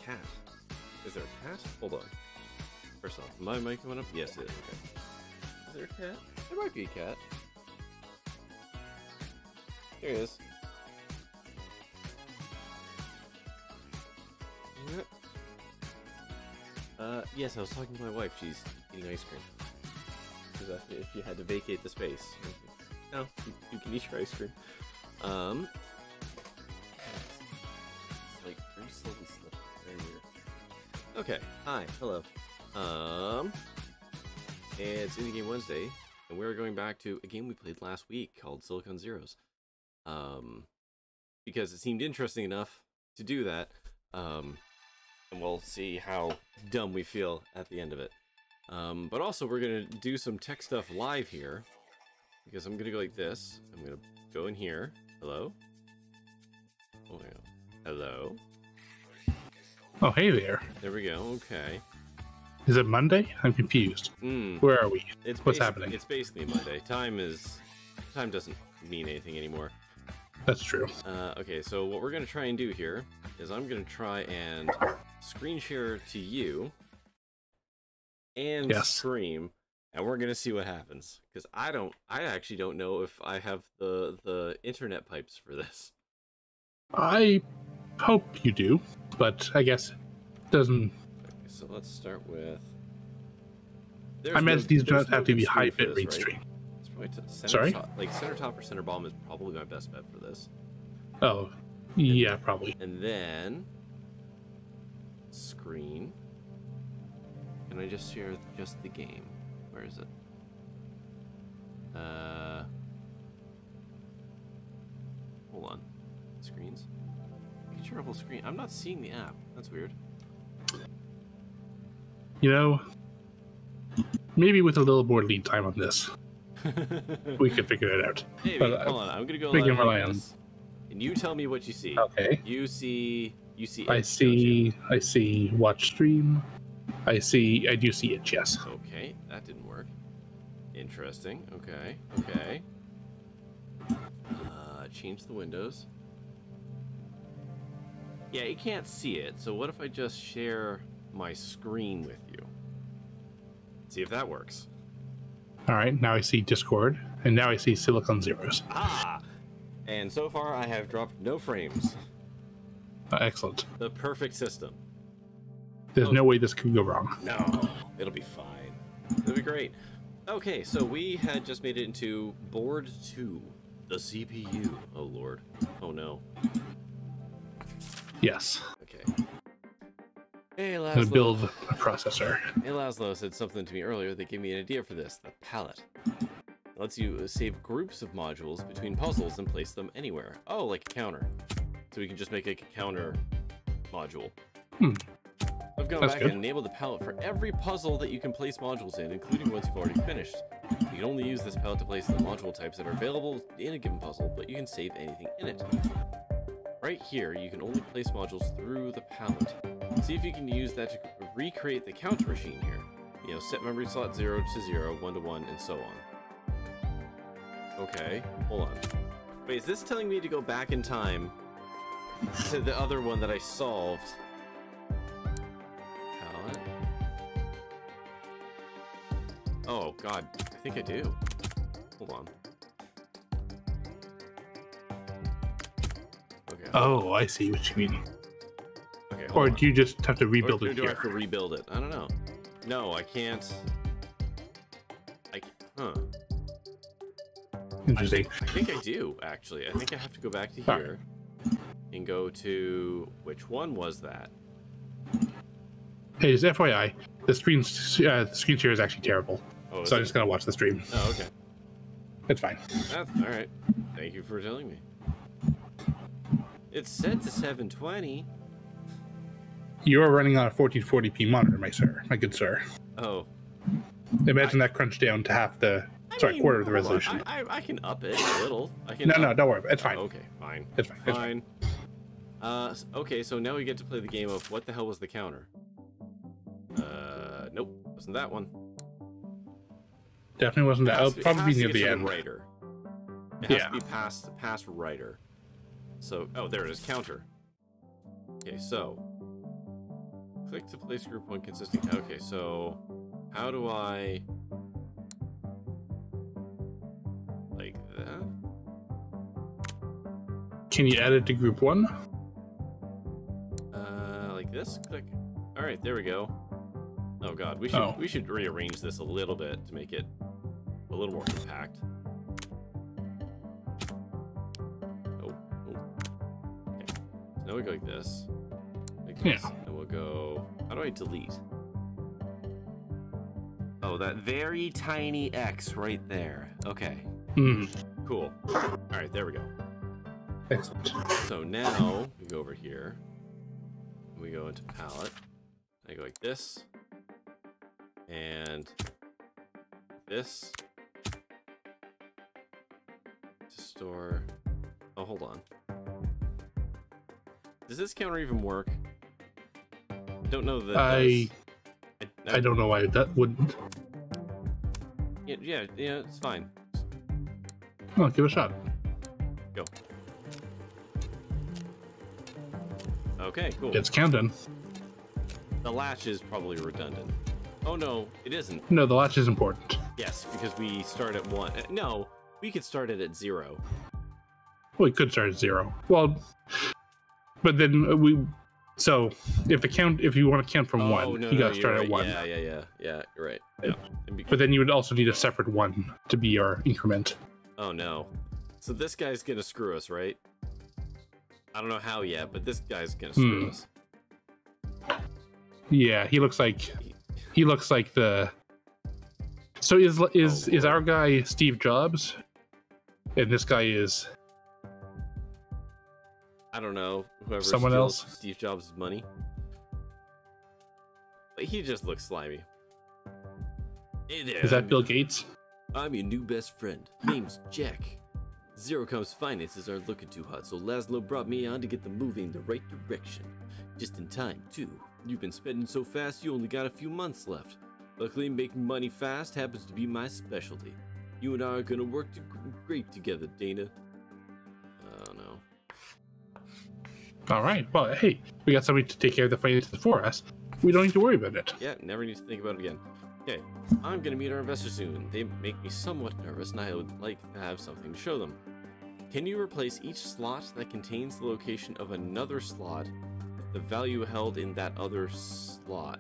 cat. Is there a cat? Hold on. First off, my mic coming up? Yes, it is. Okay. Is there a cat? There might be a cat. There he is. Yes, I was talking to my wife. She's eating ice cream. She's asking if you had to vacate the space. No, you can eat your ice cream. It's like very slowly slipping. Very weird. Okay, hi, hello. It's Indie Game Wednesday, and we're going back to a game we played last week called Silicon Zeros. Because it seemed interesting enough to do that. And we'll see how dumb we feel at the end of it. But also, we're going to do some tech stuff live here. Because I'm going to go like this. I'm going to go in here. Hello? Oh, yeah. Hello? Oh, hey there. There we go. Okay. Is it Monday? I'm confused. Where are we? What's happening? It's basically Monday. Time doesn't mean anything anymore. That's true. Okay, so what we're going to try and do here is I'm going to try and screen share to you and stream, and we're going to see what happens. Because I actually don't know if I have the internet pipes for this. I hope you do, but I guess it doesn't... Okay, so let's start with... I imagine these don't have to be high bitrate right? stream. Sorry? Center top or center bottom is probably my best bet for this. Oh, yeah, probably. And then... Screen. Can I just share just the game? Where is it? Hold on. Screens? You can share a whole screen. I'm not seeing the app. That's weird. You know, maybe with a little more lead time on this, we could figure it out. Maybe. But, hold on. I'm gonna go we can live rely like on. this. And you tell me what you see. Okay. You see I it, see watch stream. I do see it, yes. Okay, that didn't work. Interesting. Okay. Change the windows. Yeah, you can't see it, so what if I just share my screen with you? See if that works. Alright, now I see Discord, and now I see Silicon Zeros. Ah! And so far I have dropped no frames. Excellent. The perfect system. There's no way this could go wrong. No, it'll be fine. It'll be great. Okay, so we had just made it into board 2. The CPU. Oh lord. Oh no. Yes. Okay. Hey I'm Laszlo. gonna build a processor. Hey Laszlo said something to me earlier that gave me an idea for this. The palette. It lets you save groups of modules between puzzles and place them anywhere. Oh, like a counter. So we can just make a counter module. I've gone back and enabled the palette for every puzzle that you can place modules in, including ones you've already finished. You can only use this palette to place the module types that are available in a given puzzle, but you can save anything in it. Right here, you can only place modules through the palette. See if you can use that to recreate the counter machine here. You know, set memory slot 0 to 0, 1 to 1, and so on. Okay, hold on. Wait, is this telling me to go back in time to the other one that I solved? Palette. Oh god, I think I do. Hold on. Okay. Oh, I see what you mean. Okay, Or do you just have to rebuild or it do I have to here? rebuild it? I don't know. No, I can't. Huh. Interesting. I think I do, actually. I think I have to go back to here and go to... Which one was that? Hey, just FYI, the screen share is actually terrible. Oh, So I'm just gonna watch the stream. Oh, okay. It's fine. That's alright. Thank you for telling me. It's set to 720. You are running on a 1440p monitor, my good sir. Oh. Imagine that crunched down to half the, quarter of the resolution. I can up it a little. I can No, don't worry. It's fine. Oh, okay, fine. It's fine. It's fine. Okay, so now we get to play the game of what the hell was the counter? Nope, wasn't that one. Definitely wasn't that. I'll probably be near the The end. writer. It has to be past writer. So, oh, there it is, counter. Okay, so Click to place group 1 consisting. Okay, so how do I like that? Can you add it to group 1? Like this? Click. All right, there we go. Oh god, we should rearrange this a little bit to make it a little more compact. Oh. Okay. So now we go like this. Like this. Yeah. And we'll go. How do I delete? Oh, that very tiny X right there. Okay. Cool. All right, there we go. Excellent. So now we go over here. We go into palette. I go like this. And this. To store. Oh, hold on. Does this counter even work? I don't know that. I don't know why that wouldn't. Yeah, it's fine. Oh, give it a shot. Go. Okay, cool. It's counting. The latch is probably redundant. Oh no, it isn't. No, the latch is important. Yes, because we start at 1. No, we could start it at 0. Well, we could start at 0. Well, but then we. So if you want to count from 1, you got to start at 1. Yeah, you're right. Yeah. But then you would also need a separate 1 to be your increment. Oh no. So this guy's gonna screw us, right? I don't know how yet, but this guy's gonna screw us. Yeah, he looks like the. So is our guy Steve Jobs, and this guy is. I don't know. Whoever Someone steals else? Steve Jobs' money. But he just looks slimy. Hey there. Is that Bill Gates? I'm your new best friend. Name's Jack. Zerocom's finances aren't looking too hot, so Laszlo brought me on to get them moving in the right direction. Just in time, too. You've been spending so fast, you only got a few months left. Luckily, making money fast happens to be my specialty. You and I are gonna work great together, Dana. Oh, no. All right. Well, hey, we got somebody to take care of the finances for us. We don't need to worry about it. Yeah, never need to think about it again. Okay, I'm gonna meet our investors soon. They make me somewhat nervous, and I would like to have something to show them. Can you replace each slot that contains the location of another slot with the value held in that other slot?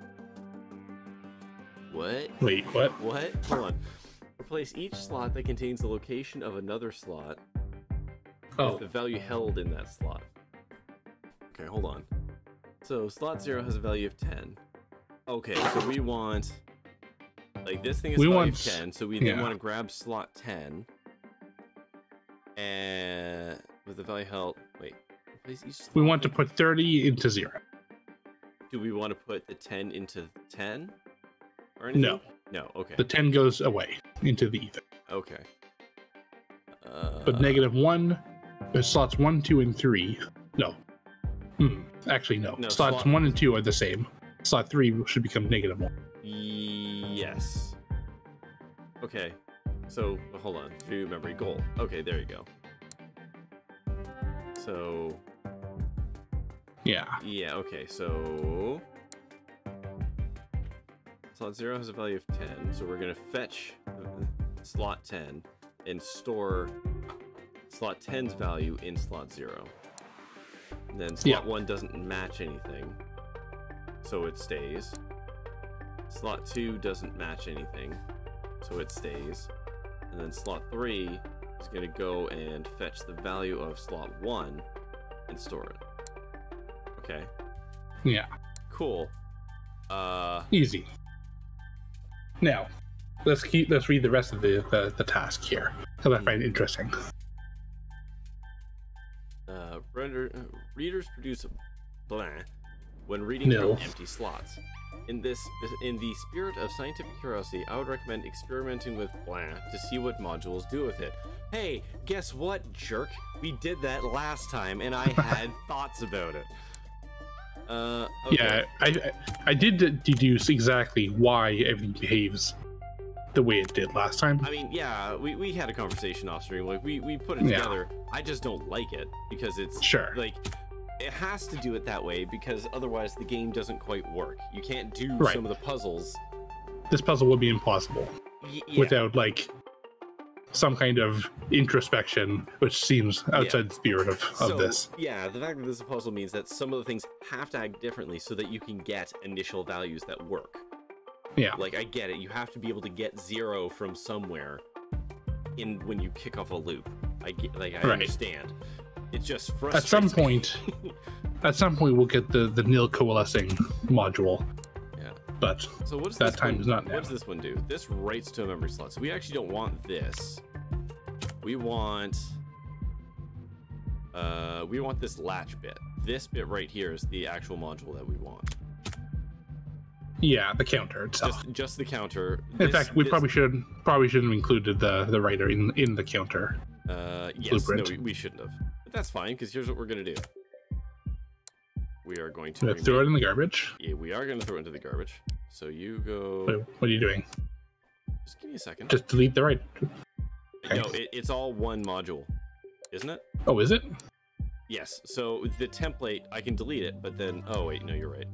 What? Wait, what? What? Hold on. Replace each slot that contains the location of another slot with the value held in that slot. Okay, hold on. So slot 0 has a value of 10. Okay, so we want... Like, this thing is value of 10, so we then want to grab slot 10. And with the value held... Wait. Replace each slot. We want to put 30 into 0. Do we want to put the 10 into 10? Or anything? No. No, okay. The 10 goes away into the ether. Okay. But -1, there's slots 1, 2, and 3. No. Actually, no. Slots 1 and 2 are the same. Slot 3 should become -1. Yes. Okay. So, hold on. View memory goal. Okay, there you go. So... Yeah. Yeah, okay, so... Slot 0 has a value of 10, so we're going to fetch slot 10 and store slot 10's value in slot 0. And then slot 1 doesn't match anything, so it stays. Slot 2 doesn't match anything, so it stays. And then slot 3 is going to go and fetch the value of slot 1 and store it. Okay. Yeah. Cool. Easy. Now, let's read the rest of the task here, because I find it interesting. Readers produce blah when reading from empty slots. In the spirit of scientific curiosity, I would recommend experimenting with blah to see what modules do with it. Hey, guess what, jerk? We did that last time, and I had thoughts about it. Okay. Yeah, I did deduce exactly why everything behaves the way it did last time. I mean, yeah, we had a conversation off stream. Like, we put it together. I just don't like it because it's like it has to do it that way because otherwise the game doesn't quite work. You can't do some of the puzzles. This puzzle would be impossible without like some kind of introspection, which seems outside the spirit of this. Yeah, the fact that this is a puzzle means that some of the things have to act differently so that you can get initial values that work. Yeah. Like, I get it. You have to be able to get 0 from somewhere when you kick off a loop. I understand. It's just frustrating. At some point, we'll get the nil coalescing module. Yeah. But so what does that time is not now. What does this one do? This writes to a memory slot. So we actually don't want this. We want this latch bit. This bit right here is the actual module that we want. Yeah, the counter itself. Just the counter. In fact, we probably should have included the writer in the counter. Yes, blueprint. No, we shouldn't have. But that's fine, because here's what we're gonna do. We are going to throw it in the garbage. Yeah, we are going to throw it into the garbage. So you go. Wait, what are you doing? Just give me a second. Just delete the right. Okay. No, it's all one module, isn't it? Oh, is it? Yes. So the template, I can delete it, but then, oh wait, no, you're right.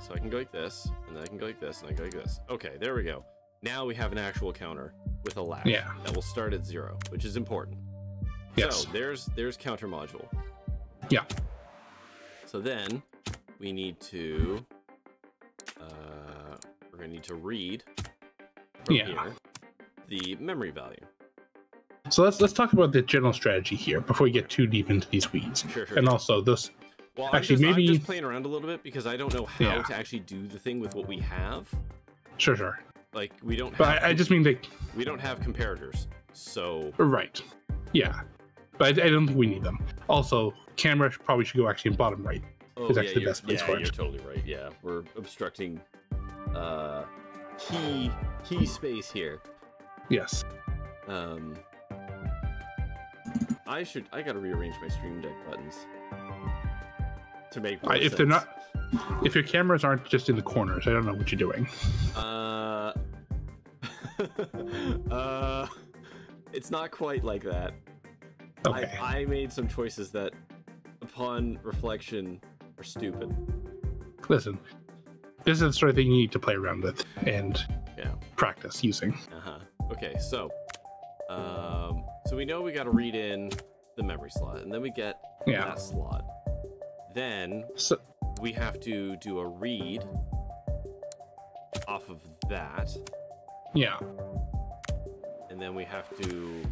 So I can go like this, and then I can go like this, and I go like this. Okay, there we go. Now we have an actual counter with a latch that will start at 0, which is important. Yes. So there's counter module. Yeah. So then we need to we're gonna need to read from here the memory value. So let's talk about the general strategy here before we get too deep into these weeds. Sure. And also this. Well, actually, I'm just playing around a little bit because I don't know how to actually do the thing with what we have. Sure. Like we don't. But I just mean that we don't have comparators, so. Right. Yeah. But I don't think we need them. Also, camera probably should go actually in bottom right. Oh, is actually the best place for it. You're totally right. Yeah, we're obstructing key space here. Yes. I gotta rearrange my Stream Deck buttons to make if sense. they're not, if your cameras aren't just in the corners, I don't know what you're doing. It's not quite like that. Okay. I made some choices that, upon reflection, are stupid. Listen, this is the sort of thing you need to play around with and practice using. Okay, so we know we got to read in the memory slot, and then we get that slot. Then we have to do a read off of that. Yeah. And then we have to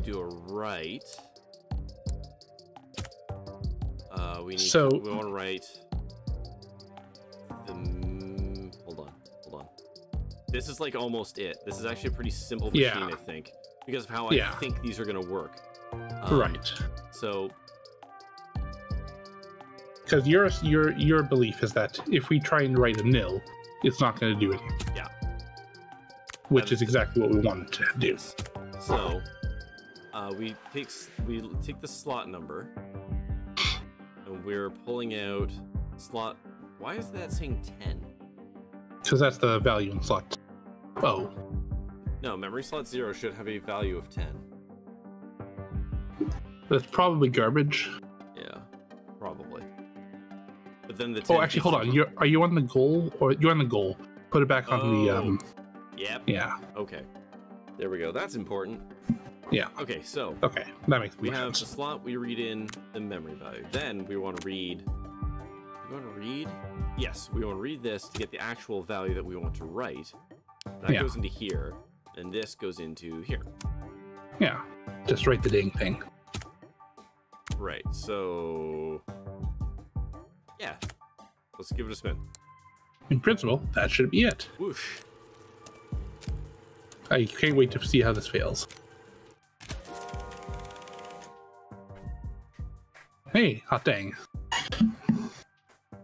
do a write. We want to write the hold on. This is like almost it. This is actually a pretty simple machine, I think, because of how I think these are going to work. Right. So because your belief is that if we try and write a nil, it's not going to do anything. Yeah. Which is exactly what we wanted to do. So we take the slot number, and we're pulling out slot. Why is that saying 10? Because that's the value in slot. Oh. No, memory slot 0 should have a value of 10. That's probably garbage. Yeah, probably. But then the 10 actually, hold on. Are you on the goal, or you're on the goal? Put it back on the. Yep. Yeah. Okay. There we go. That's important. Yeah. Okay, so. Okay, that makes we have the slot. We read in the memory value. Then we want to read. We want to read. Yes, we want to read this to get the actual value that we want to write. That goes into here, and this goes into here. Yeah. Just write the dang thing. Right. So. Yeah. Let's give it a spin. In principle, that should be it. Whoosh. I can't wait to see how this fails. Hey, hot dang.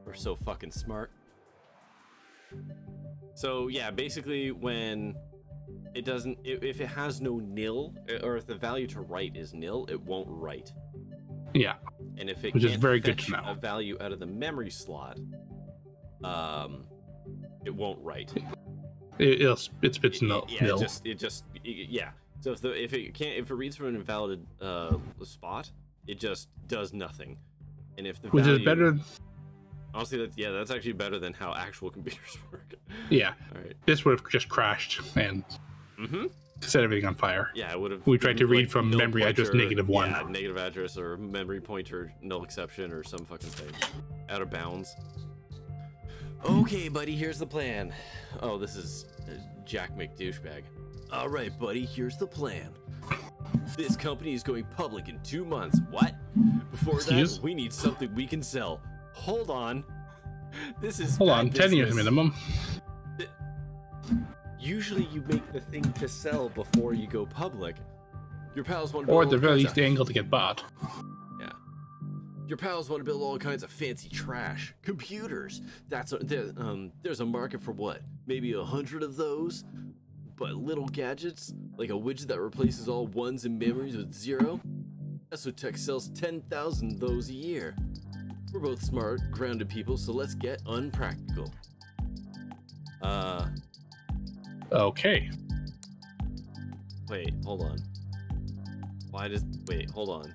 We're so fucking smart. So yeah, basically when it doesn't, if it has no nil, or if the value to write is nil, it won't write. Yeah. And if it which can't is very good fetch to know. A value out of the memory slot, it won't write. It spits nil. Yeah. So if it reads from an invalid spot, it just does nothing. And if the which value, is better. Honestly, that's actually better than how actual computers work. Yeah. All right. This would have just crashed and set everything on fire. Yeah, it would have. We tried to read from memory address -1. Yeah, negative address or memory pointer null exception or some fucking thing. Out of bounds. Okay, buddy, here's the plan. Oh, this is Jack McDouchebag. All right, buddy, here's the plan. This company is going public in 2 months. What? Before that, we need something we can sell. Hold on. This is Hold on, 10 years minimum. Usually you make the thing to sell before you go public. Your pals want to or at the very least the angle to get bought. Yeah. Your pals want to build all kinds of fancy trash. Computers. There's a market for what? Maybe 100 of those? But little gadgets? Like a widget that replaces all ones and memories with 0? Esotech sells 10,000 of those a year. We're both smart, grounded people, so let's get unpractical. Okay. Wait, hold on. Wait, hold on.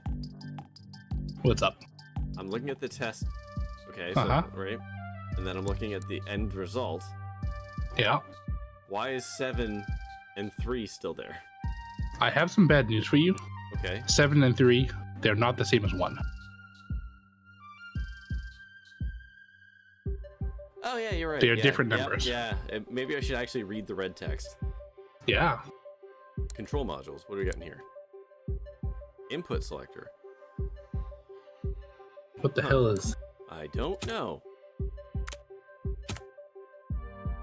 What's up? I'm looking at the test. Okay, so, right? And then I'm looking at the end result. Yeah. Why is 7 and 3 still there? I have some bad news for you. Okay. 7 and 3, they're not the same as 1. Oh yeah, you're right. They're different numbers. Yeah, maybe I should actually read the red text. Yeah. Control modules. What do we got in here? Input selector. What the hell is? I don't know.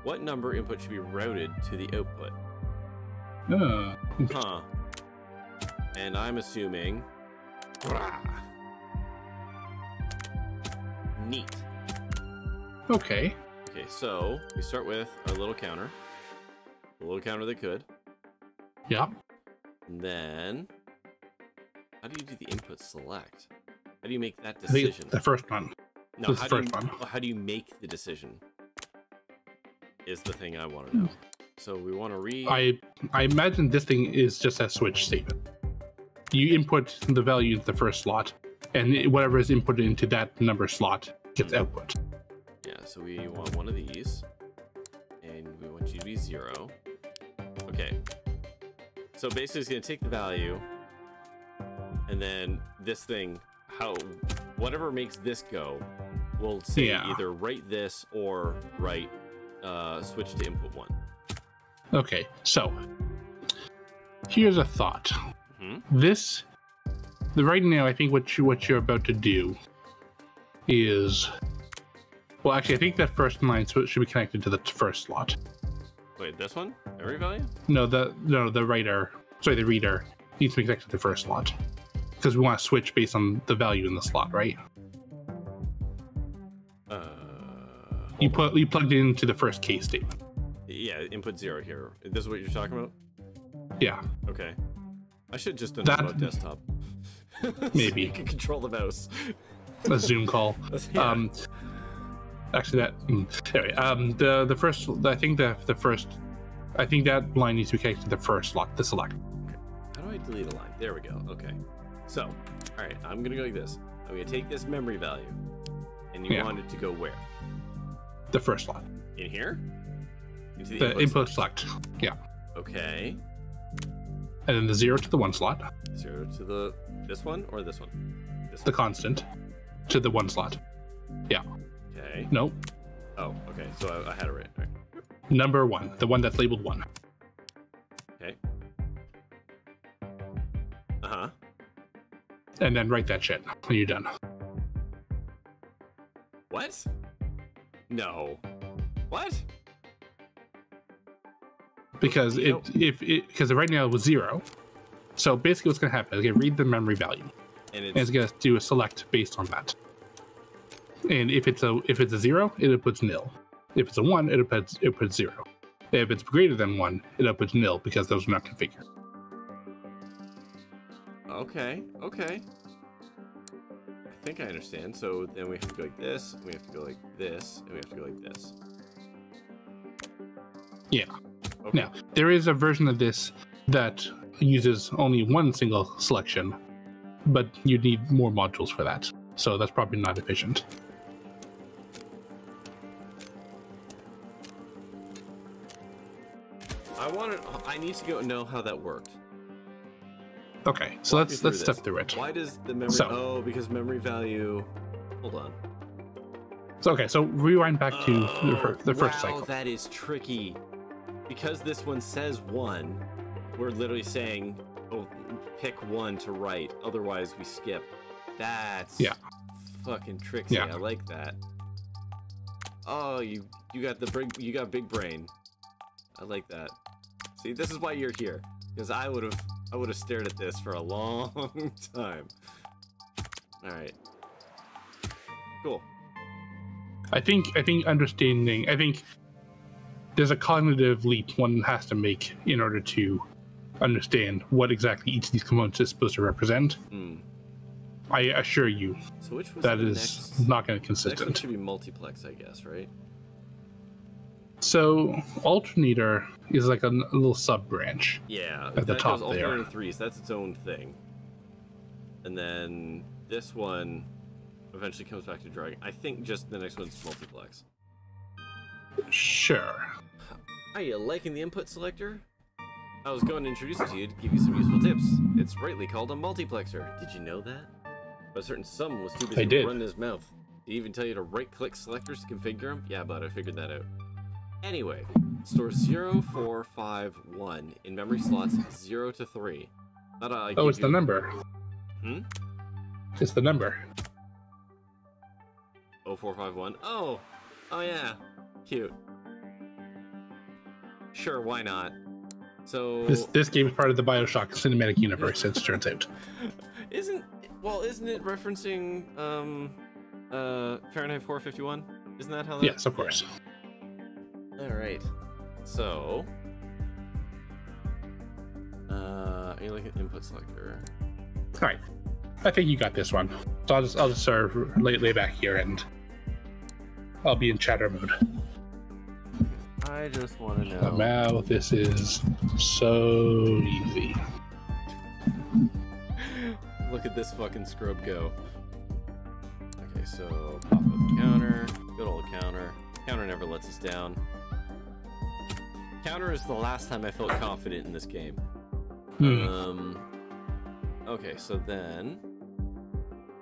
What number input should be routed to the output? Huh. And I'm assuming. Neat. Okay. Okay, so we start with our little counter. The little counter that could. Yeah. And then, how do you do the input select? How do you make that decision? The first one. No, how do you make the decision? Is the thing I want to know. So we want to read. I imagine this thing is just a switch statement. You input the value into the first slot, and whatever is inputted into that number slot gets output. Yeah, so we want one of these, and we want you to be 0. Okay. So basically it's going to take the value, and then this thing, whatever makes this go, will say either write this or write switch to input 1. Okay, so here's a thought. Right now, I think what you're about to do is, well, actually, I think that first line should be connected to the first slot. Wait, this one? Every value? No, the reader needs to be connected to the first slot because we want to switch based on the value in the slot, right? You plugged it into the first case statement. Yeah, input 0 here. This is what you're talking about? Yeah. Okay. I should just done that about desktop. Maybe. So you can control the mouse. A Zoom call. Yeah. Actually, anyway, the first, I think that line needs to be connected to the first slot, the select. Okay. How do I delete a line? There we go. Okay. So, all right, I'm gonna go like this. I'm gonna take this memory value, and you want it to go where? The first slot. In here? Into the input select. Yeah. Okay. And then the 0 to the 1 slot. 0 to this one or this one? The constant to the 1 slot. Yeah. Okay. Nope. Oh, okay. So I had it right. All right. Number 1, the one that's labeled 1. Okay. And then write that shit when you're done. What? No. What? Because because right now it was 0. So basically what's going to happen is it's going to read the memory value. And it's going to do a select based on that. And if it's a 0, it outputs nil. If it's a 1, it outputs 0. If it's greater than 1, it outputs nil because those are not configured. Okay. I think I understand. So then we have to go like this, we have to go like this, and we have to go like this. Yeah. Okay. Now, there is a version of this that uses only one single selection, but you need more modules for that. So that's probably not efficient. I need to go know how that worked. Okay, so let's step through it. Why does the memory? Because memory value. Hold on. So rewind back to the first cycle. That is tricky. Because this one says 1, we're literally saying, oh, pick 1 to write. Otherwise, we skip. That's fucking tricksy. I like that. Oh, you got big brain. I like that. See, this is why you're here, because I would have stared at this for a long time. All right. Cool. I think understanding. I think there's a cognitive leap one has to make in order to understand what exactly each of these components is supposed to represent. I assure you, so which was that is not going to be consistent. Next one should be multiplex, I guess, right? So alternator is like a little sub branch. Yeah, at the top there. Alternator 3, so that's its own thing. And then this one eventually comes back to dragon. I think just the next one's multiplex. Sure. Are you liking the input selector? I was going to introduce it to you to give you some useful tips. It's rightly called a multiplexer. Did you know that? But a certain sum was too busy to run his mouth. Did he even tell you to right-click selectors to configure them? Yeah, but I figured that out. Anyway, store 0, 4, 5, 1 in memory slots 0 to 3. It's the number. It's the number. 0, 4, 5, 1. Oh yeah, cute. Sure, why not? So this game is part of the BioShock cinematic universe, as it turns out. Isn't it referencing Fahrenheit 451? Isn't that how that? Yes, of course. All right. So, are you looking at input selector? All right. I think you got this one. So I'll just sort of lay back here and I'll be in chatter mode. I just want to know. Now this is so easy. Look at this fucking scrub go. Okay, so pop up the counter. Good old counter. Counter never lets us down. Counter is the last time I felt confident in this game. Okay, so then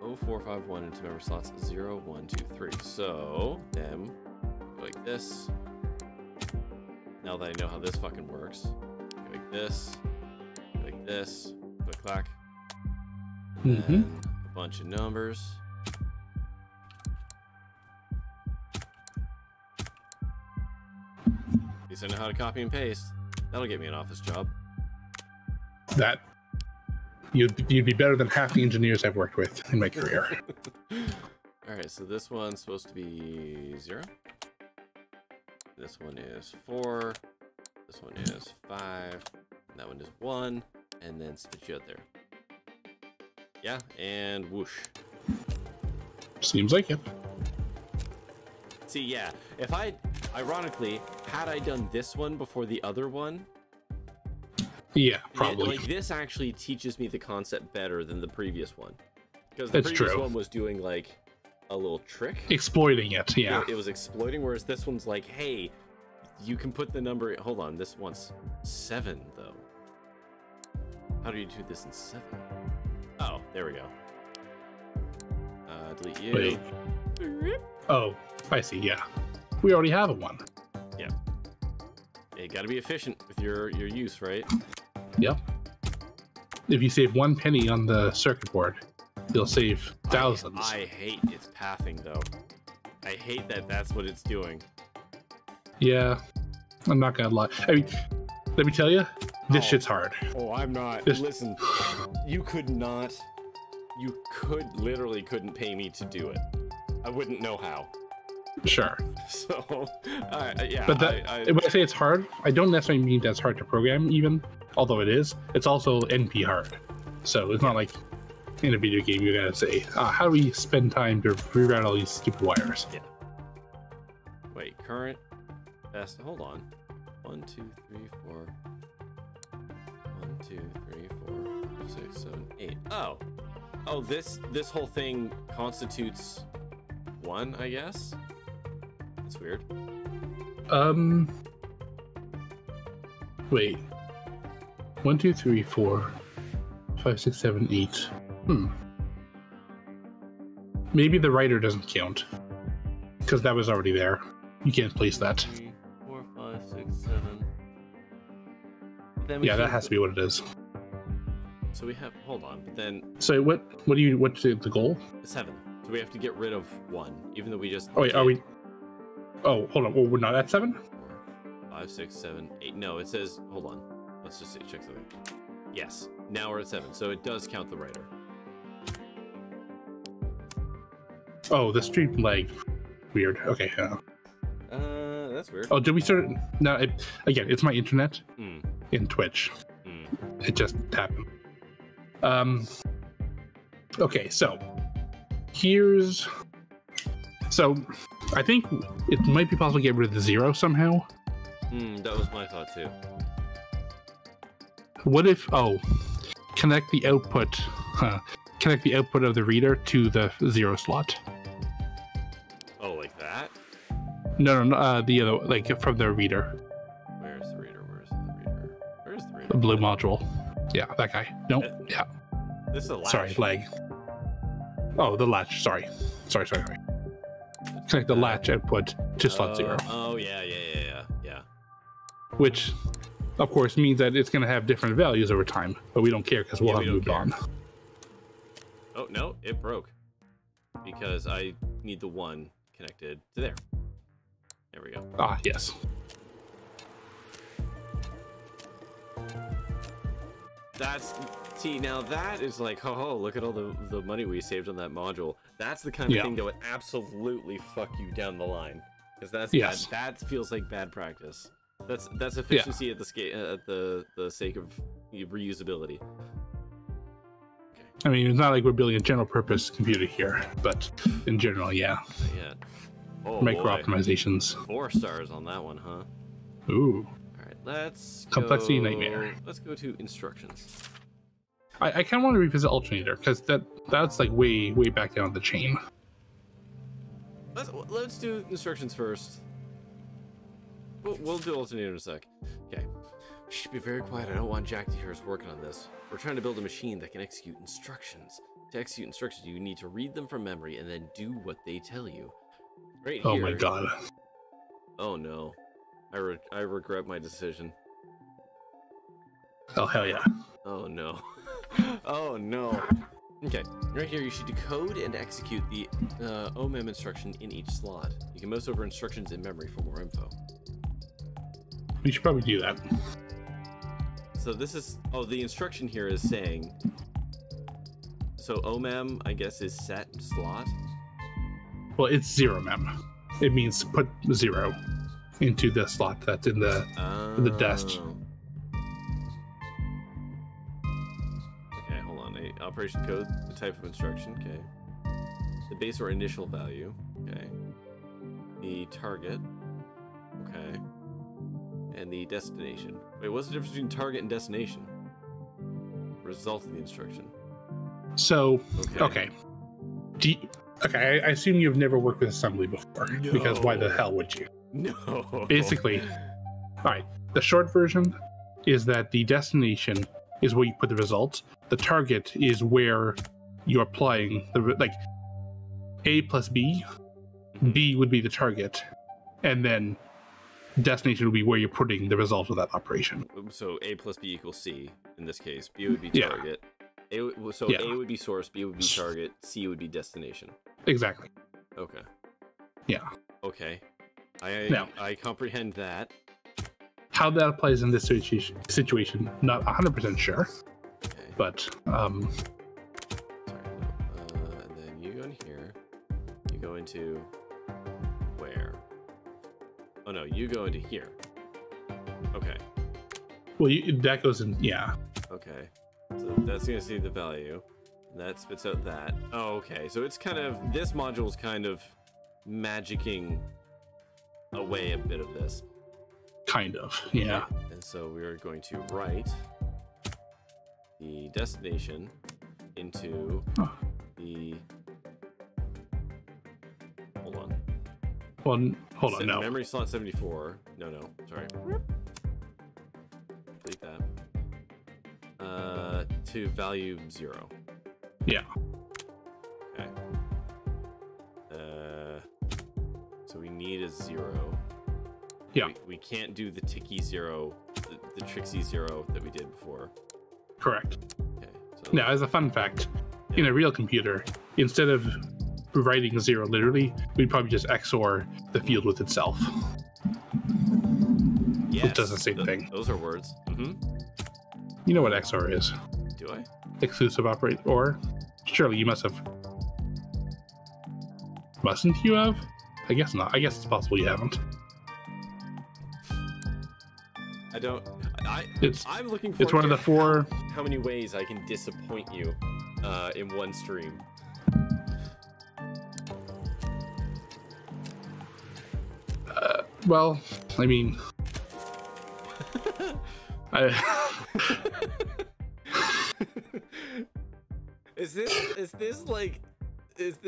0451 into memory slots 0, 1, 2, 3. So then go like this. Now that I know how this fucking works, go like this, click clack. And a bunch of numbers. At least I know how to copy and paste. That'll get me an office job. That you'd be better than half the engineers I've worked with in my career. All right, so this one's supposed to be 0. This one is 4. This one is 5. And that one is 1. And then spit you out there. Yeah, and whoosh. Seems like it. See, yeah, if ironically, had I done this one before the other one, yeah, probably. Like this actually teaches me the concept better than the previous one, because the previous one was doing like a little trick, exploiting it. Yeah, it was exploiting. Whereas this one's like, hey, you can put the number. Hold on, this one's 7 though. How do you do this in 7? Oh, there we go. Delete you. Wait. Oh, I see. Yeah, we already have a 1. Yeah. You gotta be efficient with your use, right? Yep. If you save 1 penny on the circuit board, you'll save thousands. I hate its pathing though. I hate that that's what it's doing. Yeah, I'm not gonna lie. I mean, let me tell you, this shit's hard. Oh, I'm not. Listen, you literally couldn't pay me to do it. I wouldn't know how. Sure. So, yeah. But when I say it's hard, I don't necessarily mean that's hard to program even, although it is. It's also NP hard. So it's not like in a video game you gotta say, how do we spend time to reroute all these stupid wires? Yeah. Wait, current best. Hold on. 1, 2, 3, 4. 1, 1, 2, 3, 4, 5, 6, 7, 8. Oh. Oh, this whole thing constitutes 1, I guess? That's weird. Wait. 1, 2, 3, 4, 5, 6, 7, 8. Maybe the writer doesn't count. Because that was already there. You can't place that. 3, 4, 5, 6, 7. Then yeah, that has to be what it is. So we have, hold on, but then... So what's the goal? 7. So we have to get rid of 1, even though we just... Oh, wait, are we... Oh, hold on. Well, we're not at 7? 4, 5, 6, 7, 8. No, it says... Hold on. Let's just check something. Yes. Now we're at 7, so it does count the writer. Oh, the stream lagged. Weird. Okay, that's weird. Oh, did we start... No, again, it's my internet in Twitch. It just happened. Okay, so here's... So I think it might be possible to get rid of the 0 somehow. That was my thought too. What if... Oh, connect the output of the reader to the 0 slot. Oh, like that? No, the other, like from the reader. Where's the reader? Where's the reader? The blue module. Yeah, that guy. Nope. Yeah. This is a latch. Sorry, lag. Oh, the latch. Sorry. Connect the latch output to slot 0. Oh, yeah. Which, of course, means that it's going to have different values over time, but we don't care because we'll have moved on. Oh, no, it broke. Because I need the 1 connected to there. There we go. Ah, yes. See, now that is like, oh, look at all the money we saved on that module. That's the kind of thing that would absolutely fuck you down the line. Because that's that feels like bad practice. That's efficiency at the sake of reusability. Okay. I mean, it's not like we're building a general purpose computer here, but in general, yeah. Yeah. Oh, micro optimizations. 4 stars on that one, huh? Ooh. All right, let's complexity nightmare. Let's go to instructions. I kind of want to revisit alternator because that's like way back down the chain. Let's do instructions first. We'll do alternator in a sec. Okay. Shh, be very quiet. I don't want Jack to hear us working on this. We're trying to build a machine that can execute instructions. To execute instructions, you need to read them from memory and then do what they tell you. Right here. Oh my god. Oh no. I regret my decision. Oh hell yeah. Oh no. Oh no. Okay, right here you should decode and execute the OMEM instruction in each slot. You can mouse over instructions in memory for more info. We should probably do that. So this is, the instruction here is saying, so OMEM, I guess, is set slot? Well, it's 0 mem. It means put 0 into the slot that's in the desk. Okay, hold on. Operation code, the type of instruction, okay. The base or initial value, okay. The target, okay. And the destination. Wait, what's the difference between target and destination? Result of the instruction. So, okay. Okay, I assume you've never worked with assembly before, because why the hell would you? No. Basically, all right, the short version is that the destination is where you put the results. The target is where you're applying like A plus B. B would be the target, and then destination would be where you're putting the result of that operation. So A plus B equals C in this case. B would be target. A would be source, B would be target, C would be destination. Exactly. Okay. Yeah. Okay. I comprehend that. How that applies in this situation, not 100% sure. Okay. But Sorry, no. And then you go in here. You go into where? Oh no, you go into here. Okay. Well, that goes in, yeah. Okay. So that's gonna see the value. And that spits out that. Oh, okay. So it's kind of, this module is kind of magicking away a bit of this. Kind of, yeah. And so we are going to write the destination into the... Hold on. Well, hold on, no. Memory slot 74. No, sorry. Delete that. To value 0. Yeah. Okay. So we need a 0. Yeah. We can't do the ticky 0, the tricksy 0 that we did before. Correct. Okay. So Now, as a fun fact, in a real computer, instead of writing 0 literally, we'd probably just XOR the field with itself. yes, It does the same thing. Those are words. Mm-hmm. You know what XOR is? Do I? Exclusive operate, or surely you must have. Mustn't you have? I guess not. I guess it's possible you haven't. I don't. I'm looking for. It's one of the 4. How many ways I can disappoint you in one stream? Well, I mean, Is this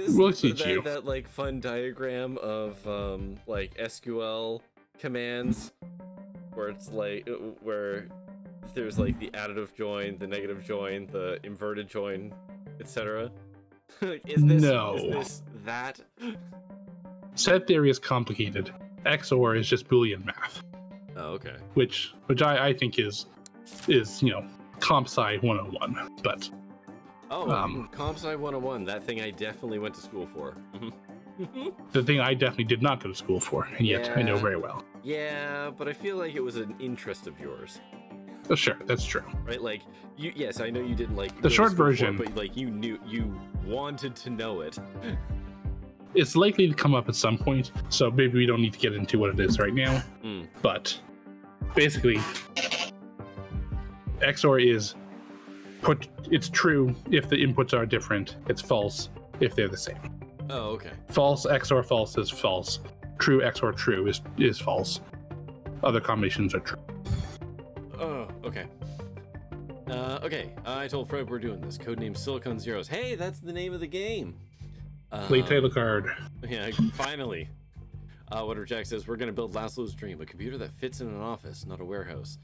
we'll teach you that like fun diagram of like SQL commands where it's like where there's like the additive join, the negative join, the inverted join, etc. Is this that? Set theory is complicated. XOR is just Boolean math. Oh, okay. Which I think is comp sci 101, but comp sci 101, that thing I definitely went to school for. The thing I definitely did not go to school for, and yet I know very well. Yeah, but I feel like it was an interest of yours. Oh, sure, that's true. Right, like yes, I know you didn't like the short version, but like you wanted to know it. It's likely to come up at some point, so maybe we don't need to get into what it is right now. But basically, XOR is it's true if the inputs are different. It's false if they're the same. Oh, okay. False XOR false is false. True XOR true is false. Other combinations are true. Oh, okay. Okay, I told Fred we're doing this. Codename Silicon Zeros. Hey, that's the name of the game. Late title card. Yeah, finally. What Jack says, we're going to build Laszlo's dream, a computer that fits in an office, not a warehouse.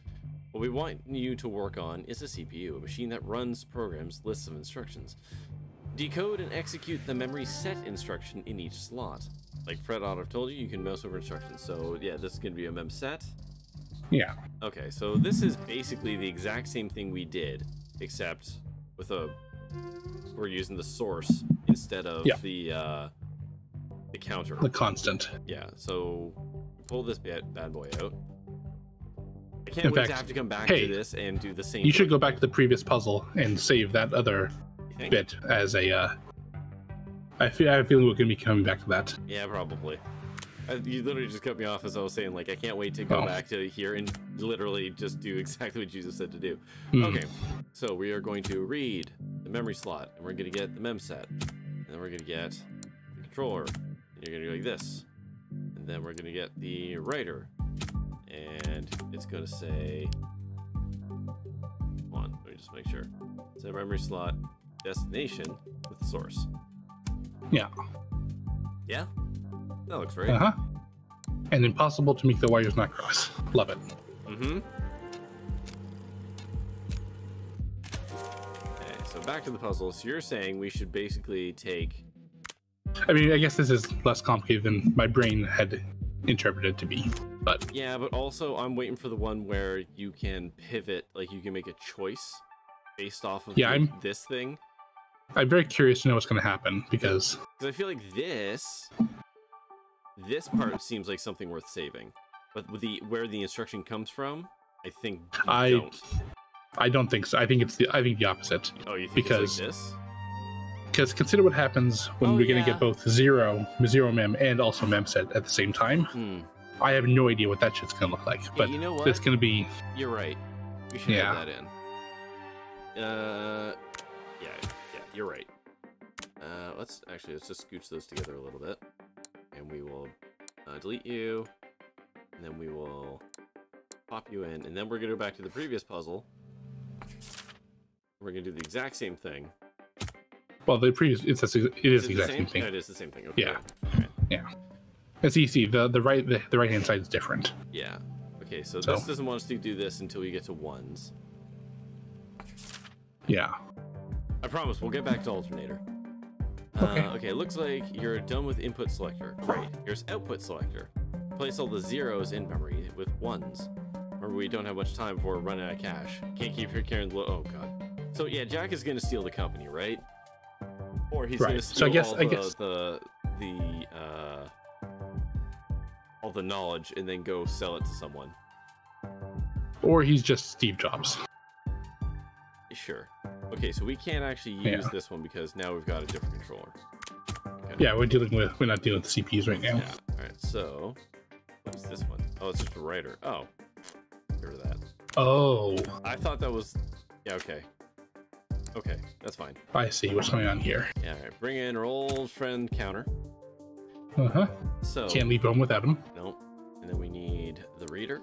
What we want you to work on is a CPU, a machine that runs programs, lists of instructions. Decode and execute the memory set instruction in each slot. Like Fred ought to have told you, you can mouse over instructions. So yeah, this is going to be a mem set. Yeah. Okay, so this is basically the exact same thing we did, except with we're using the source instead of the counter. The constant. Yeah, so pull this bad boy out. I can't wait to have to come back to this and do the same. You should go back to the previous puzzle and save that other bit as a. I have a feeling we're going to be coming back to that. Yeah, probably. You literally just cut me off as I was saying, like, I can't wait to go back to here and literally just do exactly what Jesus said to do. Okay, so we are going to read the memory slot, and we're going to get the mem set, and then we're going to get the controller, and you're going to go like this, and then we're going to get the writer, and it's going to say, hold on, let me just make sure. So memory slot destination with the source. Yeah. Yeah? That looks right. Uh-huh. And impossible to make the wires not cross. Love it. Mm-hmm. Okay, so back to the puzzle. So you're saying we should basically take... I mean, I guess this is less complicated than my brain had interpreted to be, but... Yeah, but also I'm waiting for the one where you can pivot, like you can make a choice based off of this thing. I'm very curious to know what's going to happen, because I feel like this part seems like something worth saving, but with where the instruction comes from, I think I don't think so. I think the opposite. Oh, you think it's like this? Because consider what happens when we're going to get both zero mem and also mem set at the same time. I have no idea what that shit's going to look like, but you know what? It's going to be. You're right. We should add that in. Yeah, you're right. Let's just scooch those together a little bit. And we will delete you, and then we will pop you in, and then we're going to go back to the previous puzzle, we're gonna do the exact same thing. Well, the previous it is the exact same thing. No, it is the same thing. Okay. Yeah. Right. Yeah. As you see, the right hand side is different. Yeah. Okay, so this doesn't want us to do this until we get to ones. Yeah. I promise we'll get back to alternator. Okay. Okay, looks like you're done with input selector. Great. Here's output selector. Place all the zeros in memory with ones. Remember, we don't have much time before we're running out of cash. Can't keep your carrying low. Oh god. So yeah, Jack is gonna steal the company, right? Or he's gonna steal all the knowledge and then go sell it to someone. Or he's just Steve Jobs. Sure. Okay, so we can't actually use this one because now we've got a different controller. Okay. Yeah, we're not dealing with CPUs right now. Yeah. All right. So, what is this one? Oh, it's just a writer. Oh, get rid of that. Oh. I thought that was. Yeah. Okay. Okay, that's fine. I see what's going on here. Yeah. All right. Bring in our old friend counter. So can't leave home without him. Nope. And then we need the reader.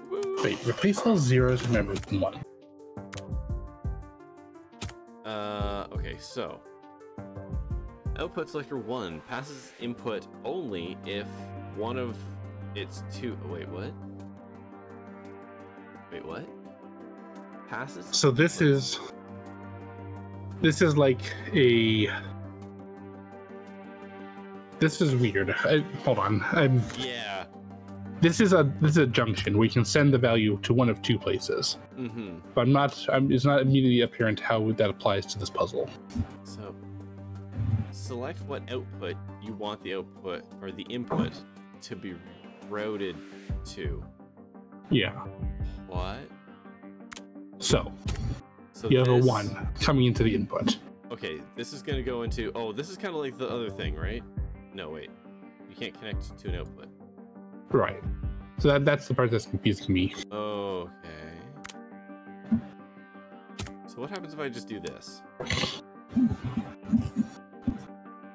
Woo. Wait. Replace all zeros and remember one. Okay, so output selector 1 passes input only if one of its two. Wait, what? Wait, what? Passes? So this is like a. This is weird. Hold on. Yeah. This is a junction. We can send the value to one of two places. Mm-hmm. But it's not immediately apparent how that applies to this puzzle. So, select what output you want the output or the input to be routed to. Yeah. What? So you have a 1 coming into the input. Okay, this is going to go into... Oh, this is kind of like the other thing, right? No, wait. You can't connect to an output. Right. So that's the part that's confusing me. Okay. So what happens if I just do this?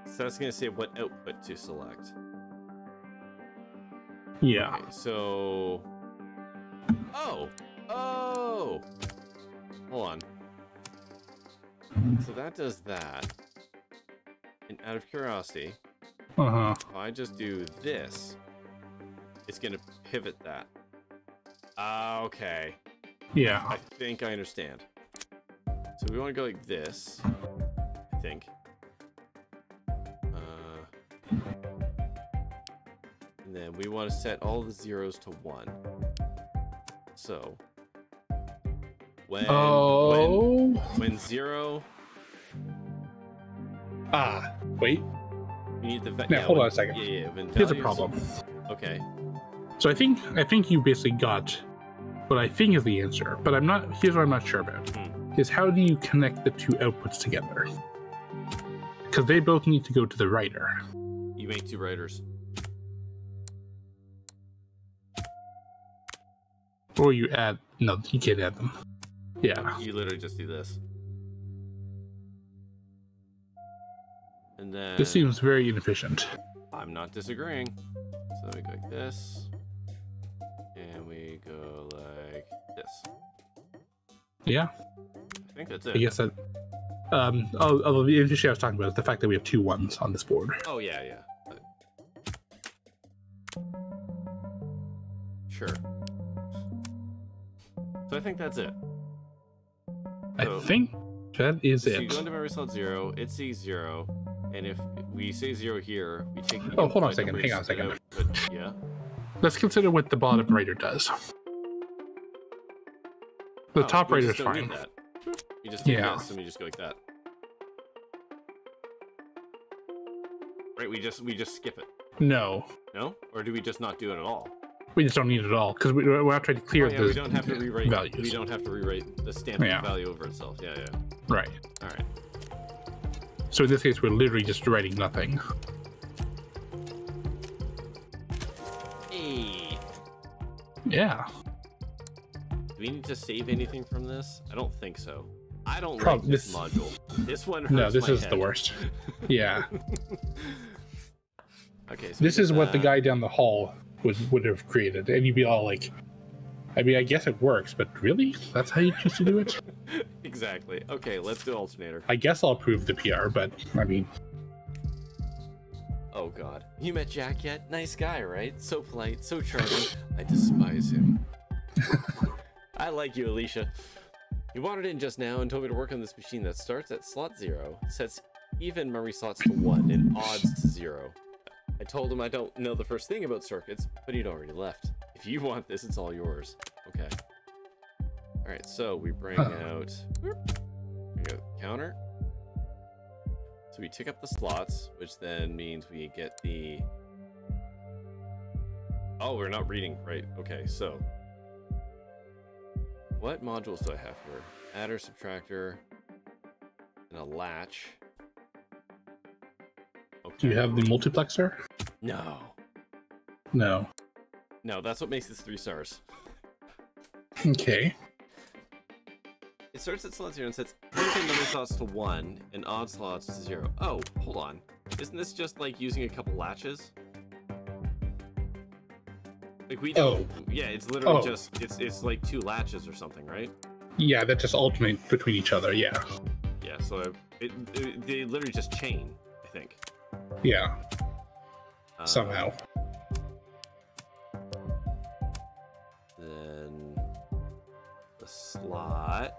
So that's going to say what output to select. Yeah. Okay, so... Oh! Hold on. So that does that. And out of curiosity, if I just do this, it's going to pivot that. Okay. Yeah. I think I understand. So we want to go like this, I think. And then we want to set all the zeros to 1. So when 0. Wait. You need the now hold on a second. Yeah. Here's a problem. Okay. So I think you basically got what I think is the answer, but I'm not. Here's what I'm not sure about: is how do you connect the two outputs together? Because they both need to go to the writer. You make two writers. Or you add. No, you can't add them. Yeah. You literally just do this. And then... This seems very inefficient. I'm not disagreeing. So we go like this. And we go like this. Yeah. I think that's it. I guess that... although the issue I was talking about is the fact that we have 2 1s on this board. Oh, yeah. Sure. So I think that's it. I think that is it. So you go into memory slot 0, it sees 0, and if we say 0 here, we take the hold on a second. Hang on a second. Yeah? Let's consider what the bottom writer does. The top writer is fine. You just take this and we just go like that. Right, we just skip it. No. No? Or do we just not do it at all? We just don't need it at all because we're not trying to clear the we don't have to rewrite values. We don't have to rewrite the stamping value over itself. Yeah. Right. All right. So in this case, we're literally just writing nothing. Hey. Yeah. Do we need to save anything from this? I don't think so. I don't like this module. This one hurts No, this my is head. the worst. Yeah. Okay. So this is what the guy down the hall would have created, and you'd be all like, I mean, I guess it works, but really? That's how you choose to do it? Exactly. Okay, let's do alternator. I guess I'll approve the PR, but I mean... Oh god. You met Jack yet? Nice guy, right? So polite, so charming. I despise him. I like you, Alicia. You wandered in just now and told me to work on this machine that starts at slot 0, sets even memory slots to 1, and odds to 0. I told him I don't know the first thing about circuits, but he'd already left. If you want this, it's all yours. Okay. Alright, so we bring out... Bring out counter. So we tick up the slots, which then means we get the... Oh, we're not reading. Right, okay, so... What modules do I have here? Adder, subtractor, and a latch. Okay. Do you have the multiplexer? No. No. No, that's what makes this 3 stars. Okay. It starts at slot 0 and sets even number slots to 1 and odd slots to 0. Oh, hold on. Isn't this just like using a couple latches? Like we don't. Yeah, it's literally just it's like 2 latches or something, right? Yeah, that just alternate between each other. Yeah. Yeah, so they literally just chain, I think. Yeah. Somehow. Then the slot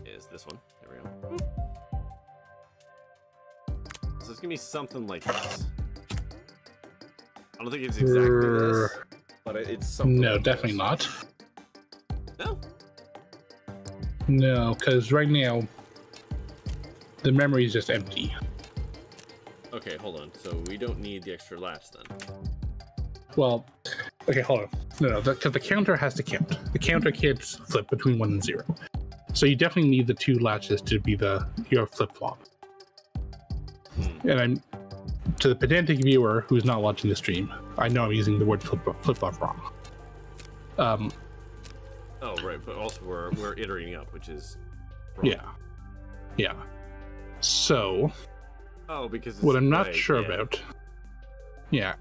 is this one. There we go. So it's gonna be something like this. I don't think it's exactly this, but it's something. No, like definitely this. not. No. No, because right now the memory is just empty. Okay, hold on. So we don't need the extra latch then. Well, okay, hold on. No, because the counter has to count. The counter can't flip between 1 and 0. So you definitely need the 2 latches to be your flip flop. And I'm to the pedantic viewer who's not watching the stream. I know I'm using the word flip flop wrong. Oh right, but also we're iterating up, which is wrong. Yeah. So. Oh, because it's what I'm not sure about. Yeah.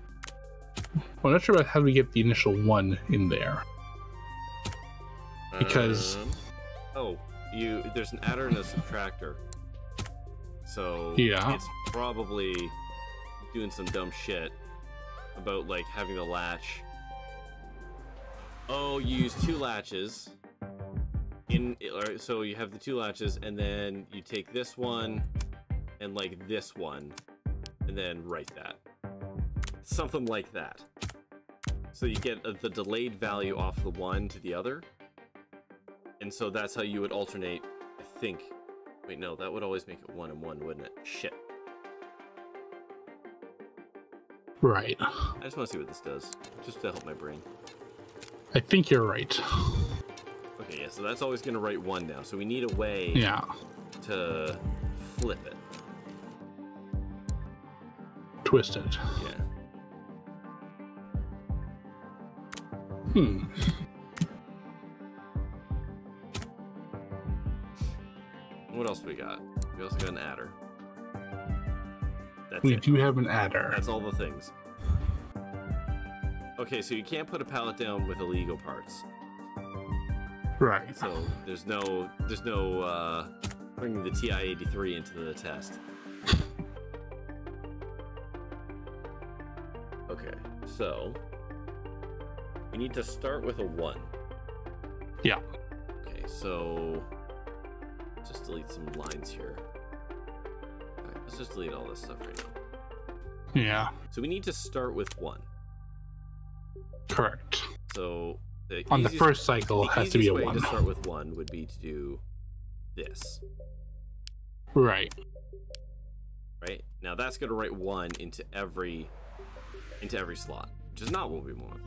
Well, I'm not sure about how we get the initial 1 in there. Because there's an adder and a subtractor. So yeah, it's probably doing some dumb shit about like having the latch. Oh, you use 2 latches. So you have the 2 latches, and then you take this one and like this one, and then write that. Something like that. So you get the delayed value off the one to the other. And so that's how you would alternate, I think. Wait, no, that would always make it 1 and 1, wouldn't it? Shit. Right. I just want to see what this does, just to help my brain. I think you're right. Okay, yeah, so that's always going to write 1 now. So we need a way to flip it. Twist it. Yeah. What else do we got? We also got an adder. We do have an adder. That's all the things. Okay, so you can't put a pallet down with illegal parts. Right. So there's no bringing the TI-83 into the test. Okay, so we need to start with a 1. Yeah. Okay, so just delete some lines here. All right, let's just delete all this stuff right now. Yeah. So we need to start with 1. Correct. So on the first cycle, it has to be a 1. The easiest way to start with 1 would be to do this. Right. Right? Now that's going to write 1 into every slot, which is not what we want.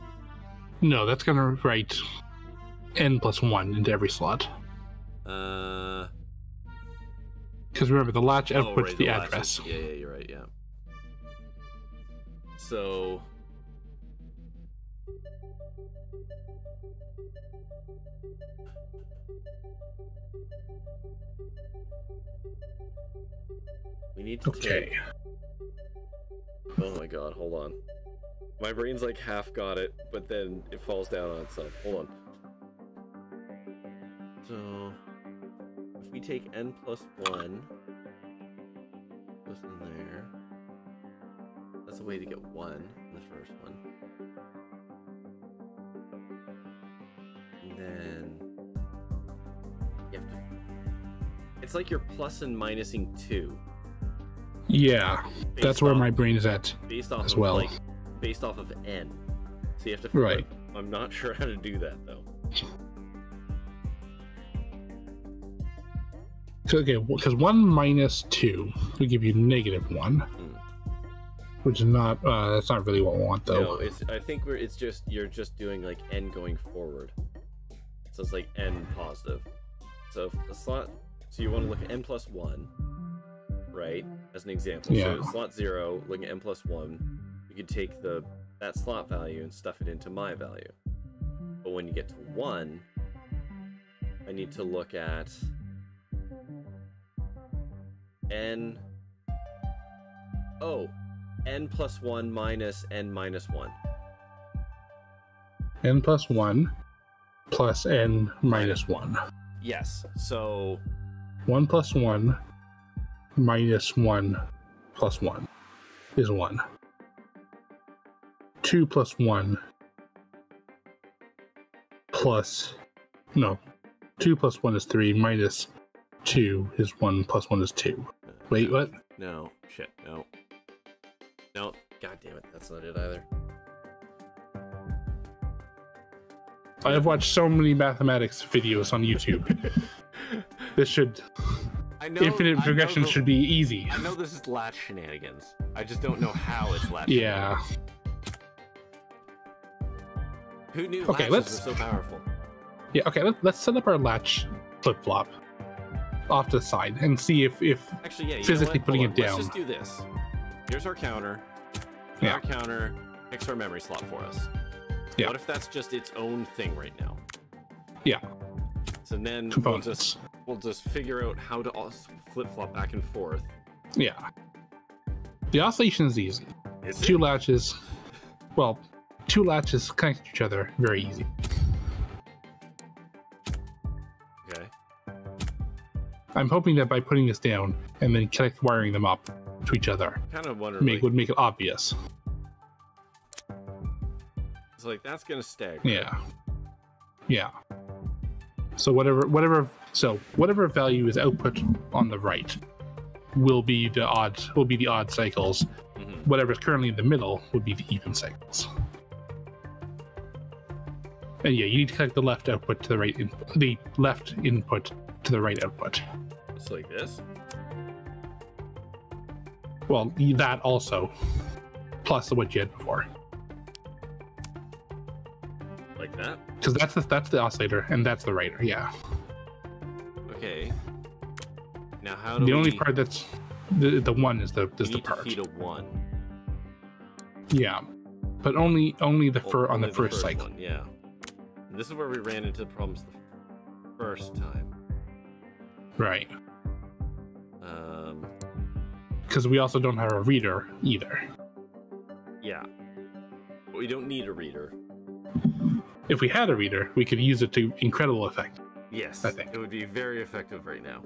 No, that's going to write n plus 1 into every slot. Because remember, the latch outputs right, the address. Yeah, you're right, yeah. So we need to take... Oh my god, hold on. My brain's like half got it, but then it falls down on itself. Hold on. So if we take n plus 1, goes in there. That's a way to get 1 in the first one. And then you have to... It's like you're plus and minusing 2. Yeah, that's where my brain is at based off as of, well. like, based off of n. So you have to... Right. I'm not sure how to do that, though. Okay, because 1 minus 2 will give you -1, which is not that's not really what we want, though. No, I think it's just you're just doing like n going forward, so it's like n positive. So if the slot, so you want to look at n plus 1, right? As an example. Yeah. So slot 0, looking at n plus 1, you could take that slot value and stuff it into my value. But when you get to 1, I need to look at n plus 1 minus n minus 1. N plus 1 plus n minus 1. Yes, so 1 plus 1 minus 1 plus 1 is 1. 2 plus 1 plus... No. 2 plus 1 is 3, minus 2 is 1, plus 1 is 2. Wait, what? No, shit, no. No, god damn it, that's not it either. I have watched so many mathematics videos on YouTube. This should... Infinite progression should be easy. I know this is latch shenanigans. I just don't know how it's latch Yeah. shenanigans. Who knew Okay, latches were so powerful? Yeah, okay, let's set up our latch flip-flop off to the side and see if Actually, yeah, physically putting it down. Let's just do this. Here's our counter. Yeah. Our counter picks our memory slot for us. Yeah. What if that's just its own thing right now? Yeah. So then Components. we'll just figure out how to flip-flop back and forth. Yeah. The oscillation is easy. Is Two it? latches. Well, 2 latches connect to each other very easy. Okay. I'm hoping that by putting this down and then wiring them up to each other Kind of wonder. Like, would make it obvious. it's like that's gonna stagger. Yeah. Yeah. So whatever value is output on the right will be the odd cycles. Mm-hmm. Whatever's currently in the middle would be the even cycles. And yeah, you need to connect the left output to the right input, the left input to the right output. It's like this. Well, that also, plus what you had before, Like that. because that's the oscillator and that's the writer. Yeah. Okay. Now how do The we... only part that's the one is the we need part. to feed a 1. Yeah, but only on the Only first cycle. one, yeah. And this is where we ran into problems the first time. Right. Um. Because we also don't have a reader either. Yeah. But we don't need a reader. If we had a reader, we could use it to incredible effect. Yes. I think. It would be very effective right now.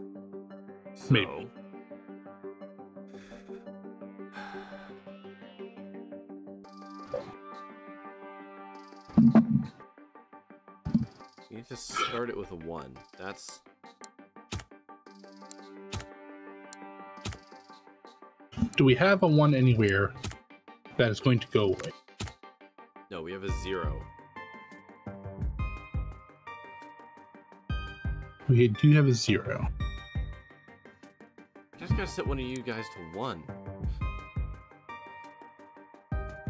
So, Maybe. You need to start it with a 1. That's... Do we have a 1 anywhere that is going to go away? No, we have a 0. We do have a 0. I just gotta set one of you guys to 1.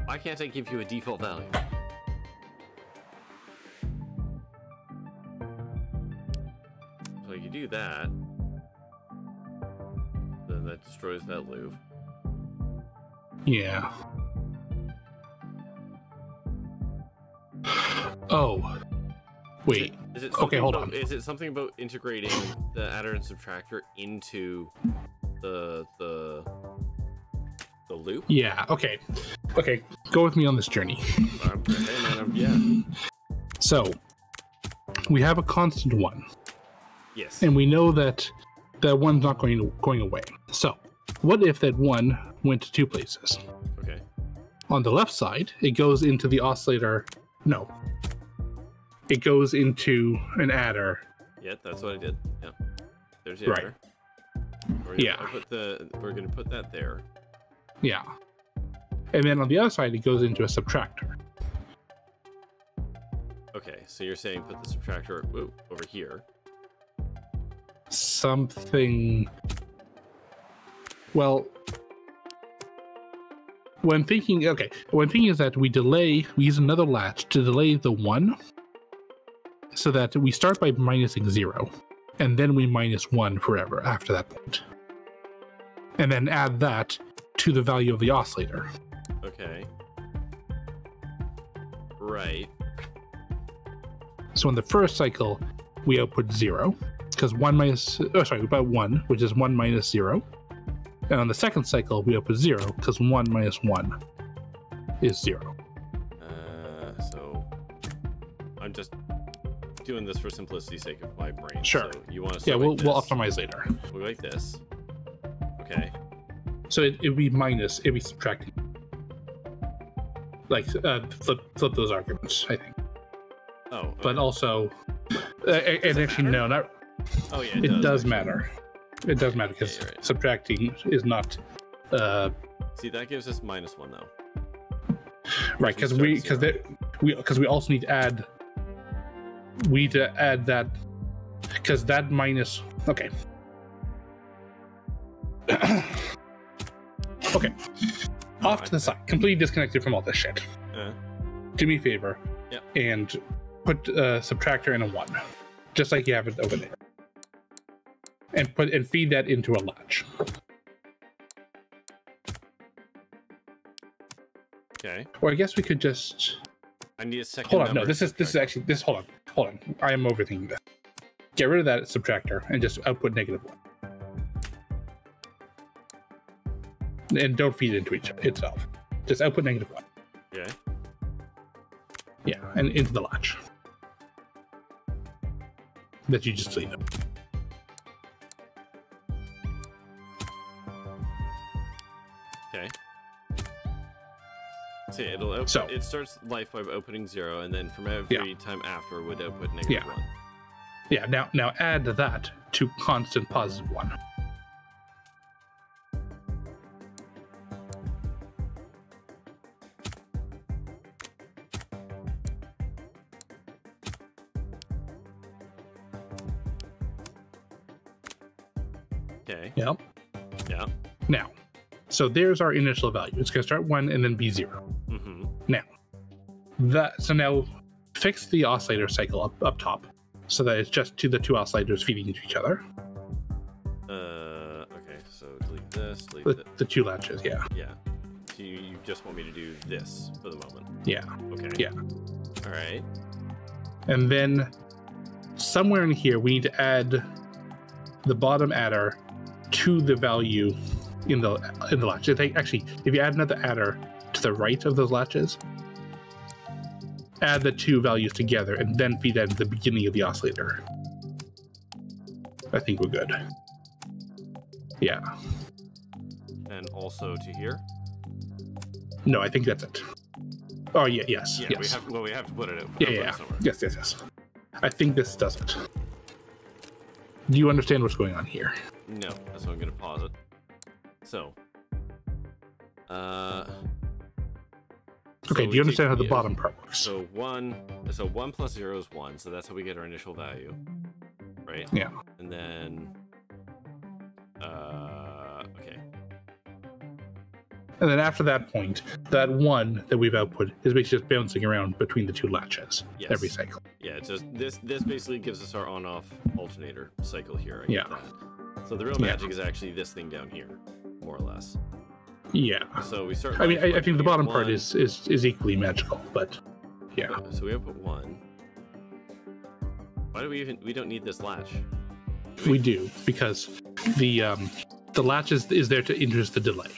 Why can't I give you a default value? So you do that. Then that destroys that loop. Yeah. Oh. Wait. Is it Okay, hold on. Is it something about integrating the adder and subtractor into the loop? Yeah, okay. Okay, go with me on this journey. Hey man, yeah. So, we have a constant 1. Yes. And we know that that one's not going away. So, what if that one went to 2 places? Okay. On the left side, it goes into the oscillator. No. It goes into an adder. Yeah, that's what I did. Yeah. There's the Right. adder. Yeah. We're gonna put that there. Yeah. And then on the other side, it goes into a subtractor. Okay, so you're saying put the subtractor over here. Something. Well, what I'm thinking is that we use another latch to delay the 1 so that we start by minusing 0 and then we minus 1 forever after that point. And then add that to the value of the oscillator. Okay. Right. So in the first cycle, we output 0 because 1, which is 1 minus 0. And on the second cycle, we output 0 because 1 minus 1 is 0. So I'm just doing this for simplicity's sake of my brain. Sure. So you want to we'll optimize later. We'll go like this. Okay. So it'd be subtracting. Like flip those arguments, I think. Oh. Okay. But also, and actually no, not. Oh yeah, it does matter. It does matter because right. subtracting is not. See, that gives us -1 though. Right, because we also need to add. We need to add that because that minus. Okay. Okay. Off to the side. Completely disconnected from all this shit. Do me a favor. Yep. And put subtractor in a 1, just like you have it over there, and feed that into a latch. Okay. Or I guess we could just. I need a second. Hold on. No, this is actually this. Hold on. I am overthinking this. Get rid of that subtractor and just output -1. And don't feed it into itself. Just output -1. Okay. Yeah, and into the latch that you just deleted. Okay. See, it'll open. So, it starts life by opening 0, and then from every time after would output -1. Yeah. Now add that to constant +1. Okay. Yep. Yeah. Now, so there's our initial value. It's going to start 1 and then be 0. Mm-hmm. Now fix the oscillator cycle up top so that it's just the 2 oscillators feeding into each other. Okay, so delete this, The 2 latches, yeah. Yeah. So you just want me to do this for the moment? Yeah. Okay. Yeah. All right. And then somewhere in here, we need to add the bottom adder to the value in the latch. Actually, if you add another adder to the right of those latches, add the 2 values together and then feed that at the beginning of the oscillator. I think we're good. Yeah. And also to here? No, I think that's it. Oh, yeah, yes. Yeah, yes. we have to put it out. Yeah. Yes. I think this does it. Do you understand what's going on here? No, that's why I'm going to pause it. So, okay, do you understand how the bottom part works? So 1 plus 0 is 1, so that's how we get our initial value, right? Yeah. And then, okay. And then after that point, that 1 that we've output is basically just bouncing around between the 2 latches every cycle. Yeah, it's just this basically gives us our on-off alternator cycle here. I get that. So the real magic is actually this thing down here, more or less. Yeah. So we start. I mean, I think the bottom part is equally magical, but yeah. So we output 1. Why do we don't need this latch? We do, because the latch is there to introduce the delay.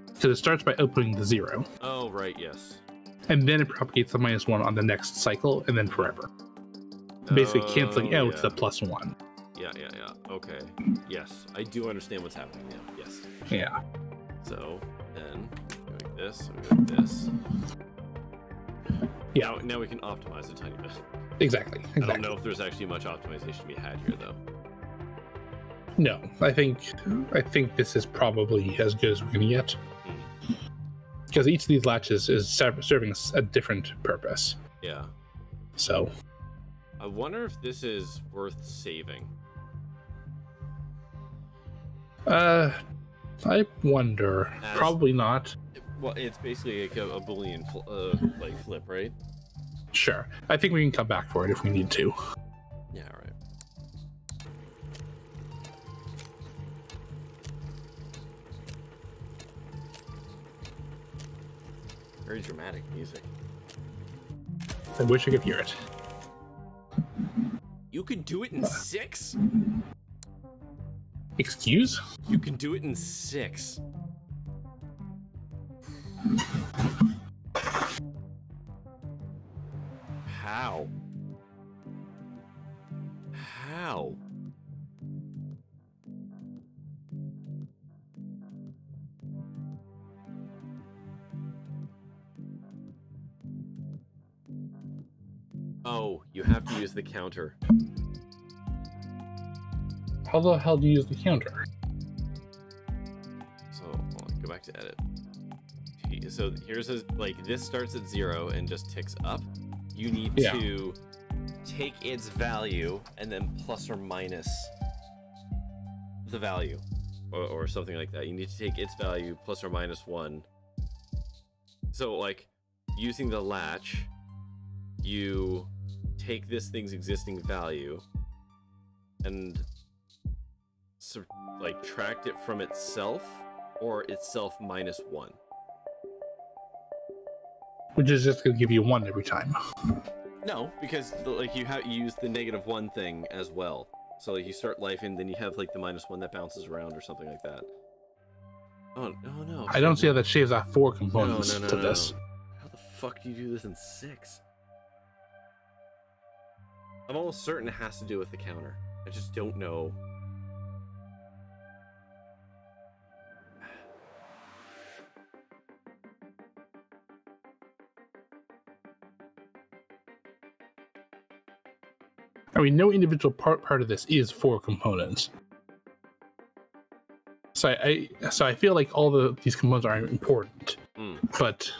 Because it starts by outputting the 0. Oh, right, yes. And then it propagates the -1 on the next cycle, and then forever. Basically canceling out the +1. Okay. Yes, I do understand what's happening now. Yes. Yeah. So then go like this, and go like this. Yeah. Now we can optimize a tiny bit. Exactly. I don't know if there's actually much optimization to be had here, though. No, I think this is probably as good as we're gonna get. Because each of these latches is serving a different purpose. Yeah. So. I wonder if this is worth saving. I wonder. Probably not. Well, it's basically like a Boolean like flip, right? Sure. I think we can come back for it if we need to. Yeah, all right. Very dramatic music. I wish I could hear it. You can do it in 6? Excuse? You can do it in 6. How? How? Oh, you have to use the counter. How the hell do you use the counter? So, hold on, go back to edit. So here's like this starts at 0 and just ticks up. You need to take its value and then plus or minus the value, or something like that. You need to take its value plus or minus 1. So like using the latch, you take this thing's existing value and like subtract it from itself, or itself minus 1. Which is just going to give you 1 every time. No, because like you use the -1 thing as well. So like you start life and then you have like the -1 that bounces around or something like that. Oh no! I don't see how that shaves off 4 components to this. How the fuck do you do this in 6? I'm almost certain it has to do with the counter. I just don't know. I mean, no individual part of this is 4 components. So I feel like all these components are important. But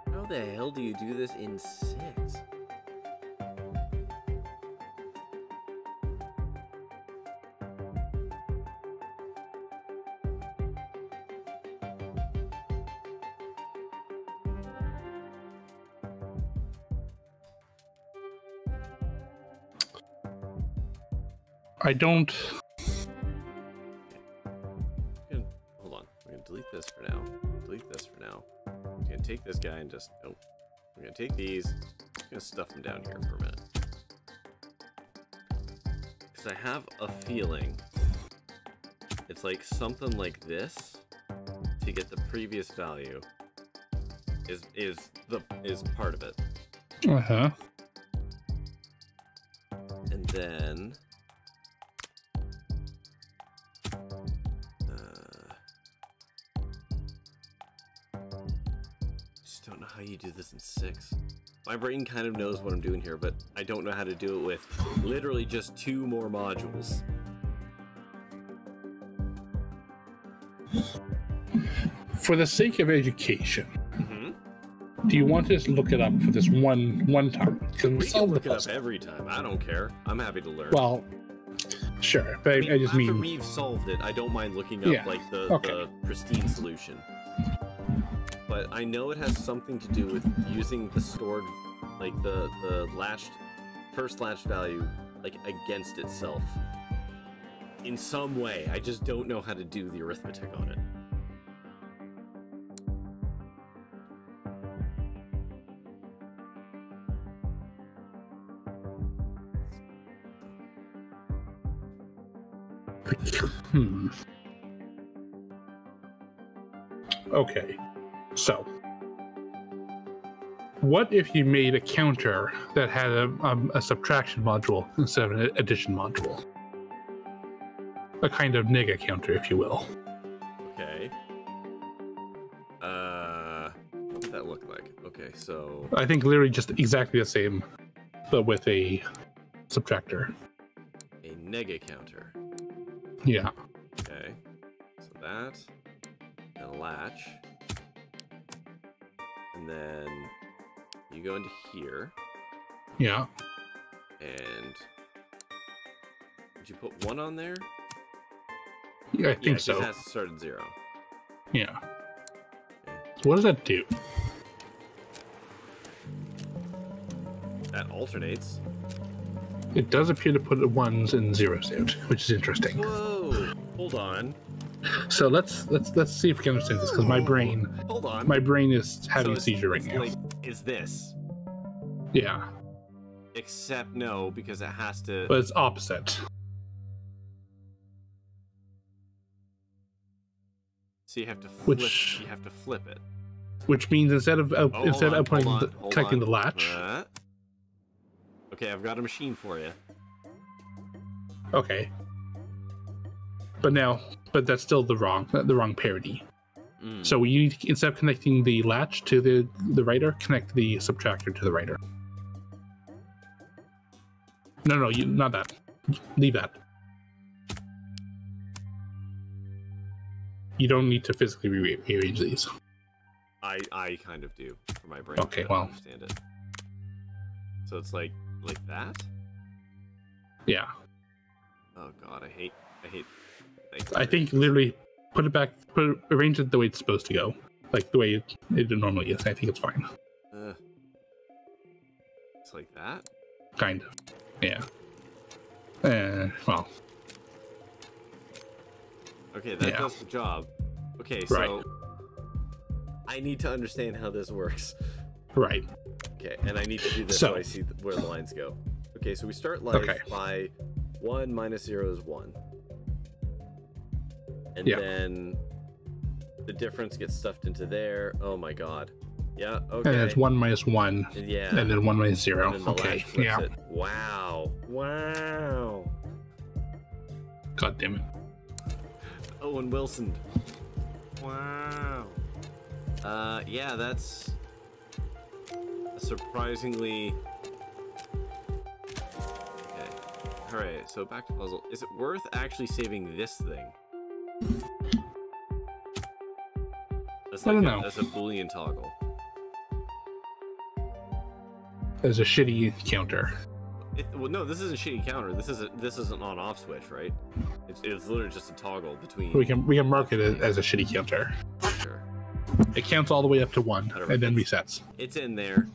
how the hell do you do this in 6? I don't. Hold on. We're gonna delete this for now. Delete this for now. I'm gonna take this guy and just I'm gonna take these. I'm gonna stuff them down here for a minute. Because I have a feeling it's like something like this to get the previous value is part of it. Uh-huh. And then just don't know how you do this in 6. My brain kind of knows what I'm doing here, but I don't know how to do it with literally just 2 more modules. For the sake of education, do you want us to look it up for this one time? We can look it up every time. I don't care. I'm happy to learn. Well, sure, but I just mean after we've solved it, I don't mind looking up like the pristine solution. But I know it has something to do with using the stored, like the first latched value, like against itself in some way. I just don't know how to do the arithmetic on it. Okay, so What if you made a counter that had a subtraction module instead of an addition module? A kind of nega counter, if you will. Okay. What would that look like? Okay, so... I think literally just exactly the same, but with a subtractor. A nega counter. Yeah. Okay. So that. And a latch. And then you go into here. Yeah. And did you put 1 on there? Yeah, I think so. It has to start at 0. Yeah. Okay. So what does that do? That alternates. It does appear to put 1s and 0s out, which is interesting. Whoa! Hold on. So let's see if we can understand this, because my brain is having a seizure right now. Like, is this? Yeah. Except no, because it has to. But it's opposite. So you have to flip. You have to flip it. Which means instead of connecting the latch. Okay, I've got a machine for you. Okay. But that's still the wrong parity. So you need to, instead of connecting the latch to the writer, connect the subtractor to the writer. No, not that. Leave that. You don't need to physically rearrange these. I kind of do for my brain. Okay, to well. Understand it. So it's like that? Yeah. Oh god, I hate. I think literally put it back, arrange it the way it's supposed to go, like the way it normally is. I think it's fine. It's like that? Kind of. Yeah. Well. Okay, that does the job. Okay, so right. I need to understand how this works. Right. Okay, and I need to do this so I see where the lines go. Okay, so we start life by 1 minus 0 is 1. And then the difference gets stuffed into there. Oh my god. Yeah, okay. And it's 1 minus 1. Yeah. And then 1 minus 0. And then Okay. Yeah. It. Wow. Wow. God damn it. Owen Wilson. Wow. Yeah, that's surprisingly... Okay. Alright, so back to puzzle. Is it worth actually saving this thing? That's like I don't know. That's a Boolean toggle. As a shitty counter. Well, no, this isn't a shitty counter. This is an on-off switch, right? It's literally just a toggle between. We can mark it as a shitty counter. Sure. It counts all the way up to 1 and then resets. It's in there,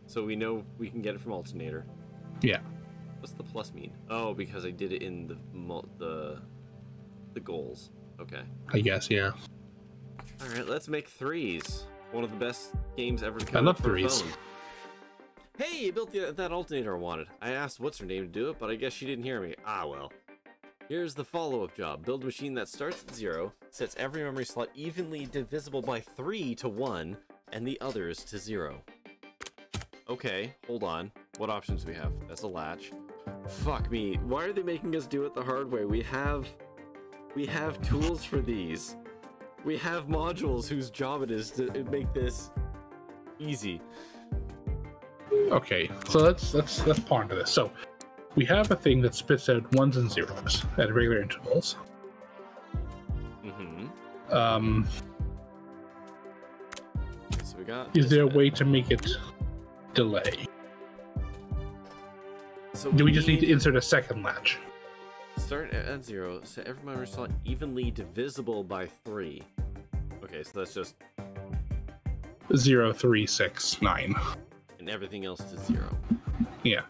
so we know we can get it from alternator. Yeah. What's the plus mean? Oh, because I did it in the goals. Okay. I guess, yeah. All right, let's make threes. One of the best games ever to come I love out for threes. phone. Hey, you built that alternator I wanted. I asked what's her name to do it, but I guess she didn't hear me. Ah, well. Here's the follow-up job. Build a machine that starts at 0, sets every memory slot evenly divisible by 3 to 1, and the others to 0. Okay, hold on. What options do we have? That's a latch. Fuck me. Why are they making us do it the hard way? We have tools for these. We have modules whose job it is to make this easy. Okay, so let's ponder this. So we have a thing that spits out 1s and 0s at regular intervals. Mm-hmm. So we got. Is there a way to make it delay? So do we just need to insert a second latch? Start at 0, set every memory slot evenly divisible by 3. Okay, so that's just 0, 3, 6, 9. And everything else to 0. Yeah.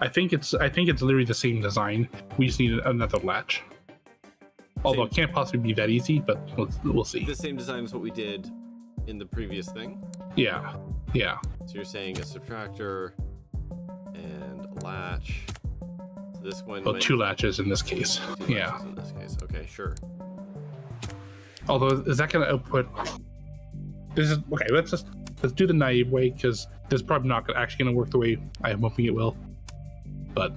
I think it's literally the same design. We just need another latch. Although it can't possibly be that easy, but we'll see. The same design as what we did in the previous thing? Yeah. Yeah. So you're saying a subtractor and a latch. So this one. Well, 2 latches in this case. Yeah. In this case. Okay, sure. Although, is that going to output? This is okay. Let's do the naive way, because This is probably not actually going to work the way I'm hoping it will. But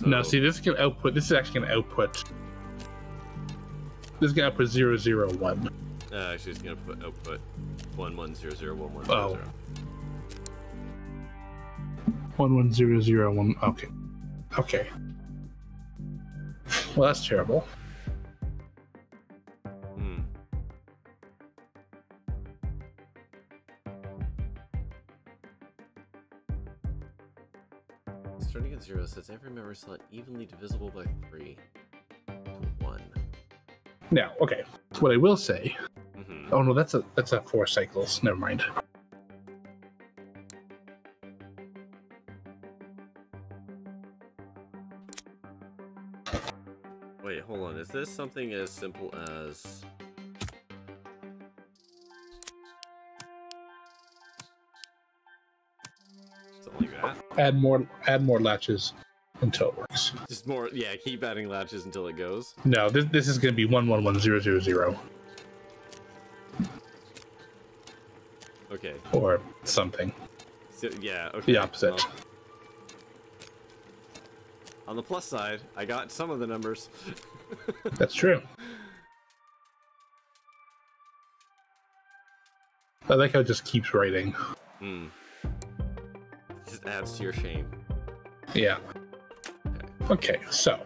no, see, this can output. This is actually going to output. This is going to output 0, 0, 1. Actually, it's going to output 1, 1, 0, 0, 1, 1, 0, oh. 0. 1, 1, 0, 0, 1. Okay. Okay. Well, that's terrible. Starting at 0 sets every member slot evenly divisible by 3 to 1. Now, okay. What I will say. Oh no, that's a 4 cycles. Never mind. Wait, hold on. Is this something as simple as... Something like that? Add more latches until it works. Just more, yeah, keep adding latches until it goes? No, this is going to be 1, 1, 1, 0, 0, 0. Okay. Or something. So, yeah, okay. The opposite. Well, on the plus side, I got some of the numbers. That's true. I like how it just keeps writing. Just adds to your shame. Yeah. Okay, so.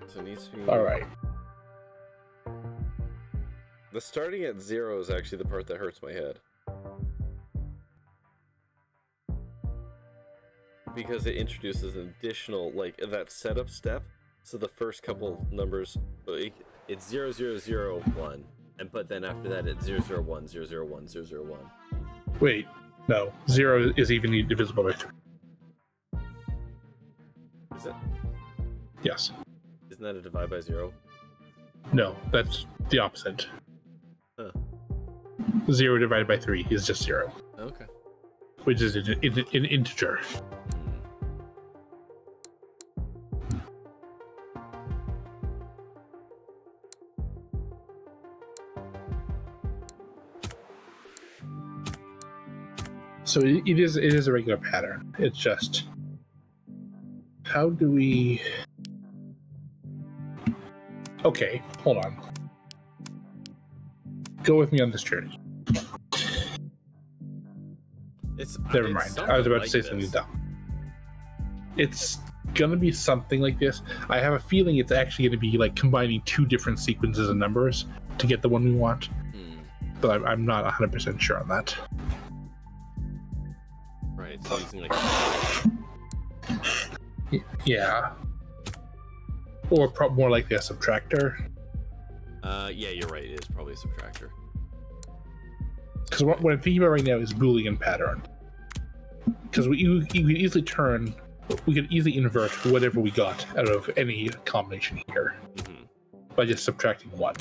So it needs to be... Alright. The starting at 0 is actually the part that hurts my head. Because it introduces an additional, like, that setup step. So the first couple numbers, it's 0, 0, 0, 1. But then after that, it's 0, 0, 1, 0, 0, 1, 0, 0, 1. Wait, no. 0 is evenly divisible by 3. Is it? Yes. Isn't that a divide by 0? No, that's the opposite. Huh. 0 divided by 3 is just 0. Okay. Which is an integer. So it is a regular pattern. It's just, how do we... Okay, hold on. Go with me on this journey. Never mind. I was about to say something dumb. It's gonna be something like this. I have a feeling it's actually gonna be like combining 2 different sequences of numbers to get the one we want. But I'm not 100% sure on that. Right, so using like... Yeah. Or more likely a subtractor. Yeah, you're right. It is probably a subtractor. Because what I'm thinking about right now is Boolean pattern. Because you could easily we could easily invert whatever we got out of any combination here by just subtracting 1.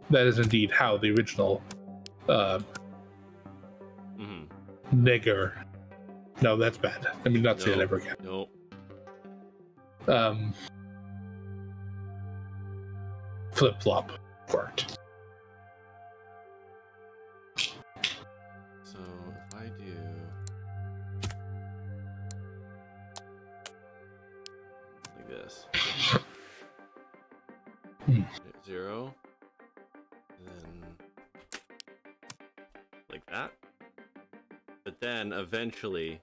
That is indeed how the original nigger. No, that's bad. I mean, not say that ever again. Nope. Flip-flop worked. So if I do like this, 0, and then like that, but then eventually,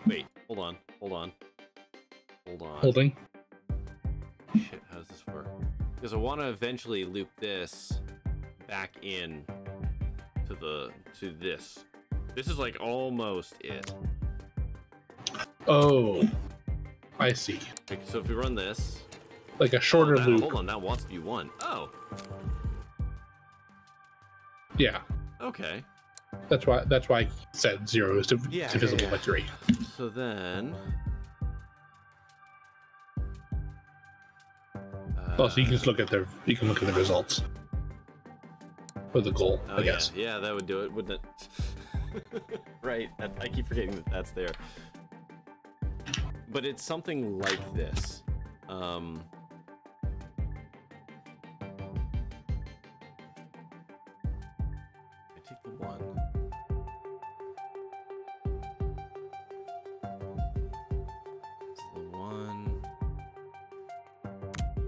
wait, hold on. Holding. Shit, how does this work? Because I want to eventually loop this back in to this. This is like almost it. Oh, I see. So if we run this, like a shorter loop. Hold on, that wants to be 1. Oh. Yeah. Okay. That's why I said 0 is divisible by 3. So then. So you can just look at the results. or the goal, Oh, I guess. Yeah, that would do it, wouldn't it? Right, I keep forgetting that that's there. But it's something like this. I take the 1. It's the 1.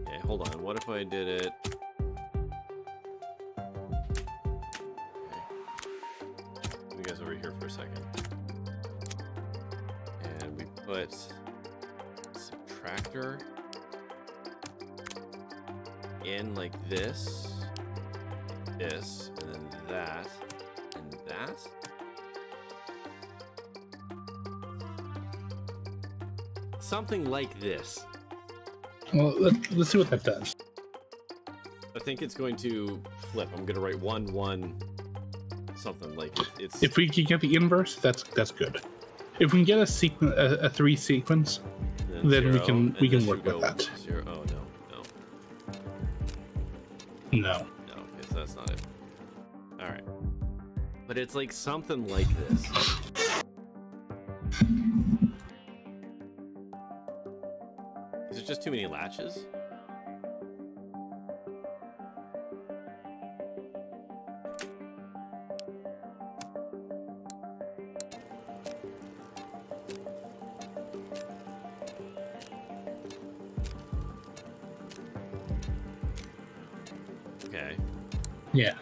Okay, hold on. What if I did it? Okay. You guys over here for a second. And we put subtractor in like this, and then that, and that. Something like this. Well, let's see what that does. I think it's going to flip. I'm going to write 1, 1, something like it's. If we can get the inverse, that's good. If we can get a 3 sequence, then 0, we can work with that. 0. Oh no. No. No, okay, so that's not it. All right, but it's like something like this. Is it just too many latches? Okay. Yeah.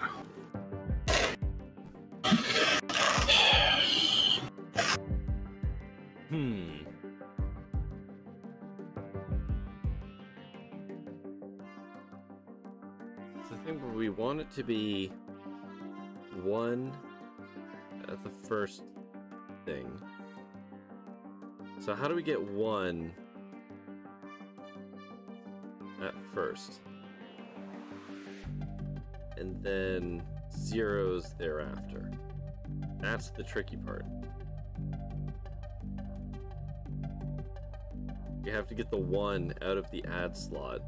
It's the thing where we want it to be 1 at the first thing. So how do we get 1 at first? And then 0s thereafter. That's the tricky part. You have to get the 1 out of the add slot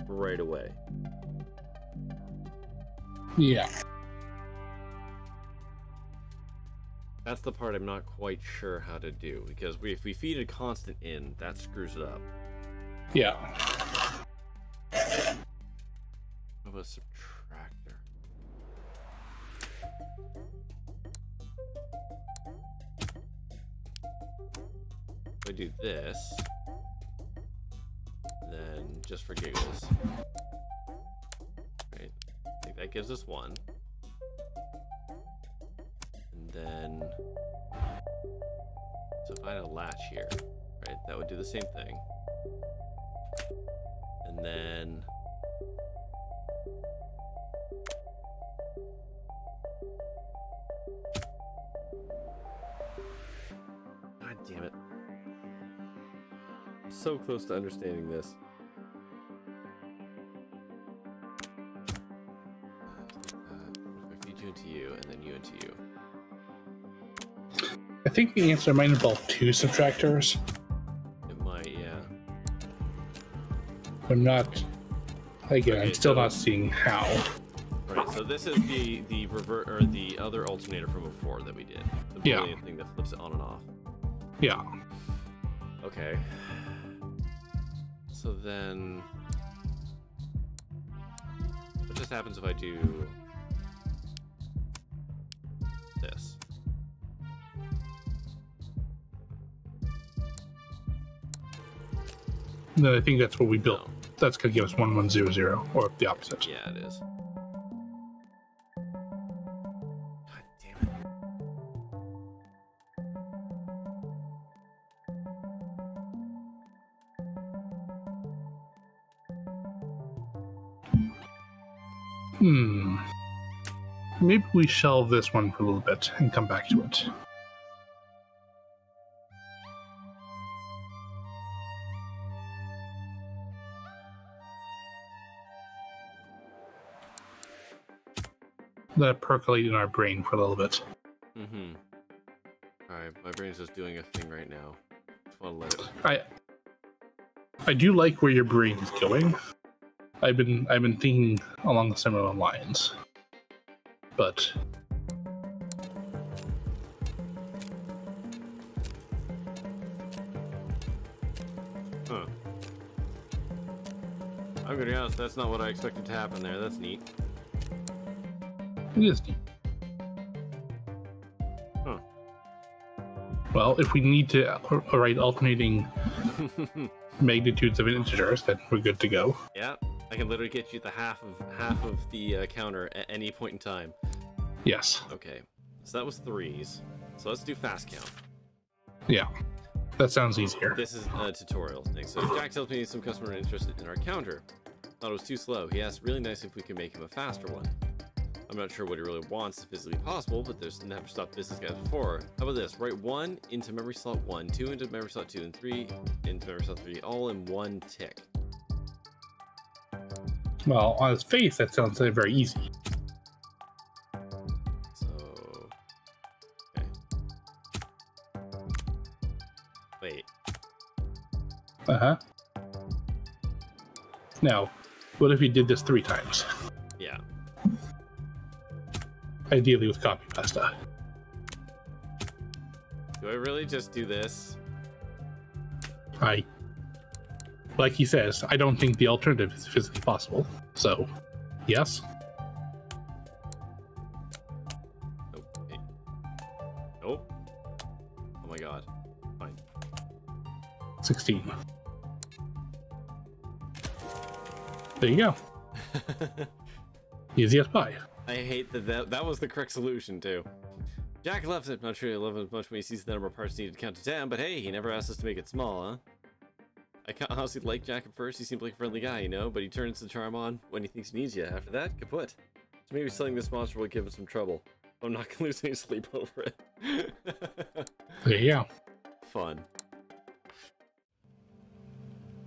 right away. Yeah. That's the part I'm not quite sure how to do, because if we feed a constant in, that screws it up. Yeah. How about a subtractor? If I do this, then just for giggles, right? I think that gives us 1. And then, so if I had a latch here, right, that would do the same thing. And then God damn it. I'm so close to understanding this. If I feed you into you, and then you into you. I think the answer might involve 2 subtractors. It might, yeah. I'm not. Again, Okay, I'm still so- not seeing how. Right, so this is the revert, or the other alternator from before that we did. The Yeah. Boolean thing that flips it on and off. Yeah. Okay. So then, what just happens if I do this? Then I think that's what we built. No. That's gonna give us 1, 1, 0, 0, or the opposite. Yeah, it is. God damn it. Maybe we shelve this one for a little bit and come back to it. Let it percolate in our brain for a little bit. Mm-hmm. Alright, my brain's just doing a thing right now. Just want to let it. I do like where your brain is going. I've been thinking along the similar lines. but huh. I'm gonna be honest, that's not what I expected to happen there. That's neat. it is neat. Huh. Well, if we need to write alternating magnitudes of integers, then we're good to go. Yeah, I can literally get you the half of the counter at any point in time. Yes. Okay, so that was 3s. So let's do fast count. Yeah, that sounds easier. This is a tutorial thing. So Jack tells me some customer interested in our counter. Thought it was too slow. He asked really nice if we could make him a faster one. I'm not sure what he really wants if physically possible, but there's never stopped business guys before. How about this? Write 1 into memory slot 1, 2 into memory slot 2, and 3 into memory slot 3, all in one tick. Well, on its face, that sounds very easy. So, okay. Wait. Uh-huh. Now, what if you did this 3 times? Yeah. Ideally with copy pasta. Do I really just do this? Like he says, I don't think the alternative is physically possible. So, yes. Nope. Hey. Nope. Oh my god. Fine. 16. There you go. Easy as pie. I hate that was the correct solution too. Jack loves it. Not sure he'll love it as much when he sees the number of parts needed to count to 10, but hey, he never asked us to make it small, huh? I honestly like Jack at first. He seemed like a friendly guy, you know, but he turns the charm on when he thinks he needs you. After that, kaput. So maybe selling this monster will give him some trouble. I'm not gonna lose any sleep over it. There you go. Fun.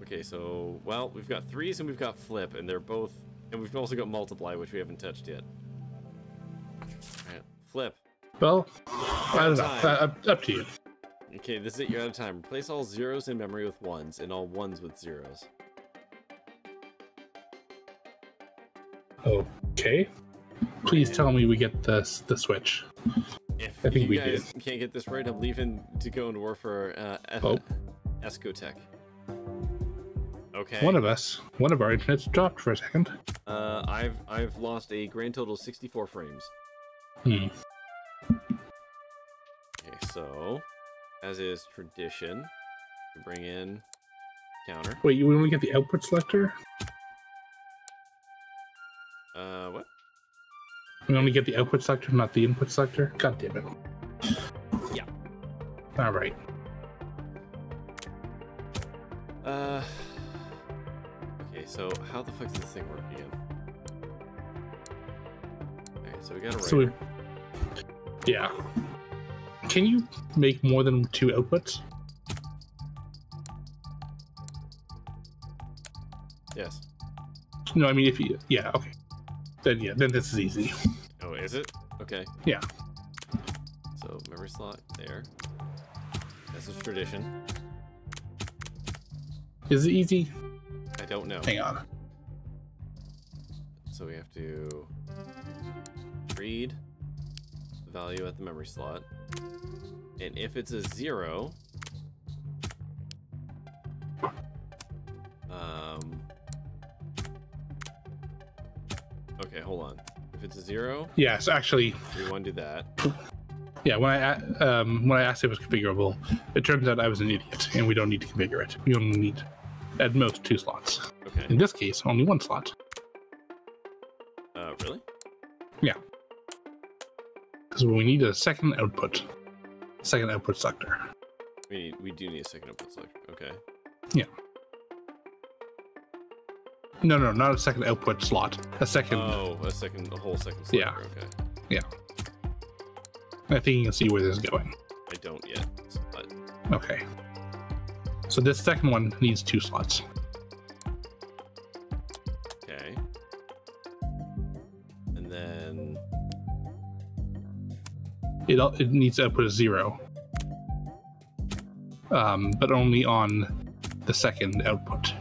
Okay, so, well, we've got 3s and we've got flip, and they're both, and we've also got multiply, which we haven't touched yet. Alright, flip. Well, I don't know. Up to you. Okay, this is it. You're out of time. Replace all 0s in memory with 1s, and all 1s with 0s. Okay. Please tell me we get the switch. If I think you guys can't get this right, I'm leaving to go and work for Escotech. Okay. One of our internet's dropped for a second. I've lost a grand total of 64 frames. Hmm. Okay, so as is tradition, we bring in counter. Wait, you only get the output selector? What? We only get the output selector, not the input selector? God damn it. Yeah. Alright. Okay, so how the fuck does this thing work again? Okay, so we got a writer. Yeah. Can you make more than 2 outputs? Yes. No, I mean if you... Yeah, okay. Then this is easy. Oh, is it? Okay. Yeah. So memory slot there. This is tradition. Is it easy? I don't know. Hang on. So we have to read the value at the memory slot. And if it's a 0, okay, hold on. If it's a 0, yes, actually, we want to do that. Yeah, when I asked if it was configurable, it turns out I was an idiot, and we don't need to configure it. We only need, at most, 2 slots. Okay. In this case, only 1 slot. Really? Yeah. Because we need a second output selector. We do need a second output selector. Okay. Yeah. No, not a second output slot. A second. Oh, a whole second selector. Yeah. Okay. Yeah. I think you can see where this is going. I don't yet. But... Okay. So this second one needs 2 slots. Okay. And then it needs to output a 0. But only on the second output.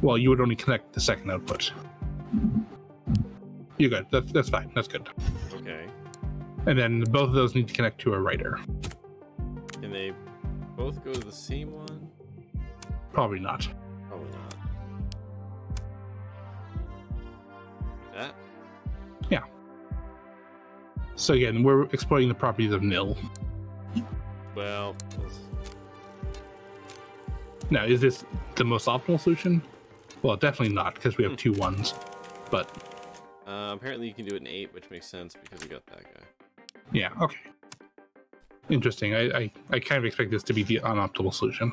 Well, you would only connect the second output. You're good. That's fine. That's good. Okay. And then both of those need to connect to a writer. Can they both go to the same one? Probably not. Probably not. Like that? Yeah. So again, we're exploiting the properties of nil. Well, now, is this the most optimal solution? Well, definitely not, because we have 2 1s. But apparently you can do it in 8, which makes sense because we got that guy. yeah, okay. Interesting. I kind of expect this to be the unoptimal solution,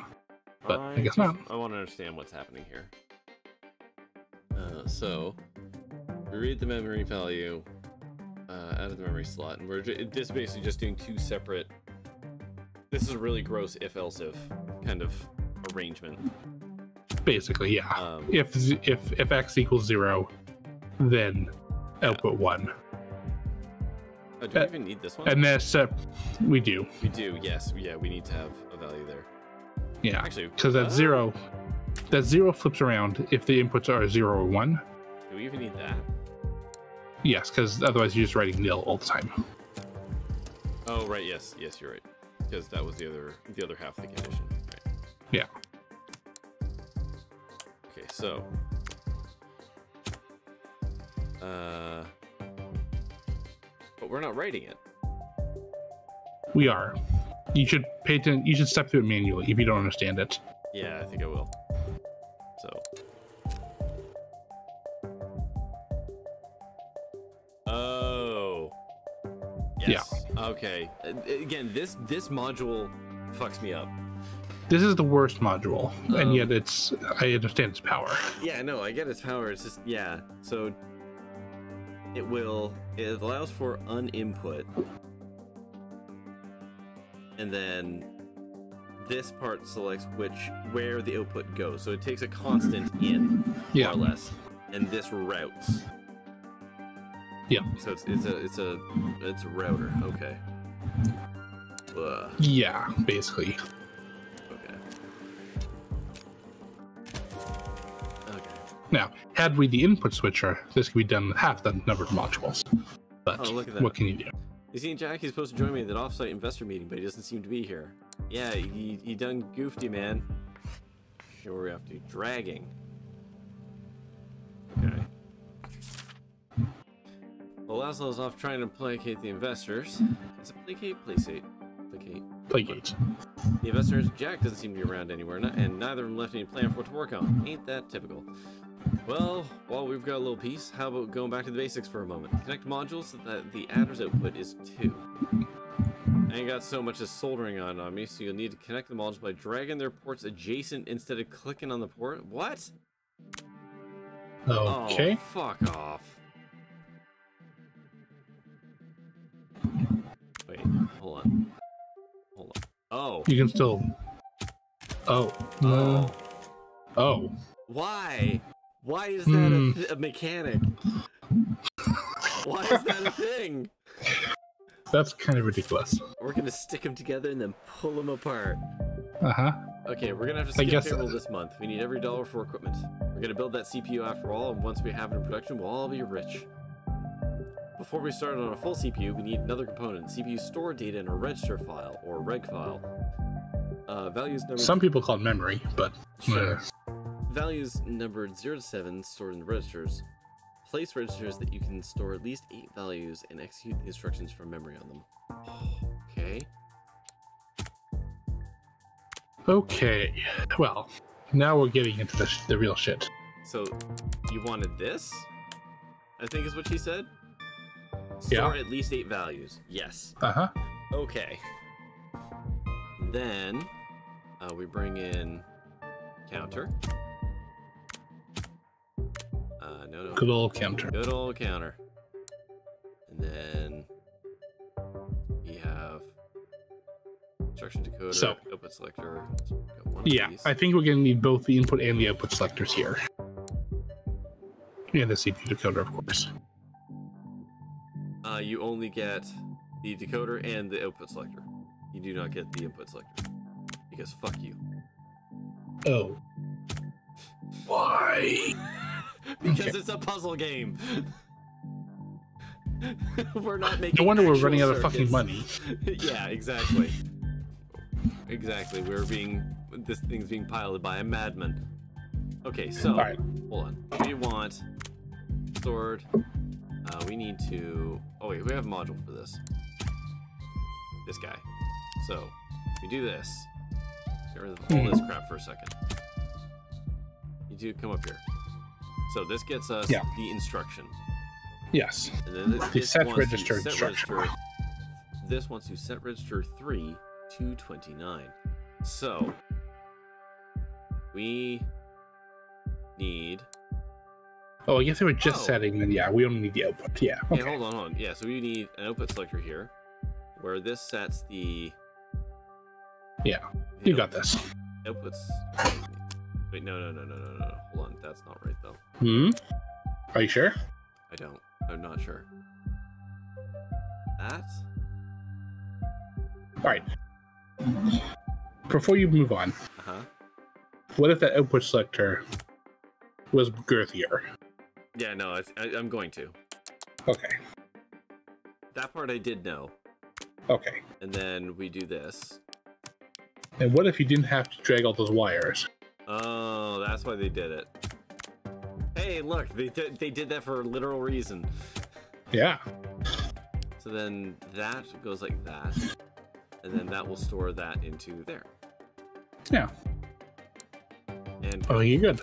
but I guess not. I want to understand what's happening here. So we read the memory value out of the memory slot, and we're this basically just doing 2 separate. This is a really gross if-else-if kind of arrangement. Basically, yeah. If x equals 0, then output 1. Oh, do we even need this one? And this, we do. We do, yes. Yeah, we need to have a value there. Yeah, actually, because that 0 flips around if the inputs are 0 or 1. Do we even need that? Yes, because otherwise you're just writing nil all the time. Oh, right. Yes, you're right. Because that was the other half of the condition. Right. Yeah. Okay, so but we're not writing it. We are. You should pay attention. You should step through it manually if you don't understand it. Yeah, I think I will. So. Oh. Yes. Yeah. Okay. Again, this module fucks me up. This is the worst module, and yet I understand its power. Yeah, no, I get its power. It's just, yeah. So it allows for uninput. And then this part selects where the output goes. So it takes a constant in, more or less, and this routes. Yeah. So it's a router. Okay. Ugh. Yeah, basically. Now, had we the input switcher, this could be done with half the number of modules. But look at that. What can you do? You see, Jack, he's supposed to join me at that offsite investor meeting, but he doesn't seem to be here. Yeah, he done goofed you, man. Here we have to dragging. Okay. Well, Laszlo's off trying to placate the investors. Is it placate? Placate. Placate. The investors, Jack doesn't seem to be around anywhere, and neither of them left any plan for it to work on. Ain't that typical? Well, while we've got a little piece, how about going back to the basics for a moment? Connect modules so that the adder's output is 2. I ain't got so much as soldering on me, so you'll need to connect the modules by dragging their ports adjacent instead of clicking on the port. What? Okay. Oh, fuck off. Wait, hold on. Oh. You can still... Oh. No. Oh. Why? Why is that a mechanic? Why is that a thing? That's kind of ridiculous. We're gonna stick them together and then pull them apart. Uh-huh. Okay, we're gonna have to skip payroll this month. We need every dollar for equipment. We're gonna build that CPU after all, and once we have it in production, we'll all be rich. Before we start on a full CPU, we need another component. CPU store data in a register file, or reg file. Values numbered... Some people call it memory, but... Sure. Values numbered 0 to 7 stored in the registers. Place registers that you can store at least 8 values and execute the instructions from memory on them. Okay. Okay. Well, now we're getting into the real shit. So, you wanted this? I think is what she said? Store at least 8 values. Yes. Uh-huh. Okay. Then, we bring in counter. No. Good old counter. Good old counter. And then we have instruction decoder, output selector. Yeah, I think we're going to need both the input and the output selectors here. And the CPU decoder, of course. You only get the decoder and the output selector. You do not get the input selector. Because fuck you. Oh. Why? Because it's a puzzle game. We're not making. No wonder we're running out of fucking money. Yeah, exactly. Exactly. This thing's being piloted by a madman. Okay, so right. Hold on. We want sword. We need to. Oh wait, we have a module for this. This guy. So we do this. Get rid of all this crap for a second. You do come up here. So this gets us the instruction. Yes. And then the set register instruction. This wants to set register 3 to 29. So we need. Oh, I guess they were just setting. Then yeah, we only need the output. Yeah. Okay. Yeah, hold on. Yeah, so we need an output selector here, where this sets the. Yeah, you got this. Outputs. Wait, no. Hold on, that's not right though. Are you sure? I'm not sure. That. All right. Before you move on, what if that output selector was girthier? Yeah, no, I'm going to. Okay. That part I did know. Okay. And then we do this. And what if you didn't have to drag all those wires? Oh, that's why they did it. Hey, look, they did that for a literal reason. Yeah. So then that goes like that, and then that will store that into there. Yeah. And oh, you're good.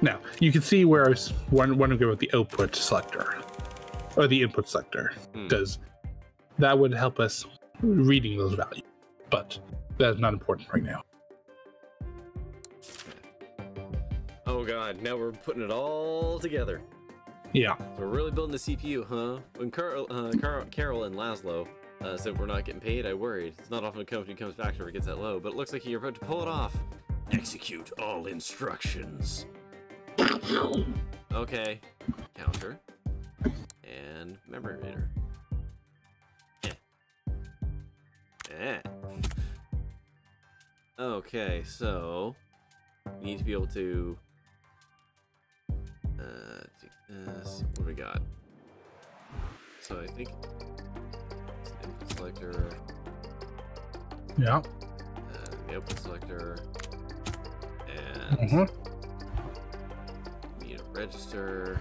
Now, you can see where I was wanting to go with the output selector, or the input selector, because that would help us reading those values, but that's not important right now. Oh god, now we're putting it all together. Yeah. So we're really building the CPU, huh? When Carol and Laszlo said we're not getting paid, I worried. It's not often a company comes back and gets that low, but it looks like you're about to pull it off. Execute all instructions. Okay. Counter. And memory reader. Okay, so we need to be able to take this. What do we got? So I think it's an input selector. Yeah. The output selector. And we need a register.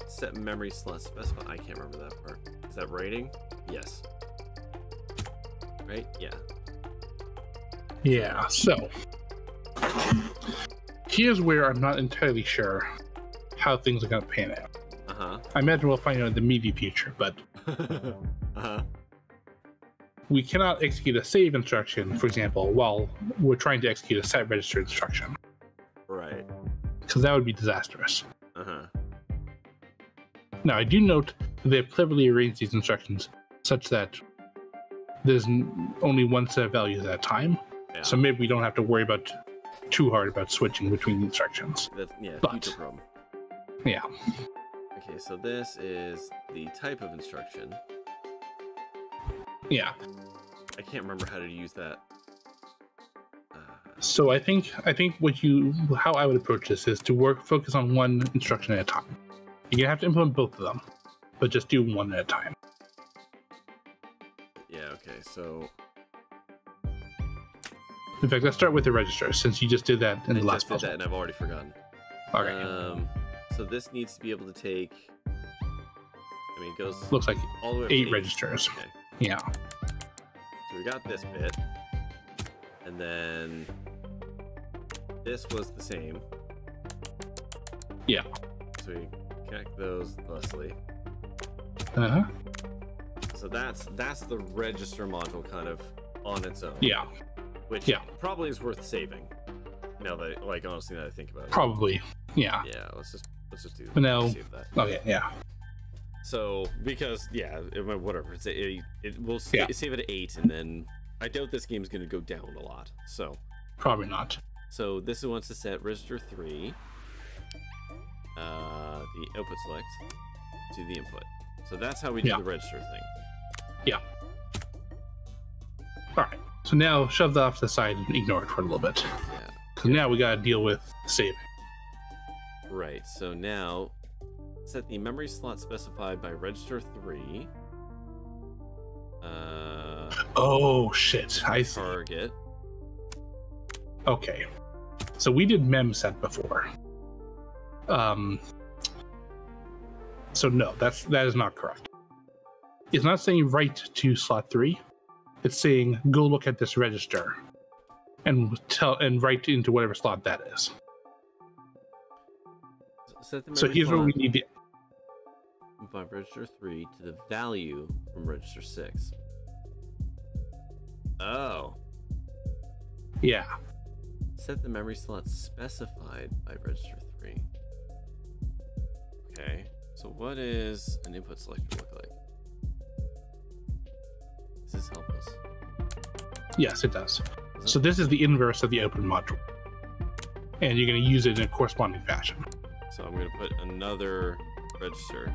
Set memory slot specify. I can't remember that part. Is that writing? Yes. Right? Yeah. Yeah, so here's where I'm not entirely sure how things are going to pan out. I imagine we'll find out in the immediate future, but we cannot execute a save instruction, for example, while we're trying to execute a set register instruction. Right. Because that would be disastrous. Now, I do note that they've cleverly arranged these instructions such that there's only one set of values at a time. Yeah. So maybe we don't have to worry about too hard about switching between the instructions. That's, yeah, future problem. Yeah. Okay, so this is the type of instruction. Yeah. I can't remember how to use that. So I think how I would approach this is to focus on one instruction at a time. You're gonna have to implement both of them, but just do one at a time. Yeah, okay, so in fact, let's start with the register, since you just did that in the last puzzle. I just did that and I've already forgotten. Okay. So this needs to be able to take, I mean, it goes looks like all the way up 8 to 8 registers. Okay. Yeah. So we got this bit, and then this was the same. Yeah. So we connect those thusly. So that's the register module kind of on its own. Yeah. Which probably is worth saving. Now that, like, honestly, now that I think about it. Probably. Yeah. Yeah. Let's just do that. But now, save that. Okay. Yeah. So because whatever, it will save it at 8, and then I doubt this game's going to go down a lot. So probably not. So this wants to set register 3, the output select to the input. So that's how we do the register thing. Yeah. Alright, so now shove that off to the side and ignore it for a little bit. Yeah. Because now we gotta deal with saving. Right, so now set the memory slot specified by register 3. Oh shit, I see. Target. Okay. So we did mem set before. So no, that is not correct. It's not saying write to slot 3. It's saying go look at this register and write into whatever slot that is. Set the so here's where we need to by register 3 to the value from register 6. Oh. Yeah. Set the memory slot specified by register 3. Okay. So what is an input selector look like? Does this help us? Yes, it does. So this is the inverse of the output module. And you're going to use it in a corresponding fashion. So I'm going to put another register.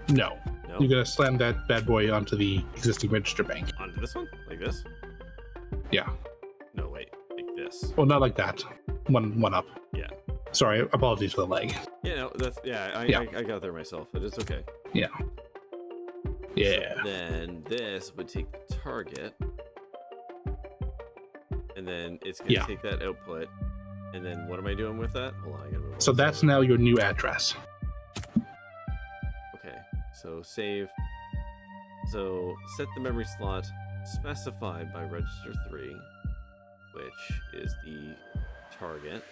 No. You're going to slam that bad boy onto the existing register bank. Onto this one? Like this? Yeah. No, wait. Like this. Well, not like that. One up. Yeah. Sorry, apologies for the lag. Yeah, no, that's... Yeah, I got there myself, but it's okay. Yeah. Yeah. So then this would take the target. And then it's going to take that output. And then what am I doing with that? Hold on, I gotta move. So that's now your new address. Okay, so save. So set the memory slot specified by register 3, which is the target,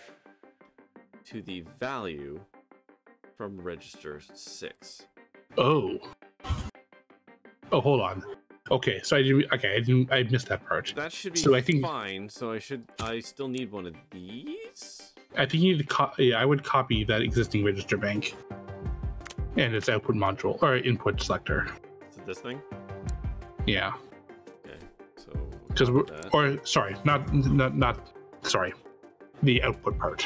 to the value from register 6. Oh. Oh, hold on. Okay, so I missed that part. That should be so I think, fine. So I still need one of these. I think you need to I would copy that existing register bank and its output module or input selector. So this thing? Yeah. Okay. So sorry, the output part.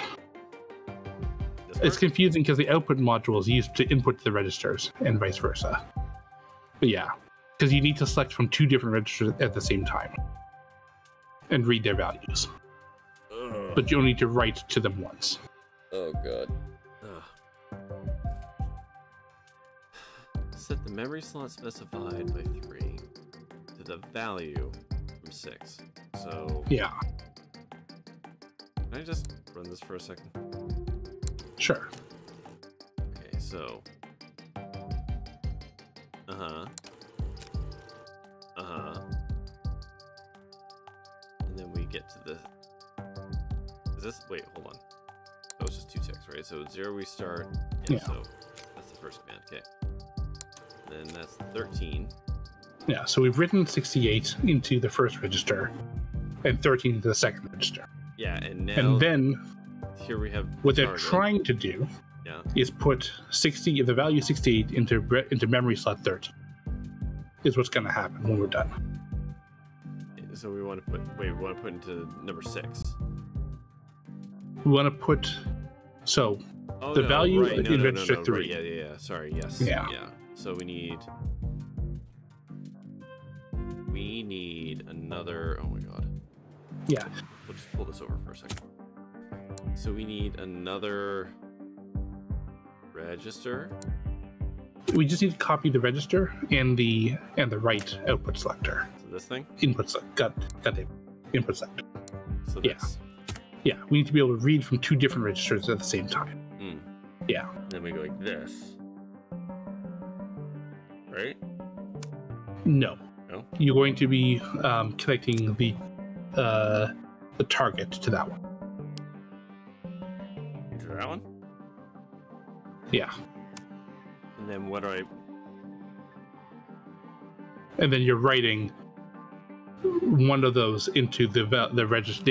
This It's part? confusing because the output module is used to input to the registers and vice versa. But yeah. Because you need to select from 2 different registers at the same time and read their values. Ugh. But you only need to write to them once. Oh god. Set the memory slot specified by 3 to the value from 6. So Yeah. Can I just run this for a second? Sure. Okay, so and then we get to the... Is this... Wait, hold on. That was just 2 ticks, right? So 0 we start. Yeah. So that's the first command. Okay. Then that's 13. Yeah, so we've written 68 into the first register and 13 into the second register. Yeah, and now... And then... Here we have... What they're trying to do is put the value 68 into memory slot 13. Is what's going to happen when we're done. So we want to put... Wait, we want to put into number 6. We want to put... So, the value in register 3. Right, yeah. Sorry, yes. Yeah. So we need another... Oh my god. Yeah. We'll just pull this over for a second. So we need another register. We just need to copy the register and the right output selector. So this thing? Input selector. Got it. Input selector. So this. Yeah, we need to be able to read from 2 different registers at the same time. Yeah. Then we go like this. Right? No. No? You're going to be connecting the target to that one. To that one? Yeah. And then what do I... And then you're writing one of those into the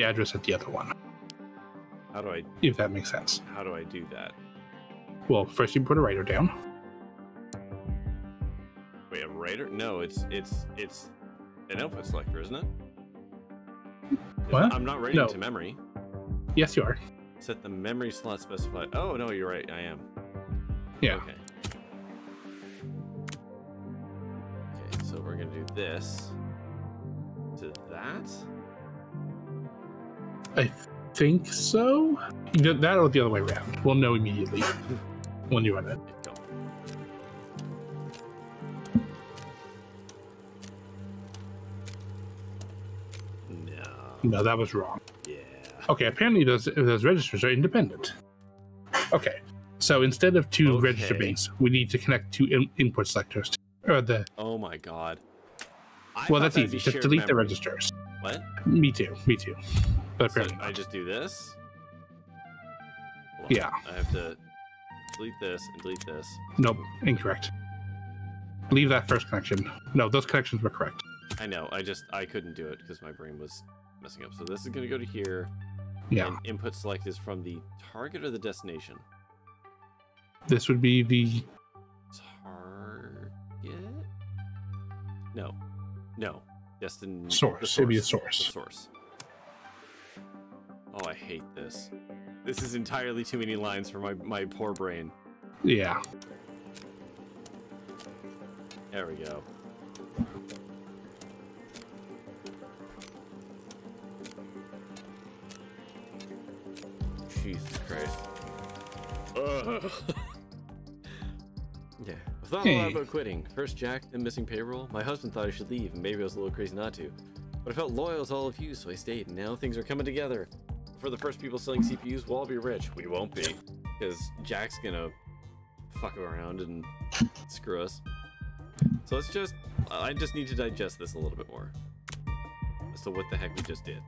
address at the other one. How do I... If that makes sense. How do I do that? Well, first you put a writer down. Wait, a writer? No, it's an output selector, isn't it? What? I'm not writing to memory. Yes, you are. Set the memory slot specified. Oh, no, you're right. I am. Yeah. Okay. Okay, so we're going to do this to to that? I think so. That or the other way around. We'll know immediately when you run it. Go. No, that was wrong. Yeah. Okay, apparently those registers are independent. Okay, so instead of two register banks, we need to connect two input selectors. Oh my god. Well, that's easy. Just delete the registers. What? Me too. But apparently I just do this? Yeah. I have to delete this and delete this. Nope, incorrect. Leave that first connection. No, those connections were correct. I know, I couldn't do it because my brain was messing up. So this is going to go to here. Yeah. And input select is from the target or the destination? This would be the... Target? No. Source. It would be the source. The source. Oh, I hate this. This is entirely too many lines for my poor brain. Yeah. There we go. Jesus Christ. Yeah. I thought a lot about quitting. First Jack, then missing payroll. My husband thought I should leave, and maybe I was a little crazy not to. But I felt loyal to all of you, so I stayed, and now things are coming together. For the first people selling CPUs, we'll all be rich. We won't be, because Jack's gonna fuck around and screw us. So let's just... I just need to digest this a little bit more. As to what the heck we just did.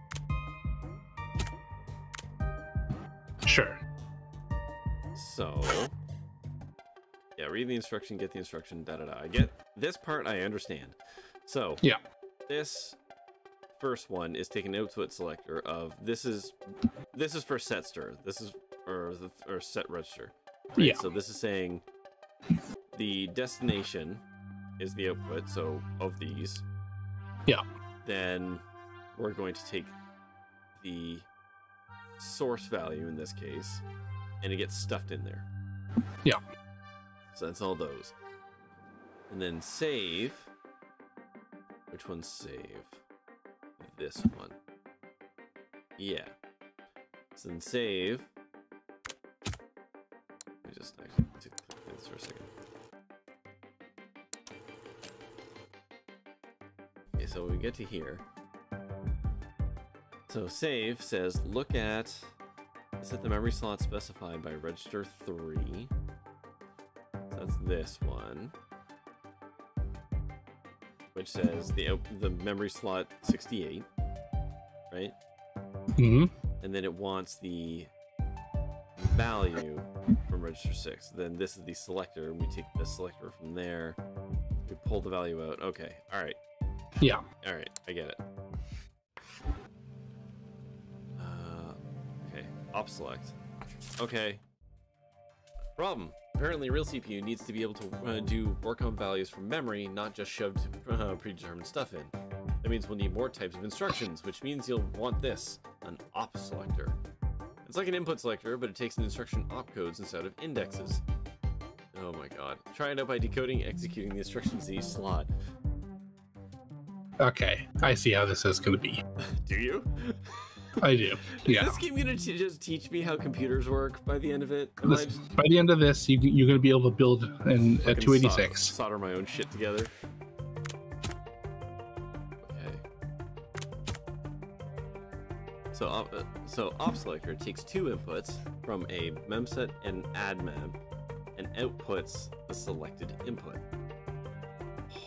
Sure. So... yeah, read the instruction, get the instruction, da-da-da. I get this part, I understand. So... yeah. This first one is take an output selector of... This is for set stir. This is... Or set register. Right? Yeah. So this is saying... the destination is the output, so of these. Yeah. Then we're going to take the source value in this case, and it gets stuffed in there. Yeah. So that's all those. And then save. Which one's save? This one. Yeah. So then save. Let me just actually click this for a second. Okay, so we get to here. So save says look at set the memory slot specified by register 3. So that's this one. Which says the memory slot 68, right? Mm-hmm. And then it wants the value from register 6. Then this is the selector, and we take the selector from there. We pull the value out. Okay, all right. Yeah. All right, I get it. Okay, op select. Okay. Problem. Apparently, real CPU needs to be able to do work on values from memory, not just shoved predetermined stuff in. That means we'll need more types of instructions, which means you'll want this, an op selector. It's like an input selector, but it takes an instruction opcodes instead of indexes. Oh my god. Try it out by decoding, executing the instructions in each slot. Okay, I see how this is going to be. Do you? I do. Yeah. Is this game going to just teach me how computers work by the end of it? By the end of this, you're going to be able to build a 286. Solder my own shit together. Okay. So op selector takes two inputs from a memset and addmem and outputs the selected input.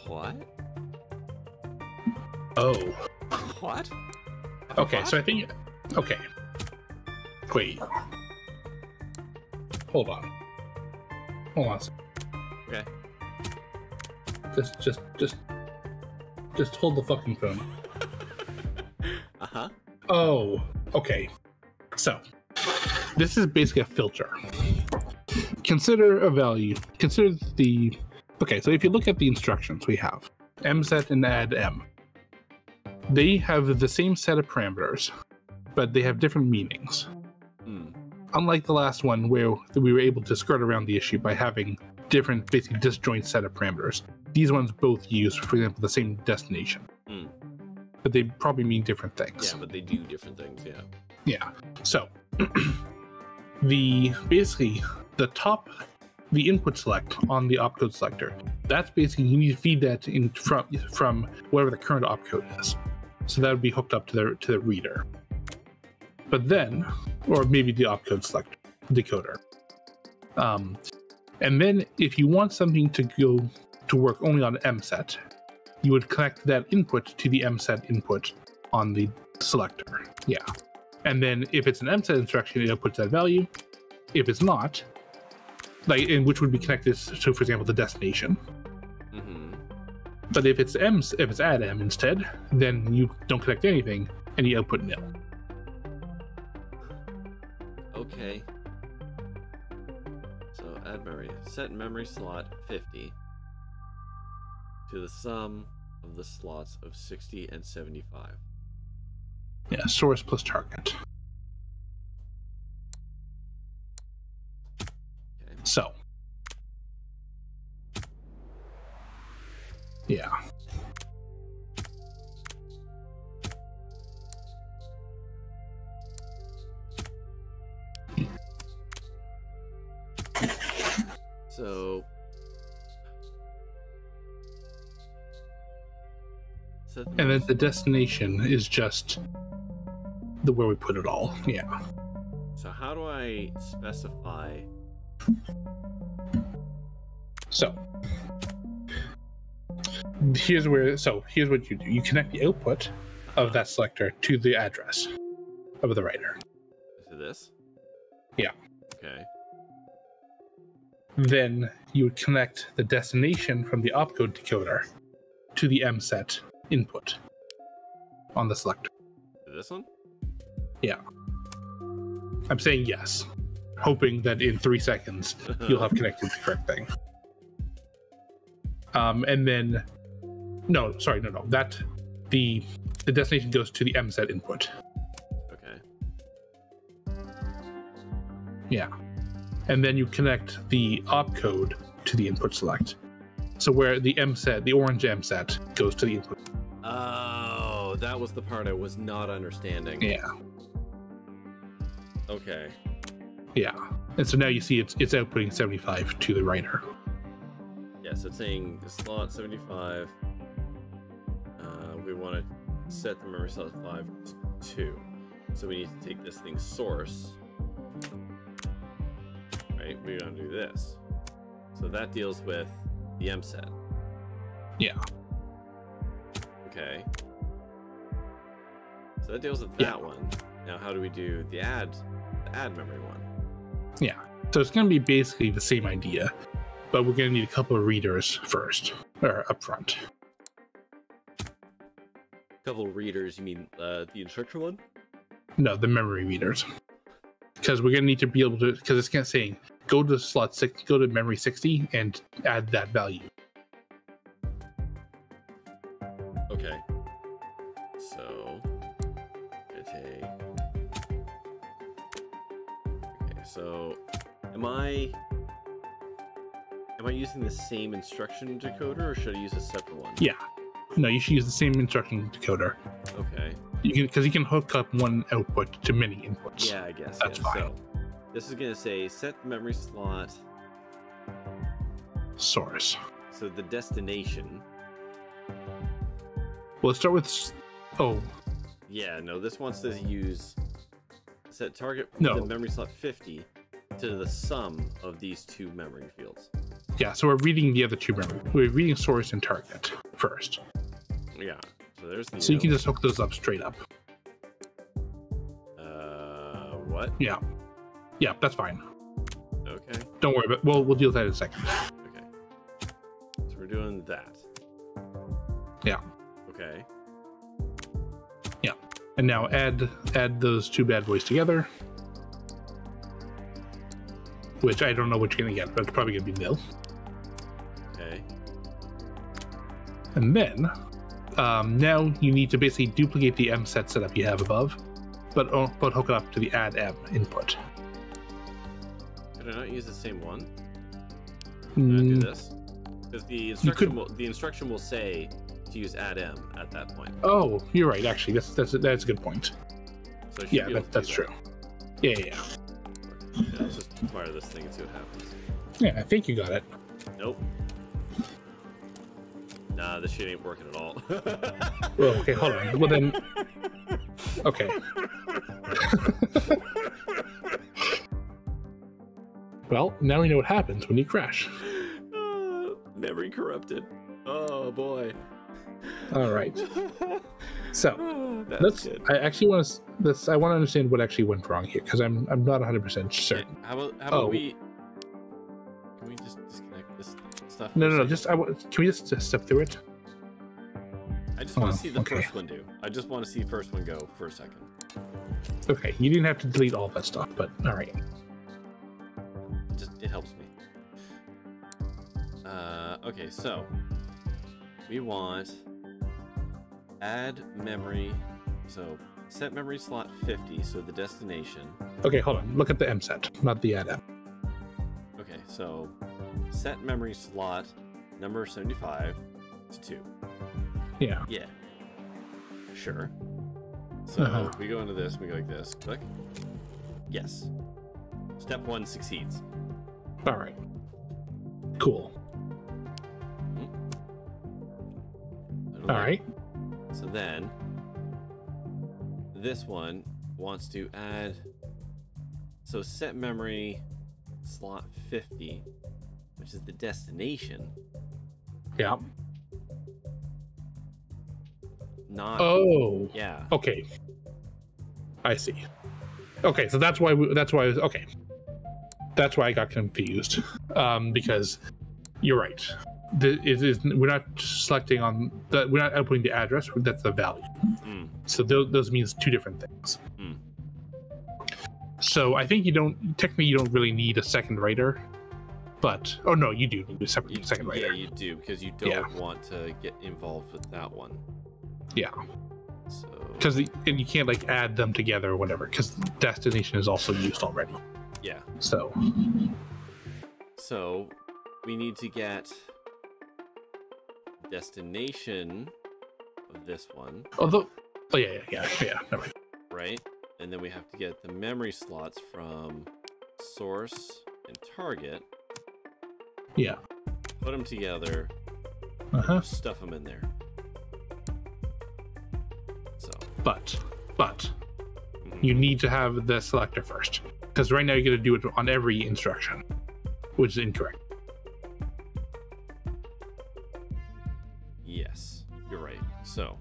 What? Oh. What? Okay, what? so I think... Okay. Wait. Hold on. Hold on a second. Okay. Just hold the fucking phone. Uh-huh. Oh, okay. So, this is basically a filter. Consider a value. Consider the... Okay, so if you look at the instructions we have, mset and addm, they have the same set of parameters, but they have different meanings. Unlike the last one where we were able to skirt around the issue by having different, basically disjoint set of parameters, these ones both use, for example, the same destination. but they probably mean different things. Yeah, but they do different things. Yeah. Yeah. So basically the input select on the opcode selector, that's basically, you need to feed that in from whatever the current opcode is. So that would be hooked up to the reader. But then, or maybe the opcode selector, decoder. And then if you want something to work only on MSET, you would connect that input to the MSET input on the selector. Yeah. And then if it's an MSET instruction, it outputs that value. If it's not, which would be connected to, for example, the destination. Mm-hmm. But if it's add M instead, then you don't connect anything and you output nil. Okay. So add memory. Set memory slot 50 to the sum of the slots of 60 and 75. Yeah, source plus target. Okay. So. Yeah. So and then the destination is just where we put it all. Yeah. So how do I specify? So here's what you do. You connect the output of that selector to the address of the writer. To this? Yeah. Okay. Then you would connect the destination from the opcode decoder to the MSET input on the selector. To this one? Yeah. I'm saying yes, hoping that in 3 seconds you'll have connected the correct thing. And then, no. That the destination goes to the MSET input. Okay. Yeah. And then you connect the opcode to the input select. So where the MSET, the orange MSET, goes to the input. Oh, that was the part I was not understanding. Yeah. Okay. Yeah. And so now you see it's outputting 75 to the writer. Yeah, so it's saying slot 75. We want to set the memory slot 5 to 2. So we need to take this thing's source. Right, we're gonna do this. So that deals with the MSET. Yeah. Okay. So that deals with that one. Now how do we do the add memory one? Yeah. So it's gonna be basically the same idea, but we're gonna need a couple of readers first, or up front. Couple of readers, you mean the instruction one? No, the memory readers. Because we're gonna need to be able to, because it's kind of saying go to slot 6, go to memory 60 and add that value. Okay. So okay, so am I using the same instruction decoder or should I use a separate one? Yeah. No, you should use the same instruction decoder. Okay. Because you can hook up one output to many inputs. Yeah, I guess. That's fine. So this is going to say set the memory slot source. So the destination. Well, let's start with. Oh. Yeah, no, this wants to use set target no. the memory slot 50 to the sum of these two memory fields. Yeah, so we're reading the other two memory. We're reading source and target first. Yeah. So there's the. So you can just hook those up straight up. What? Yeah. Yeah, that's fine. Okay. Don't worry about. Well, we'll deal with that in a second. Okay. So we're doing that. Yeah. Okay. Yeah. And now add those two bad boys together. Which I don't know what you're gonna get, but it's probably gonna be nil. Okay. And then now you need to basically duplicate the MSET setup you have above, but hook it up to the add M input. Could I not use the same one? Can I do this? Because the instruction will say to use add-m at that point. Oh, you're right. Actually, that's a good point. So yeah, that's true. Yeah. Let's just fire this thing and see what happens. Yeah, I think you got it. Nope. Nah, this shit ain't working at all. Well, okay, hold on. Well then, okay. Well, now we know what happens when you crash. Memory corrupted. Oh boy. All right. So I actually want to. I want to understand what actually went wrong here because I'm not 100% certain. Yeah, how about we? Can we just disconnect this stuff? No. Can we just step through it? I just want to see the first one do. I just want to see first one go for a second. Okay, you didn't have to delete all that stuff, but all right. It helps me. Okay, so we want add memory. So set memory slot 50. So the destination. Okay, hold on. Look at the M set, not the add M. Okay, so set memory slot number 75 to 2. Yeah. Yeah. Sure. So we go into this, we go like this. Click. Yes. Step 1 succeeds. All right. Cool. All right. So then this one wants to add. So set memory slot 50, which is the destination. Yeah. Not. Oh. Yeah. Okay. I see. Okay, so that's why. That's why I got confused. Because you're right. We're not selecting on the. We're not outputting the address. That's the value. So those means two different things. So I think you don't really need a second writer, but no, you do need a second writer. Yeah, you do because you don't want to get involved with that one. Yeah. So and you can't like add them together or whatever because destination is also used already. Yeah. So we need to get destination of this one. Yeah. Never mind. Right, and then we have to get the memory slots from source and target. Yeah. Put them together. Stuff them in there. So. But you need to have the selector first because right now you're going to do it on every instruction, which is incorrect. Yes, you're right. So,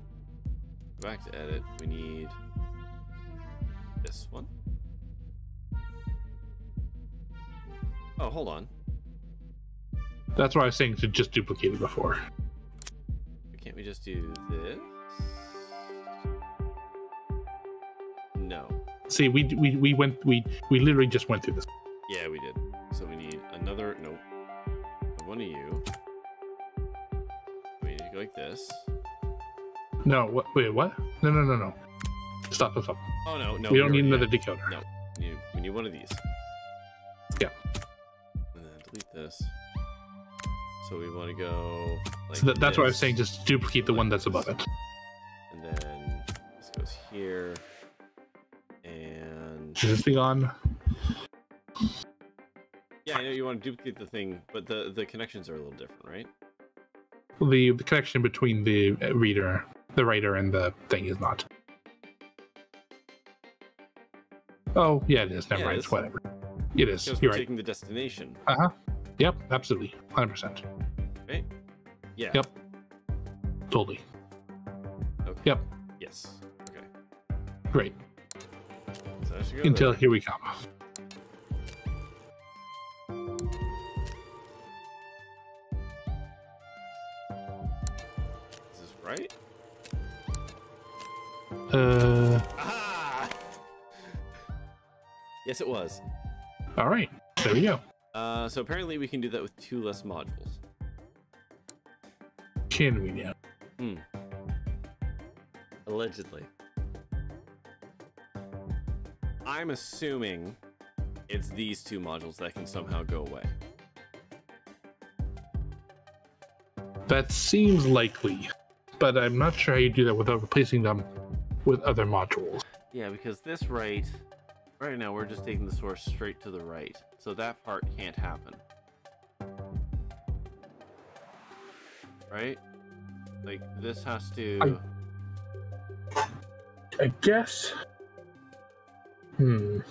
back to edit, we need this one. Oh, hold on. That's why I was saying to just duplicate it before. Can't we just do this? No. See, we literally just went through this. Yeah, we did. So we need another. Nope. One of you. We need to go like this. No. Wait. What? No. Stop. Oh no. We don't need another decoder. No. We need one of these. Yeah. And then delete this. So we want to go. Like so that's why I was saying just duplicate the one that's above it. And then this goes here. And is this thing on? Yeah, I know you want to duplicate the thing, but the connections are a little different, right? The connection between the writer, and the thing is not. Oh yeah, it is. Never mind. It's whatever. It is. Because You're we're right. taking the destination. Yep. Absolutely. 100%. Right. Yeah. Yep. Totally. Okay. Yep. Yes. Okay. Great. So I should go Until there. here we come. Is this right? Aha! Yes, it was. All right. There we go. So apparently we can do that with 2 less modules. Can we now? Allegedly. I'm assuming it's these 2 modules that can somehow go away. That seems likely, but I'm not sure how you do that without replacing them with other modules. Yeah, because this right now we're just taking the source straight to the right, so that part can't happen. Right? Like, this has to... I guess... Because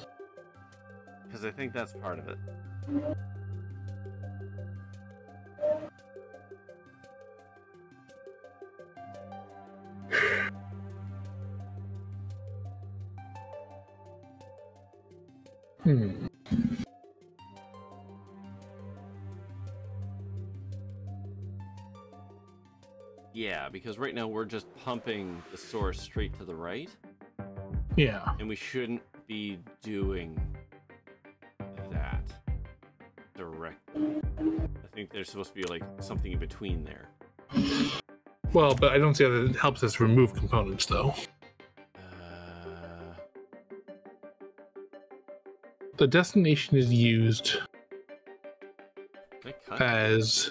I think that's part of it. Yeah, because right now we're just pumping the source straight to the right. Yeah. And we shouldn't be doing that directly. I think there's supposed to be like something in between there. Well, but I don't see how that helps us remove components, though. The destination is used as...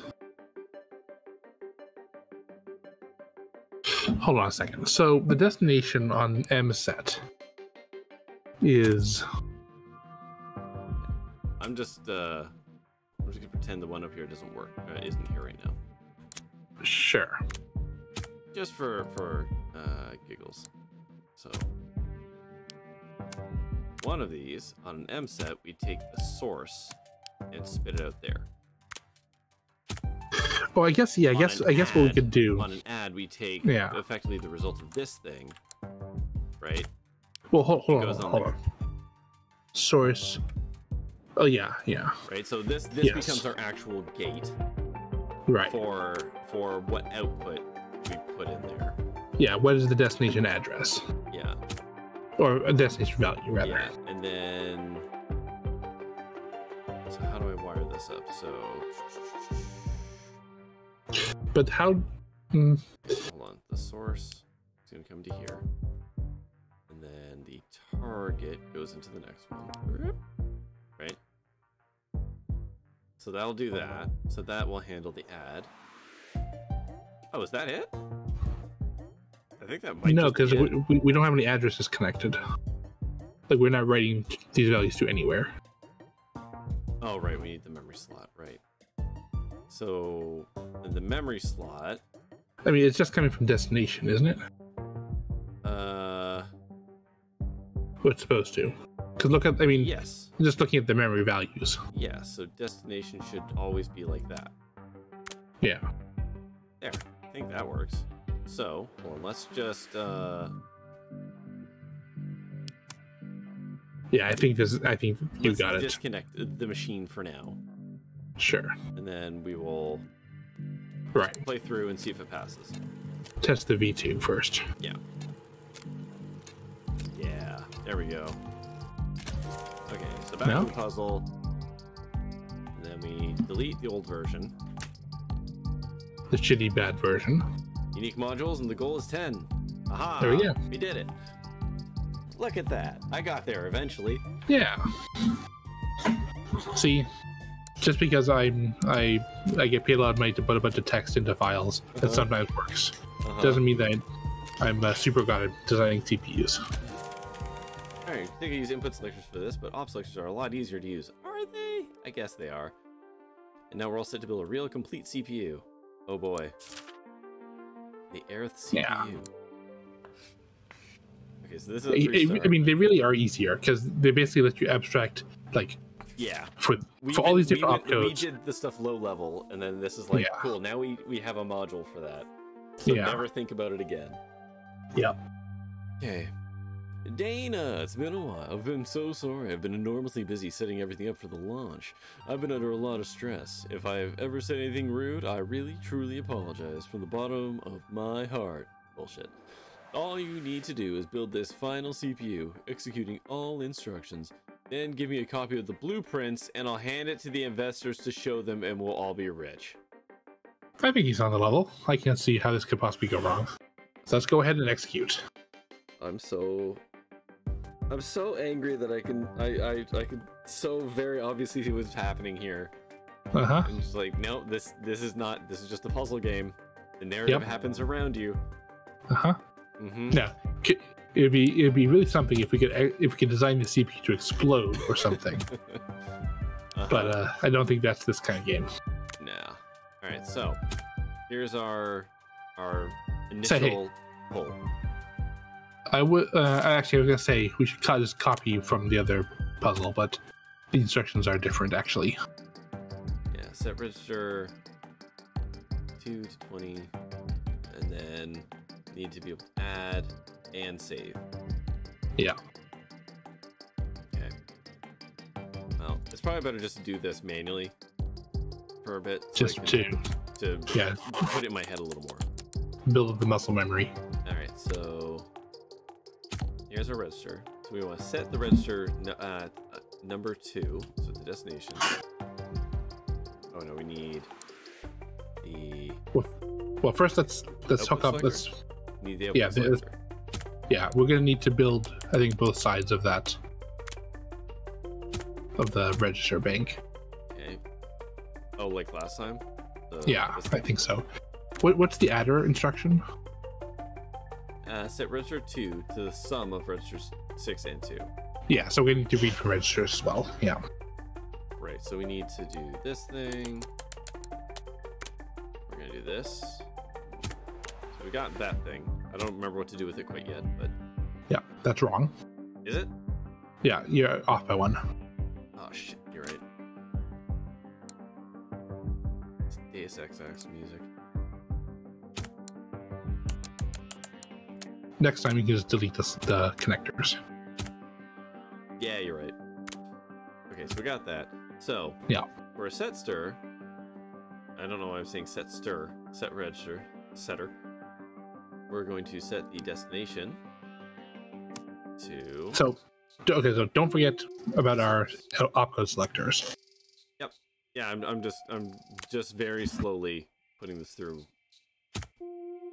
Hold on a second. So the destination on MSet is... I'm just gonna pretend the one up here doesn't work. Isn't here right now. Sure. Just for giggles. So one of these on an MSet, we take the source and spit it out there. Well, I guess I guess what we could do on an ad, we take effectively the result of this thing, right? Well, hold on. Source. Oh yeah. Right. So this becomes our actual gate. Right. For what output we put in there. Yeah. What is the destination address? Yeah. Or a destination value, rather. Yeah. And then. So how do I wire this up? So. But how... Hold on. The source is going to come to here. And then the target goes into the next one. Right? So that'll do that. So that will handle the ad. Oh, is that it? I think that might No, because we don't have any addresses connected. Like, we're not writing these values to anywhere. Oh, right. We need the memory slot. Right. So, in the memory slot... I mean, it's just coming from destination, isn't it? Well, it's supposed to. Because look at, I mean... Yes. Just looking at the memory values. Yeah, so destination should always be like that. Yeah. There. I think that works. So, well, let's just... Yeah, I think you got it. Disconnect the machine for now. Sure. And then we will play through and see if it passes. Test the V2 first. Yeah. Yeah. There we go. Okay, so back to the puzzle. And then we delete the old version. The shitty bad version. Unique modules, and the goal is 10. Aha! There we go. We did it. Look at that. I got there eventually. Yeah. See, just because I get paid a lot of money to put a bunch of text into files, that sometimes works. Doesn't mean that I'm a super god at designing CPUs. Alright, I think I use input selectors for this, but op selectors are a lot easier to use. Are they? I guess they are. And now we're all set to build a real complete CPU. Oh boy. The Aerith CPU. Yeah. Okay, so this is a I mean, they really are easier, because they basically let you abstract, like... Yeah. For all these different opcodes. We did the stuff low level, and then this is like, cool, now we have a module for that. So never think about it again. Yeah. Okay. Dana, it's been a while. I've been so sorry. I've been enormously busy setting everything up for the launch. I've been under a lot of stress. If I've ever said anything rude, I really, truly apologize from the bottom of my heart. Bullshit. All you need to do is build this final CPU, executing all instructions, then give me a copy of the blueprints, and I'll hand it to the investors to show them, and we'll all be rich. I think he's on the level. I can't see how this could possibly go wrong. So let's go ahead and execute. I'm so angry that I can so very obviously see what's happening here. I'm just like, no, this is just a puzzle game. The narrative happens around you. Yeah, it'd be really something if we could design the CPU to explode or something. But I don't think that's this kind of game. No. All right, so here's our initial poll. I was gonna say we should just copy from the other puzzle, but the instructions are different actually. Yeah, set register 2 to 20, and then need to be able to add and save. Yeah. Okay. Well, it's probably better just to do this manually for a bit. So just to put it in my head a little more. Build the muscle memory. All right, so here's our register. So we want to set the register number 2, so the destination. Oh no, we need the. Well, first let's hook up. Let's need the output selector. Yeah, we're gonna need to build, I think, both sides of that of the register bank. Okay. Oh, like last time? Yeah, I think so. What's the adder instruction? Set register 2 to the sum of registers 6 and 2. Yeah, so we need to read from registers as well. Yeah. Right, so we need to do this thing. We're gonna do this. So we got that thing. I don't remember what to do with it quite yet, but... Yeah, that's wrong. Is it? Yeah, you're off by 1. Oh shit, you're right. It's Deus Ex music. Next time you can just delete the connectors. Yeah, you're right. Okay, so we got that. So, yeah, for a set stir, I don't know why I'm saying set stir, set register, setter. We're going to set the destination to... So don't forget about our opcode selectors. Yep. Yeah, I'm just very slowly putting this through.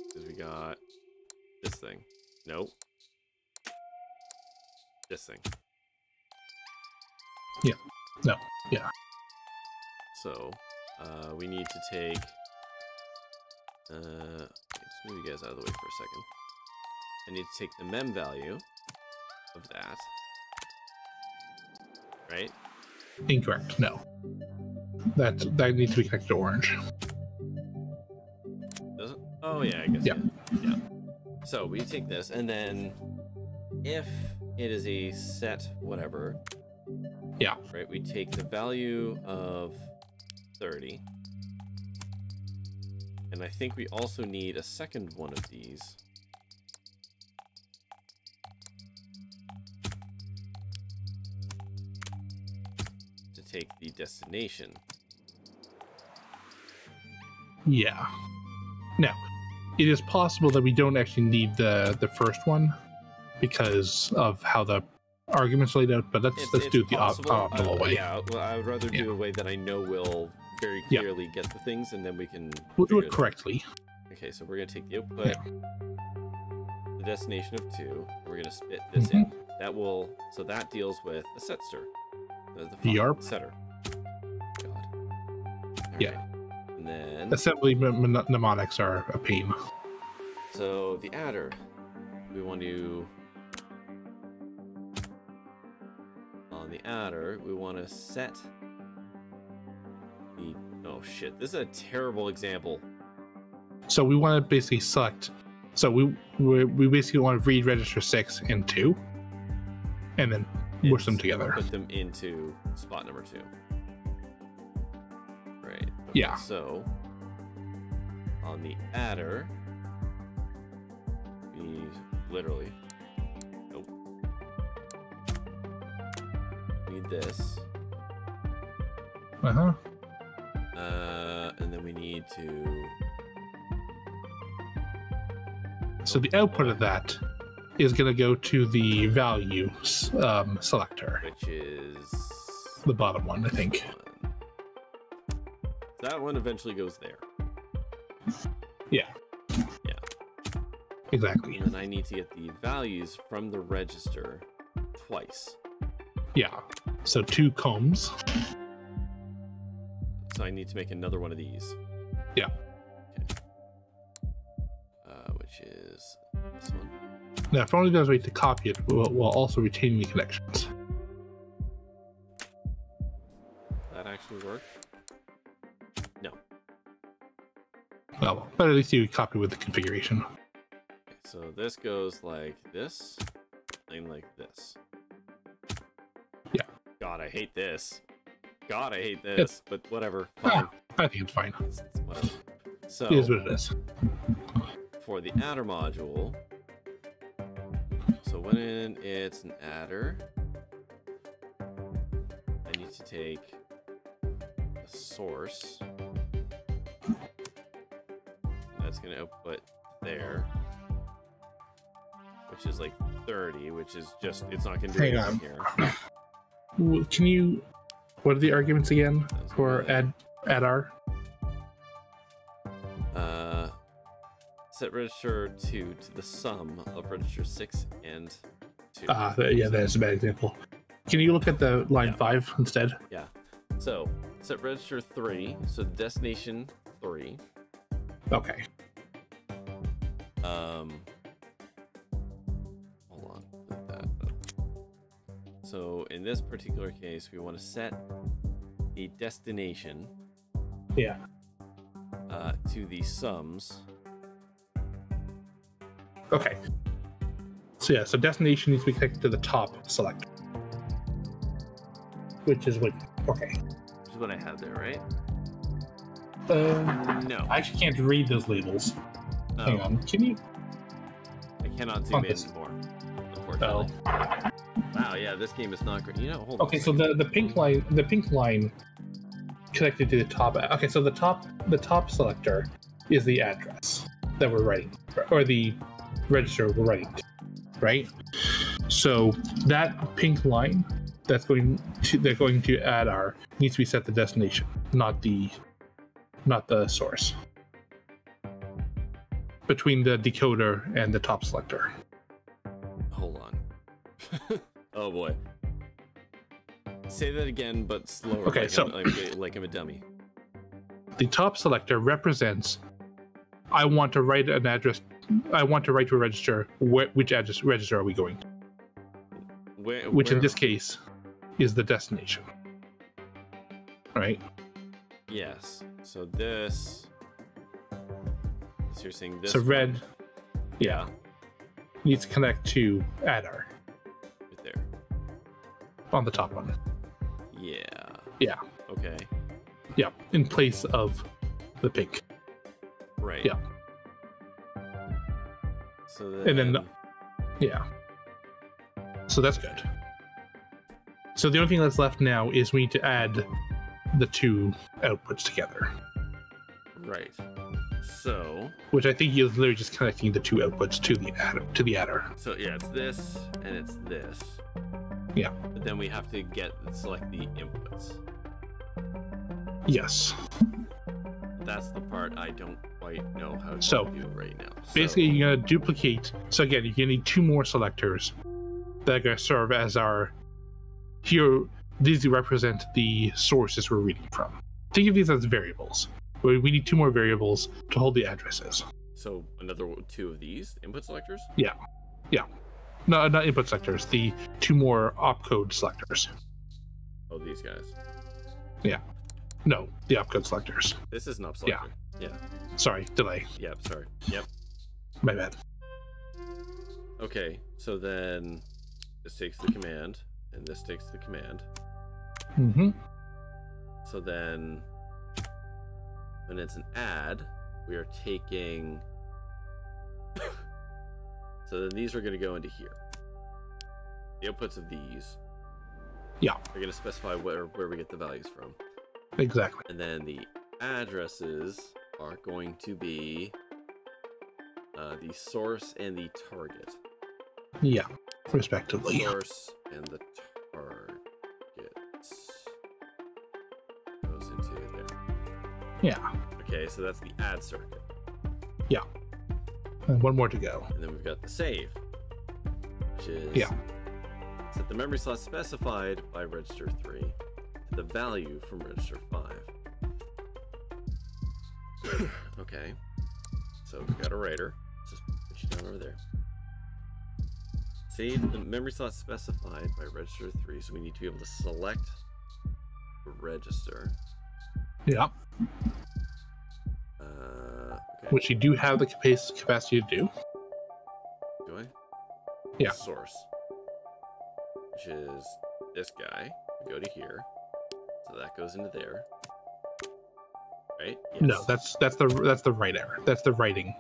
Because we got this thing. Nope. This thing. Yeah. No. Yeah. So, we need to take... just move you guys out of the way for a second. I need to take the mem value of that. Right? Incorrect. No. That needs to be connected to orange. Does it? Oh yeah, I guess. Yeah. Yeah. So we take this, and then if it is a set whatever. Yeah. Right. We take the value of 30. And I think we also need a second one of these. To take the destination. Yeah. Now, it is possible that we don't actually need the first one because of how the arguments laid out, but let's do the optimal way. Yeah, well, I would rather do a way that I know will very clearly get the things, and then we'll do it correctly. Okay, so we're gonna take the output, the destination of 2. We're gonna spit this in. So that deals with a set stir. The setter. God. Yeah. And then assembly mnemonics are a pain. So the adder, we want to on the adder, we want to set the shit. This is a terrible example. So we want to basically select. So we basically want to read register 6 and 2, and then mush them together. Put them into spot number 2. Right. Okay, yeah. So on the adder, we literally need this. And then we need to. So the output of that is going to go to the value selector, which is the bottom one, I think. That one eventually goes there. Yeah. Yeah. Exactly. And then I need to get the values from the register twice. Yeah. So 2 combs. So I need to make another one of these. Yeah. which is this one. Now, if only there's a way to copy it while also retaining the connections. That actually work? No. Well, but at least you copy with the configuration. Okay, so this goes like this, and like this. Yeah. God, I hate this. God, I hate this. But whatever. Fine. I think it's fine. It's whatever. So It is what it is. for the adder module, so when it's an adder, I need to take a source. That's going to output there, which is like 30, which is just, it's not going to do anything here. Can you, what are the arguments again for addr? Set register 2 to the sum of register 6 and 2. Yeah, that's a bad example. Can you look at the line 5 instead? Yeah. So set register 3, so destination 3. Okay. Hold on. Like that. So in this particular case, we want to set a destination. Yeah. To the sums. Okay. So yeah, so destination needs to be connected to the top selector, which is what. Okay. Which is what I had there, right? No. I actually can't read those labels. Oh. Hang on. Can you? I cannot zoom in more. Unfortunately. Oh. Wow. Yeah, this game is not great. You know. Hold on. Okay, so the pink line connected to the top. Okay, so the top selector is the address that we're writing, or the register we're writing to, right? So that pink line that's going to add our needs to be set to destination, not the source. Between the decoder and the top selector. Hold on. Oh boy. Say that again, but slower. Okay, so like I'm a dummy. The top selector represents. I want to write an address. I want to write to a register. Which address register are we going to? Which in this case is the destination. Right? Yes. So this. So you're saying this. So red. One, Yeah. Needs to connect to addr. Right there. On the top one. Yeah. Yeah. Okay. Yeah. In place of the pink. Right. Yeah. So then, and then yeah. So that's good. So the only thing that's left now is we need to add the two outputs together. Right. So which I think is literally just connecting the two outputs to the adder. So yeah, it's this and it's this. Yeah. But then we have to select the inputs. Yes. That's the part I don't quite know how to do right now. Basically, you're going to duplicate. So again, you're going to need two more selectors that are going to serve as our. Here, these represent the sources we're reading from. Think of these as variables. We need two more variables to hold the addresses. So another two of these input selectors? Yeah. Yeah. No, not input selectors. The two more opcode selectors. Oh, these guys. Yeah. No, the opcode selectors. This is an op selector. Yeah. Sorry, delay. Yep, sorry. Yep. My bad. Okay, so then this takes the command, and this takes the command. Mm-hmm. So then when it's an add, we are taking... So then these are going to go into here. The outputs of these are going to specify where we get the values from. Exactly. And then the addresses are going to be the source and the target. Yeah, respectively. Source and the target goes into there. Yeah. Okay, so that's the add circuit. Yeah. And one more to go. And then we've got the save, which is set the memory slot specified by register 3 to the value from register 5. Okay, so we've got a writer. on over there. Save the memory slot specified by register 3. So we need to be able to select register. Yeah. Okay. Which you do have the capacity to do. Do I? Yeah. Source. Which is this guy. We go to here. So that goes into there. Right? Yes. No, that's the right error. That's the writing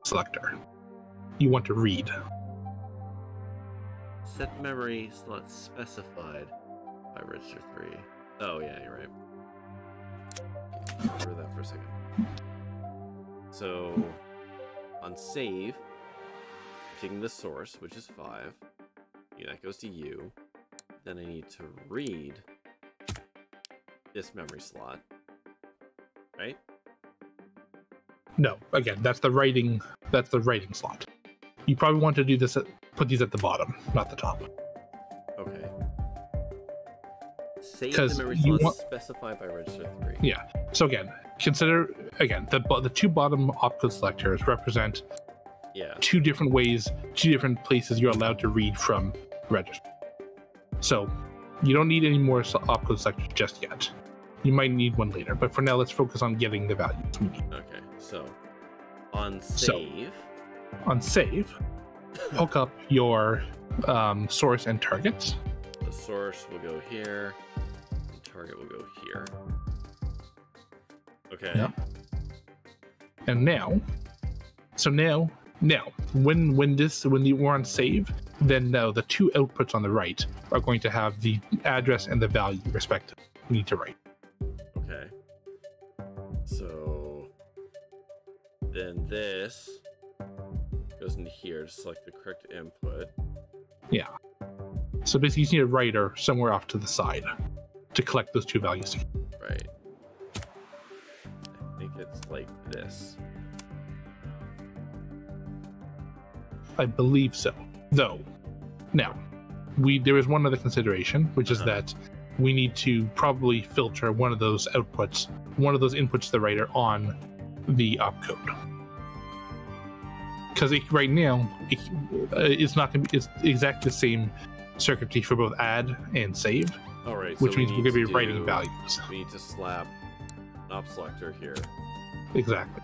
selector. You want to read. Set memory slot specified by register 3. Oh yeah, you're right. Remember that for a second. So on save, taking the source, which is 5, that goes to you. Then I need to read this memory slot, right? No, again, that's the writing slot. You probably want to do this put these at the bottom, not the top. Okay. Save the memory slot specified by register 3. Yeah. So again, consider the two bottom opcode selectors represent two different ways, two different places you're allowed to read from register. So you don't need any more opcode selectors just yet. You might need one later, but for now, let's focus on getting the values we need. Okay. So on save. Hook up your source and targets. The source will go here, and target will go here. Okay. Yeah. And now, when we're on save, then now the two outputs on the right are going to have the address and the value respectively. We need to write. Okay. So then this goes into here to select the correct input. Yeah. So basically, you need a writer somewhere off to the side to collect those two values. Right. I think it's like this. I believe so. Though, now, there is one other consideration, which is that we need to probably filter one of those inputs to the writer on the opcode. Because right now, it's not going to be, it's exactly the same circuitry for both add and save. All right, which so means we're going to be writing values. We need to slap an op selector here. Exactly.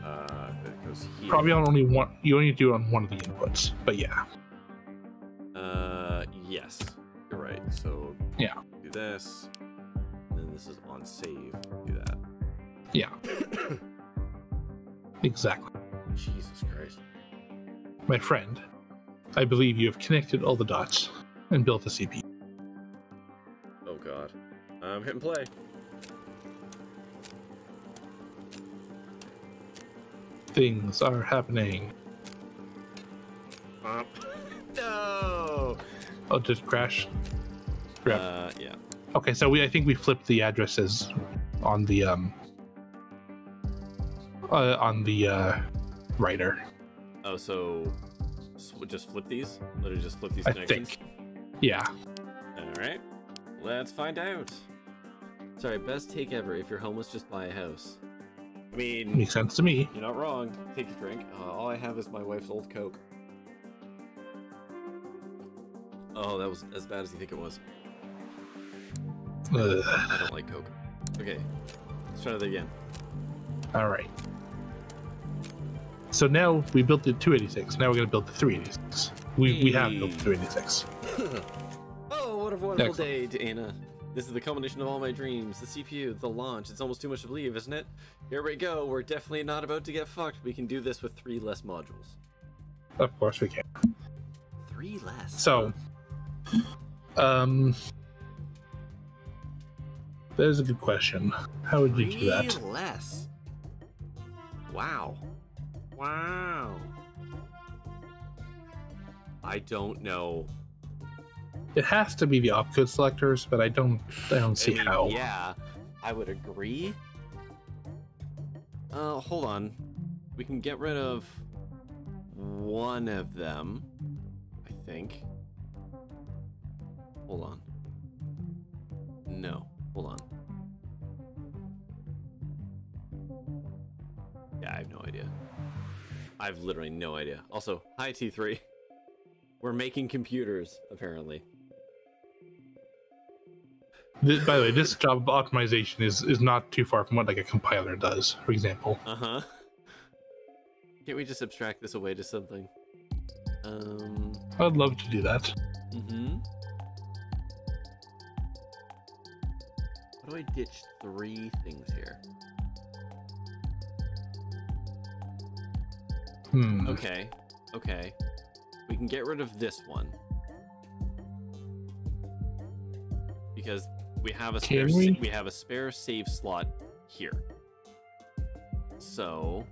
That goes here. Probably on only one. You only do it on one of the inputs, but yeah. Yes, you're right. So yeah, do this, and then this is on save. Do that. Yeah. Exactly. Jesus Christ. My friend, I believe you have connected all the dots and built a CPU. Oh God. I'm hitting play. Things are happening. No. Oh, just crash. Yeah. Okay, so I think we flipped the addresses on the writer. Oh, so just flip these? Literally just flip these connections? I think. Yeah. Alright. Let's find out. Sorry, best take ever. If you're homeless, just buy a house. I mean... Makes sense to me. You're not wrong. Take a drink. All I have is my wife's old Coke. Oh, that was as bad as you think it was. I don't like Coke. Okay. Let's try that again. Alright. So now we built the 286. Now we're going to build the 386. We have built the 386. Oh, what a wonderful day, Dana. This is the culmination of all my dreams. The CPU, the launch. It's almost too much to believe, isn't it? Here we go. We're definitely not about to get fucked. We can do this with 3 less modules. Of course we can. 3 less. So, that is a good question. How would you do that? 3 less. Wow. Wow. I don't know. It has to be the opcode selectors, but I don't see how. Yeah, I would agree. Hold on. We can get rid of one of them, I think. Hold on. No, hold on. Yeah, I have no idea. I've literally no idea. Also, hi T3. We're making computers, apparently. By the way, this job of optimization is not too far from what like a compiler does, for example. Uh-huh. Can't we just abstract this away to something? I'd love to do that. Mm-hmm. How do I ditch 3 things here? Okay. Okay. We can get rid of this one. Because we have a spare we have a spare save slot here. So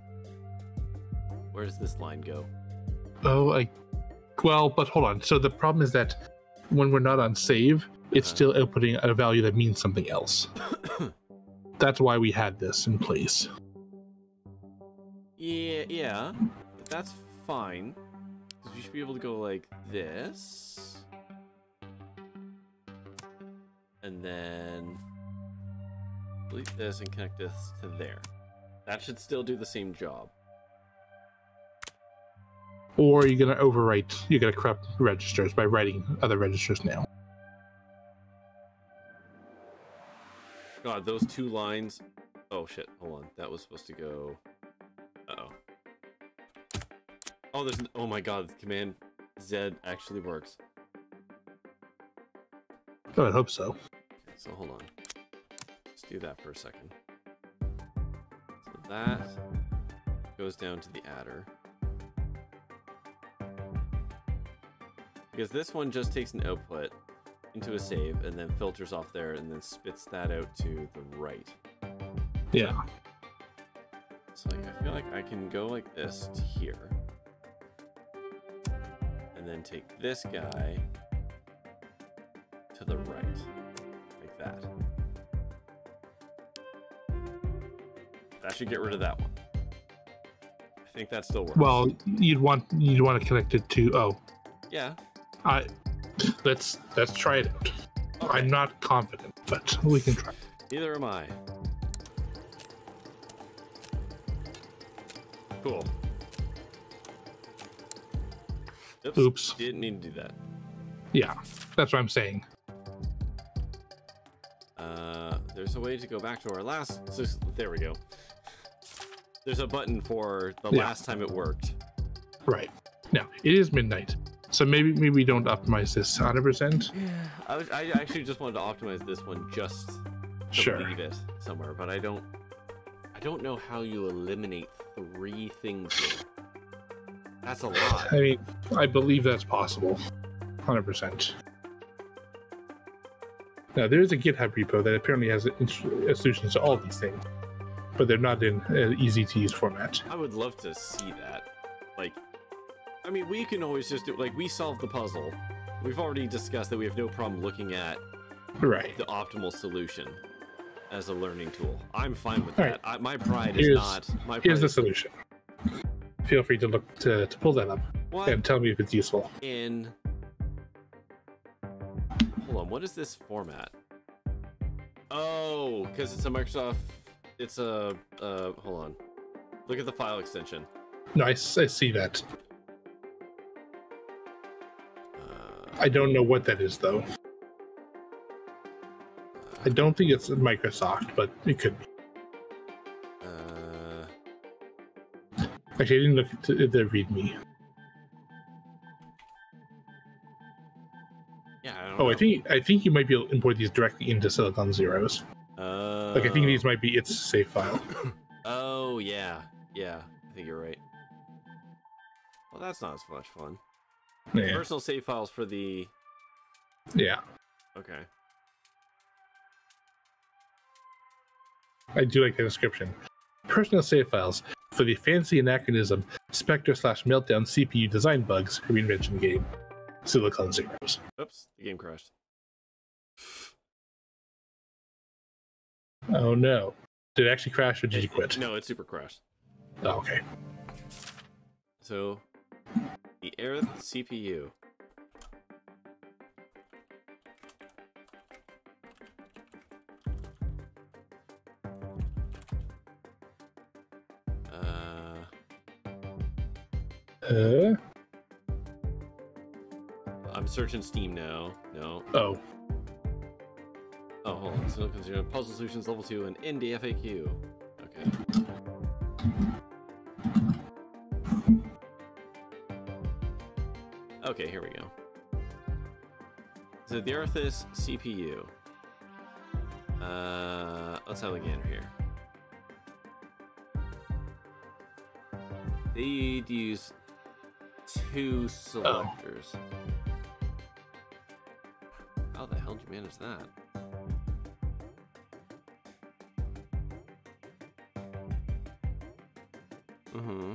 where does this line go? Oh, well, but hold on. So the problem is that when we're not on save, it's still outputting a value that means something else. That's why we had this in place. Yeah, that's fine. Because we should be able to go like this. And then delete this and connect this to there. That should still do the same job. Or you're gonna overwrite, you're gonna corrupt registers by writing other registers now. God, those 2 lines. Oh shit, hold on. That was supposed to go. Uh-oh. Oh, there's. Oh my god, Command Z actually works. Oh, I hope so. Okay, so hold on. Let's do that for a second. So that goes down to the adder. Because this one just takes an output into a save and then filters off there and then spits that out to the right. Yeah. So like, I feel like I can go like this to here. And then take this guy to the right. Like that. That should get rid of that one. I think that still works. Well, you'd want to connect it to Yeah. Let's try it out. Okay. I'm not confident, but we can try. Neither am I. Cool. Oops. Didn't need to do that. Yeah, that's what I'm saying. There's a way to go back to our last. So, there we go. There's a button for the last time it worked. Right. Now it is midnight. So maybe we don't optimize this 100%. I actually just wanted to optimize this one just to leave it somewhere, but I don't know how you eliminate 3 things here. That's a lot. I mean, I believe that's possible, 100%. Now there is a GitHub repo that apparently has solutions to all of these things, but they're not in an easy to use format. I would love to see that. Like, I mean, we can always just do, like, we solved the puzzle. We've already discussed that we have no problem looking at the optimal solution as a learning tool. I'm fine with that. Right. My pride is not... Here's the solution. Feel free to look to pull that up and tell me if it's useful. Hold on, what is this format? Oh, because it's a Microsoft... It's a... hold on. Look at the file extension. Nice, I see that. I don't know what that is, though. I don't think it's Microsoft, but it could be. Actually, I didn't look at the README. Yeah, I don't know. I think you might be able to import these directly into Silicon Zeros. Like, I think these might be its save file. Oh, yeah. Yeah, I think you're right. Well, that's not as much fun. Yeah. Personal save files for the... Yeah. Okay. I do like the description. Personal save files for the fancy anachronism Spectre/Meltdown CPU design bugs reinvention game, Silicon Zeros. Oops, the game crashed. Oh no. Did it actually crash or did you quit? No, it super crashed. Oh, okay. So, the Aerith CPU. I'm searching Steam now. No. Oh. Oh, hold on. So consider puzzle solutions level 2 and indie FAQ. Okay. Okay, here we go. So the Arthas CPU. Let's have a gander here. They'd use 2 selectors. Oh. How the hell did you manage that?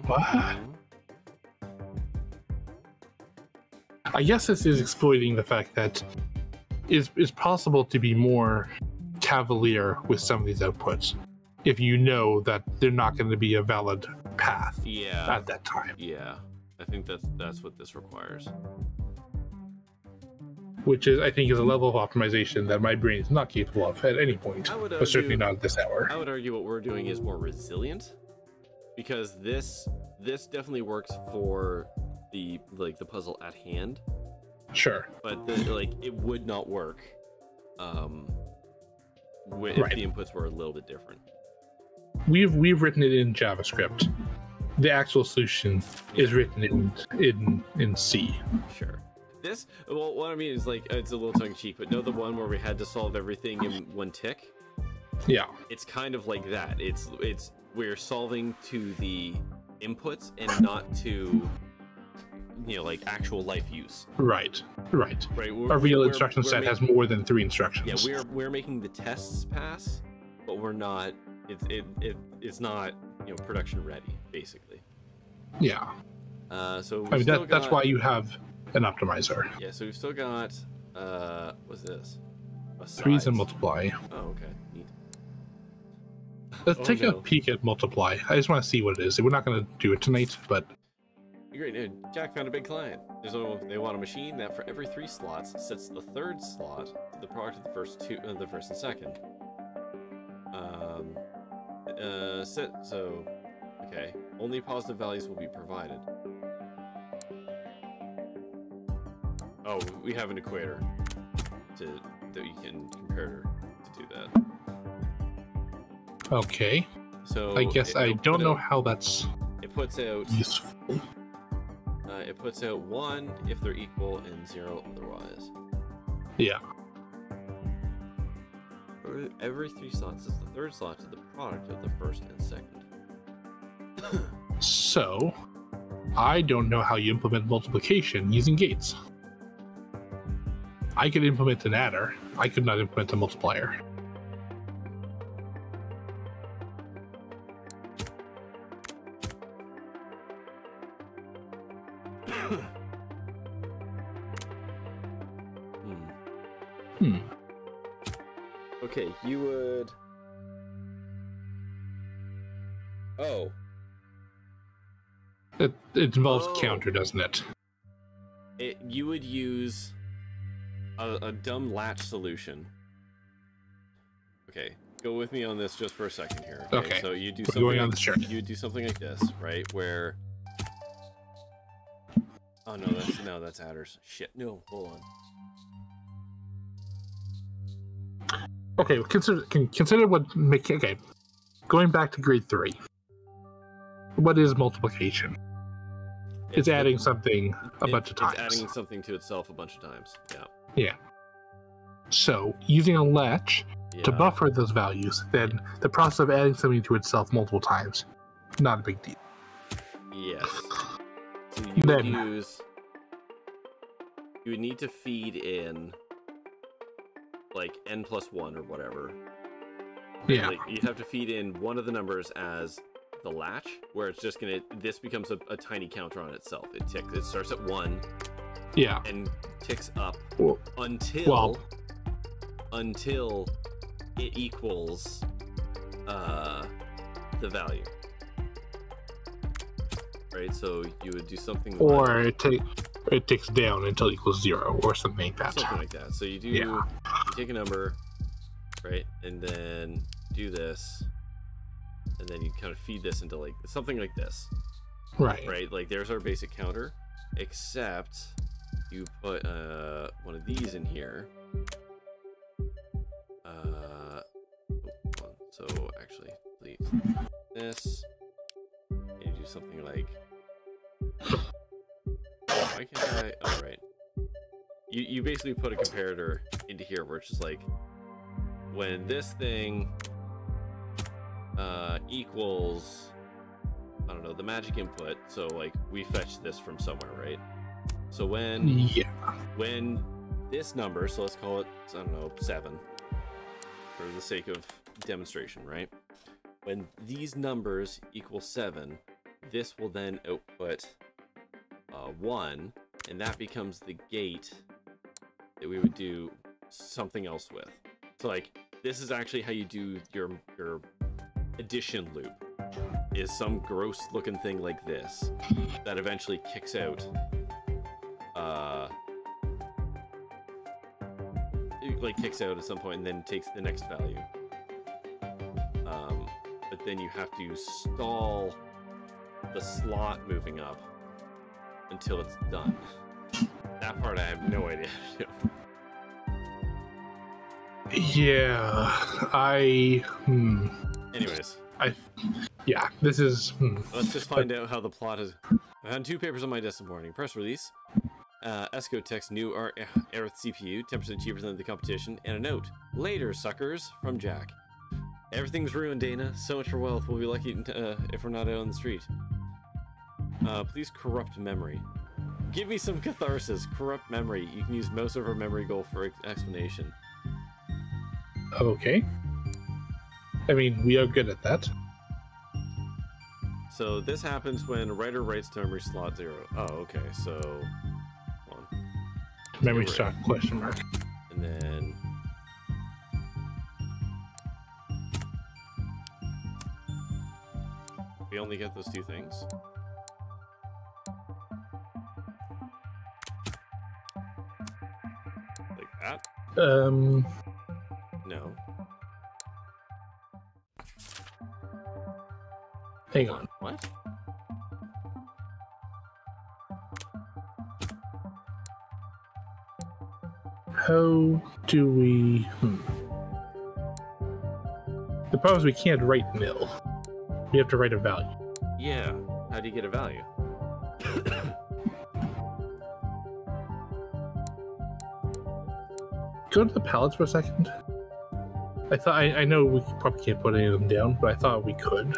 What? I guess this is exploiting the fact that it's possible to be more cavalier with some of these outputs if you know that they're not going to be a valid path at that time. Yeah, I think that's what this requires. Which is, I think, is a level of optimization that my brain is not capable of at any point, but certainly not at this hour. I would argue what we're doing is more resilient, because this definitely works for the puzzle at hand. Sure. But it would not work if the inputs were a little bit different. We've written it in JavaScript. The actual solution is written in C. Sure. Well, what I mean is, it's a little tongue-in-cheek, but know the one where we had to solve everything in one tick? Yeah. It's kind of like that. We're solving to the inputs and not to, actual life use. Right. Our real instruction set has more than 3 instructions. Yeah, we're making the tests pass, but we're not. It's not production ready, basically. Yeah. So that's why you have an optimizer. Yeah. So we've still got what's this? Threes and multiply. Oh, okay. Neat. Let's take a peek at multiply. I just want to see what it is. We're not going to do it tonight, but. Great news. Jack found a big client. They want a machine that for every 3 slots sets the 3rd slot to the product of the first and second. Okay. Only positive values will be provided. Oh, we have an equator that you can compare to do that. Okay. So I guess I don't know how that's. It puts out useful. It puts out 1 if they're equal and 0 otherwise. Yeah. Every 3 slots is the 3rd slot to the product of the first and second. So, I don't know how you implement multiplication using gates. I could implement an adder. I could not implement a multiplier. Okay, you would... Oh. It involves counter, doesn't it? You would use a dumb latch solution. Okay, go with me on this just for a second here. Okay. So you do something. Going on the chart. You do something like this, right? Where... Oh no, that's adders. Shit. No, hold on. Okay, consider what. Okay, going back to grade 3. What is multiplication? It's adding something a bunch of times. It's adding something to itself a bunch of times. Yeah. Yeah. So using a latch to buffer those values, then the process of adding something to itself multiple times, not a big deal. Yes. So you would need to feed in n+1 or whatever. Yeah. You'd have to feed in one of the numbers as the latch, where it's just this becomes a tiny counter on itself. It starts at 1. Yeah. And ticks up until it equals the value. Right? So you would do something it ticks down until it equals 0 or something like that. Something like that. So you take a number, right, and then do this, and then you kind of feed this into something like this. Right, like there's our basic counter, except you put one of these in here. So actually, delete this. And you do something like. Why can't I? Oh, right. You basically put a comparator into here, where it's just like when this thing equals, I don't know, the magic input. So like we fetch this from somewhere, right? So when this number, so let's call it, I don't know, 7 for the sake of demonstration, right? When these numbers equal 7, this will then output 1, and that becomes the gate that we would do something else with. So like this is actually how you do your addition loop, is some gross looking thing like this that eventually kicks out it kicks out at some point and then takes the next value. But then you have to stall the slot moving up until it's done. That part I have no idea how to do. Yeah, Anyways. This is... Let's just find out how the plot is. I found 2 papers on my desk this morning. Press release. Esco Tech's new Aerith CPU, 10% cheaper than the competition, and a note. Later, suckers, from Jack. Everything's ruined, Dana. So much for wealth. We'll be lucky if we're not out on the street. Please corrupt memory. Give me some catharsis. Corrupt memory. You can use mouse over memory goal for explanation. Okay. I mean, we are good at that. So this happens when a writer writes to memory slot 0. Oh, okay. So, hold on. Memory slot question mark. And then we only get those 2 things. Like that? No. Hang on. What? How do we... The problem is we can't write nil. We have to write a value. Yeah. How do you get a value? Go to the palettes for a second. I know we probably can't put any of them down, but I thought we could.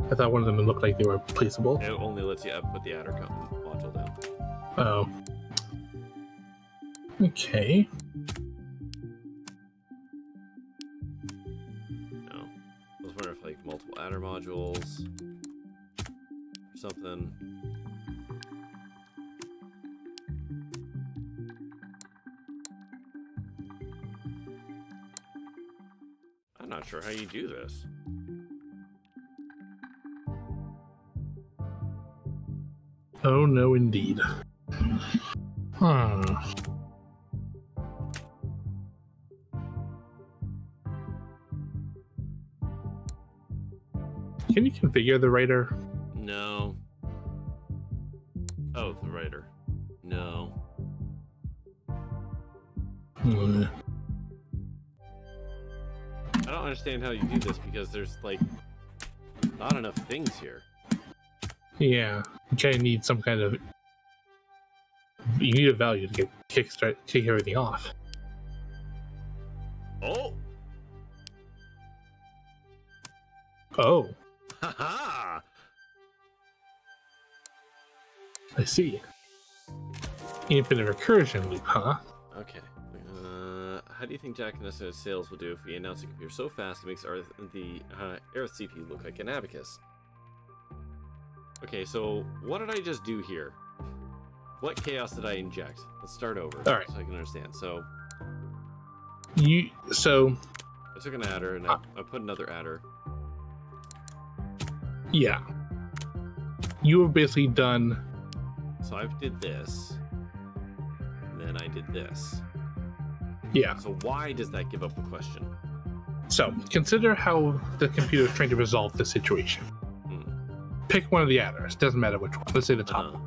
I thought one of them looked like they were placeable. It only lets you put the adder module down. Oh. Okay. No. I was wondering if like multiple adder modules or something. I'm not sure how you do this. Oh, no, indeed. Can you configure the writer? No. Oh, the writer. No. I don't understand how you do this because there's like not enough things here. Yeah, you kind of need some kind of... You need a value to kick everything off. Oh! Oh. Haha! I see. Infinite recursion loop, huh? Okay. How do you think Jack and Estimated Sales will do if we announce a computer so fast it makes the Aerith CPU look like an abacus? Okay, so what did I just do here? What chaos did I inject? Let's start over. All right. So I can understand. So I took an adder and I put another adder. Yeah. You have basically done... So I did this. And then I did this. Yeah. So why does that give up a question? So consider how the computer is trying to resolve the situation. pick one of the adders. Doesn't matter which one. Let's say the top one.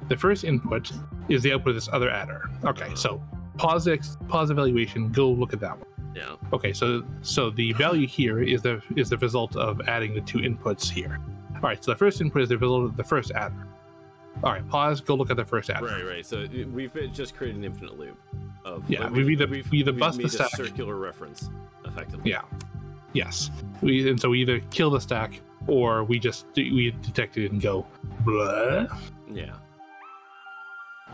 The first input is the output of this other adder. Okay, so pause evaluation. Go look at that one. Yeah. Okay, so the value here is the result of adding the two inputs here. All right, so the first input is the result of the first adder. All right, pause. Go look at the first adder. Right. So we've just created an infinite loop of we've either bust the stack, a circular reference effectively. Yeah. Yes. So we either kill the stack or we detect it and go blah. Yeah.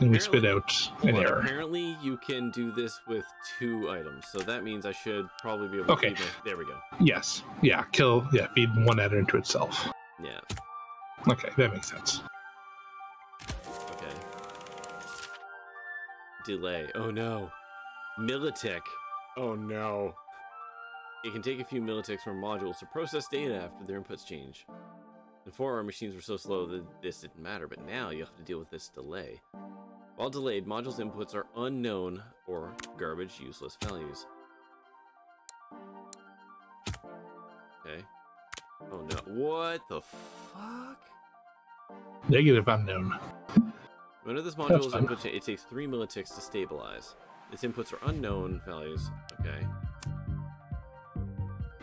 And we spit out an error. Apparently, you can do this with 2 items, so that means I should probably be able to feed there we go. Yes. Yeah. Feed one adder into itself. Yeah. Okay, that makes sense. Okay. Delay. Oh no. Millitick. Oh no. It can take a few milliticks from modules to process data after their inputs change. Before, our machines were so slow that this didn't matter, but now you have to deal with this delay. While delayed, modules' inputs are unknown or garbage, useless values. Okay. Oh no. What the fuck? Negative unknown. Whenever this module's input, it takes 3 milliticks to stabilize. Its inputs are unknown values. Okay.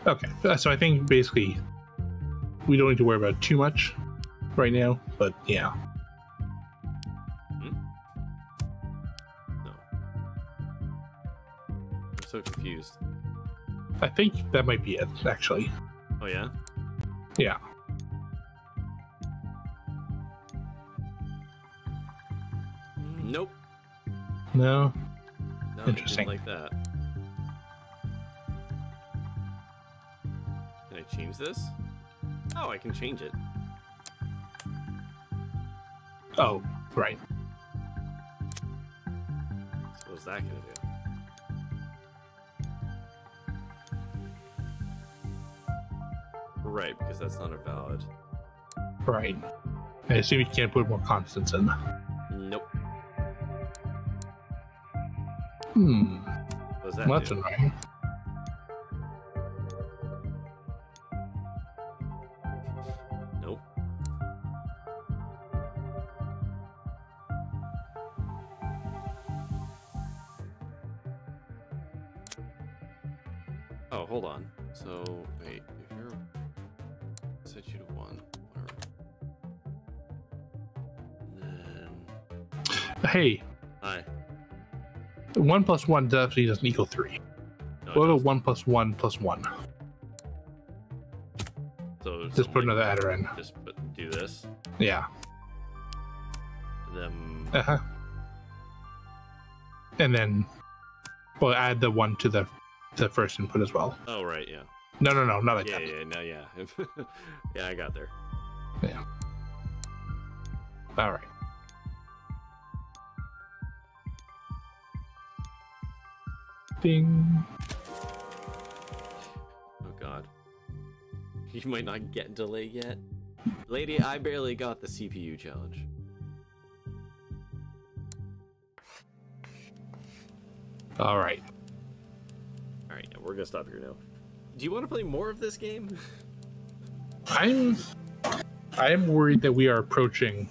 Okay, so I think basically we don't need to worry about too much right now, but yeah. No. I'm so confused. I think that might be it, actually. Oh yeah? Yeah. Nope. No? No, Interesting. Like that. Can I change this? Oh, I can change it. Oh, right. So what's that gonna do? Right, because that's not a valid. Right. I assume you can't put more constants in. Nope. What does that that's do? annoying. Nope. Oh, hold on. So, wait, if you're... set you to 1. And then... Hey. Hi. 1 plus 1 definitely doesn't equal 3. No, What about 1 plus 1 plus 1? So Just put another adder in. Just do this. Yeah. Then... And then we'll add the 1 to the first input as well. Oh, right, yeah. No, not like that. Yeah. Yeah, I got there. Yeah. All right. Ding. Oh god. You might not get delay yet. Lady, I barely got the CPU challenge. All right. Alright, yeah, we're gonna stop here now. Do you want to play more of this game? I am worried that we are approaching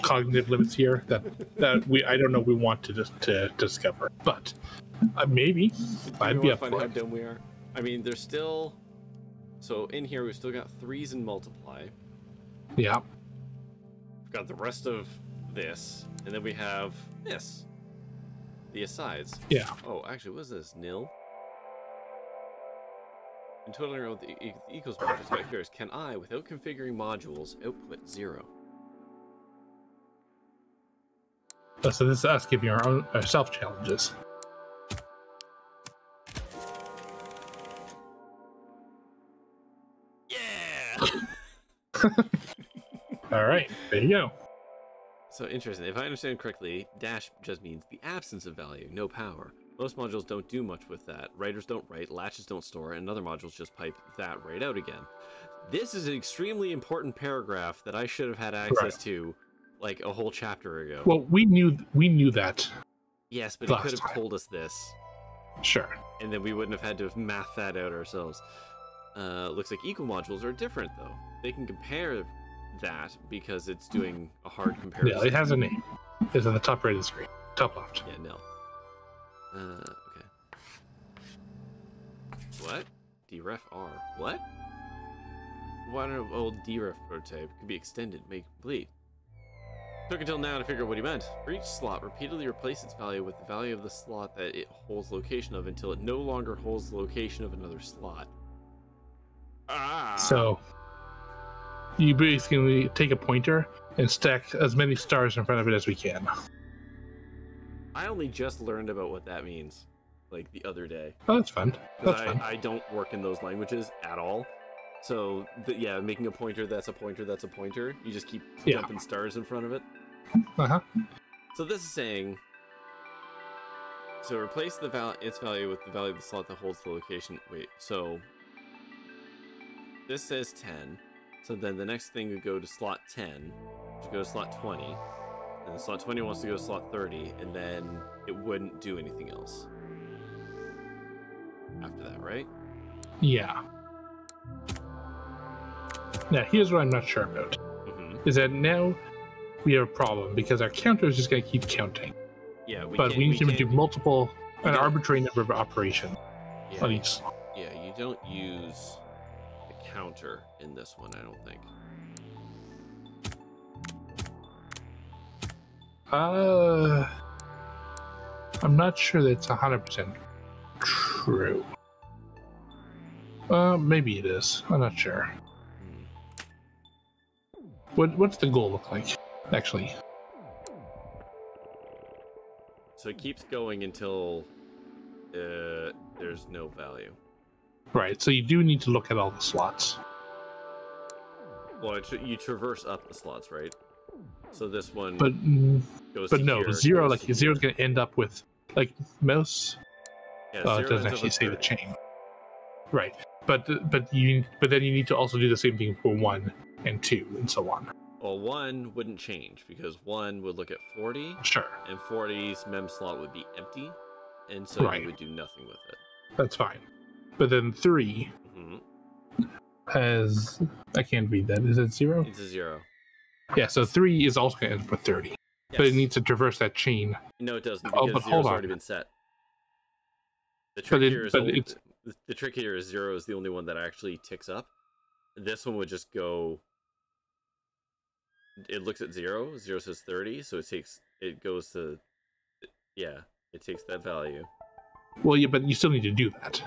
cognitive limits here that I don't know we want to discover, but maybe I'd be up for it. How dumb we are. I mean, there's still so in here we've still got 3s and multiply. Yeah. We've got the rest of this, and then we have this. The asides. Yeah. Oh, actually, what is this? Nil. In total with the equals modules back here is can I, without configuring modules, output 0? So this is us giving our self challenges. Yeah. All right, there you go. So interesting. If I understand correctly, dash just means the absence of value, no power. Most modules don't do much with that. Writers don't write, latches don't store, and other modules just pipe that right out again. This is an extremely important paragraph that I should have had access to like a whole chapter ago. Well, we knew that. Yes, but he could have told us this. Sure. And then we wouldn't have had to have mathed that out ourselves. Looks like equal modules are different, though. They can compare that because it's doing a hard comparison. Yeah, it has a name. It's on the top right of the screen. Top left. Yeah, nil. Okay. What? Dref R. What? Why don't old dref prototype could be extended, make complete? Took until now to figure out what he meant. For each slot, repeatedly replace its value with the value of the slot that it holds location of until it no longer holds the location of another slot. Ah! So, you basically take a pointer and stack as many stars in front of it as we can. I only just learned about what that means, like, the other day. Oh, that's fun. That's fun. I don't work in those languages at all. So, yeah, making a pointer that's a pointer that's a pointer. You just keep dumping stars in front of it. Uh-huh. So this is saying... So replace its value with the value of the slot that holds the location. Wait, so... This says 10. So then the next thing would go to slot 10, which would go to slot 20. And slot 20 wants to go to slot 30, and then it wouldn't do anything else. After that, right? Yeah. Now, here's what I'm not sure about. Is that now we have a problem because our counter is just going to keep counting. Yeah, but we need to do multiple, an arbitrary number of operations on each slot. Yeah, you don't use the counter in this one, I don't think. I'm not sure that's 100% true. Maybe it is. I'm not sure. What's the goal look like, actually? So it keeps going until there's no value. Right, so you do need to look at all the slots. Well, you traverse up the slots, right? So this one goes but to no, here, zero, like zero's going to end up with, like, mouse. Yeah, it doesn't actually say the chain. Right, but then you need to also do the same thing for 1 and 2 and so on. Well, 1 wouldn't change because 1 would look at 40. Sure. And 40's mem slot would be empty, and so you would do nothing with it. That's fine. But then 3 has... I can't read that. Is it 0? It's a 0. Yeah, so 3 is also going to end up with 30. Yes. But it needs to traverse that chain. No, it doesn't, because 0's already been set. The trick here is 0 is the only one that actually ticks up. This one would just go... It looks at 0. 0 says 30, so it goes to... Yeah, it takes that value. Well, yeah, but you still need to do that.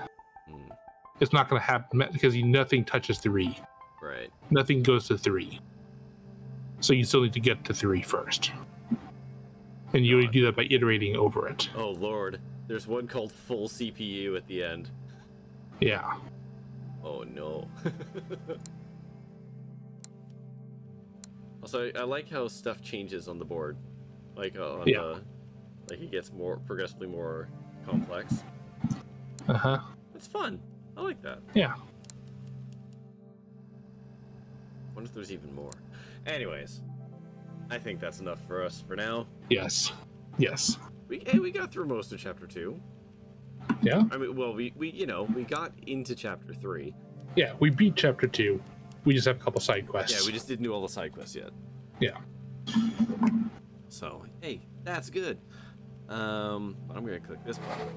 It's not going to happen because nothing touches 3. Right. Nothing goes to 3. So you still need to get to 3 first. And you only do that by iterating over it. Oh, Lord. There's one called full CPU at the end. Yeah. Oh, no. Also, I like how stuff changes on the board. Like, like it gets progressively more complex. Uh-huh. It's fun. I like that. Yeah. Wonder if there's even more. Anyways, I think that's enough for us for now. Yes. Yes. We got through most of chapter 2. Yeah. I mean, well, we got into chapter 3. Yeah, we beat chapter 2. We just have a couple side quests. Yeah, we just didn't do all the side quests yet. Yeah. So, hey, that's good. I'm gonna click this button.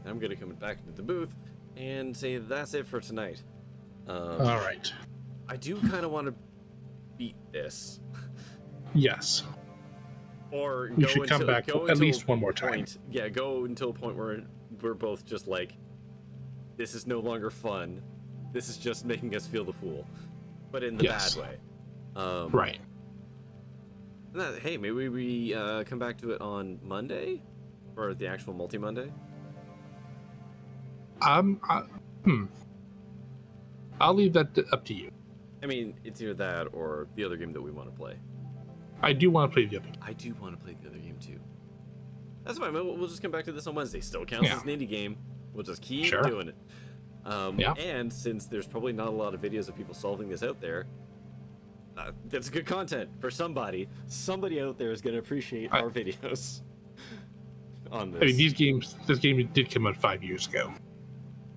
I'm gonna come back into the booth and say that's it for tonight. All right. I do kind of want to beat this. Yes. Or we should come back at least one more time. Yeah, go until a point where we're both just like, this is no longer fun. This is just making us feel the fool, but in the bad way. Right. Hey, maybe we come back to it on Monday, or the actual multi-Monday. I'll leave that up to you. I mean, it's either that or the other game that we want to play. I do want to play the other game. I do want to play the other game too. That's fine. We'll just come back to this on Wednesday. Still counts as an indie game. We'll just keep doing it. And since there's probably not a lot of videos of people solving this out there, that's good content for somebody. Somebody out there is going to appreciate our videos on this. I mean, this game did come out 5 years ago.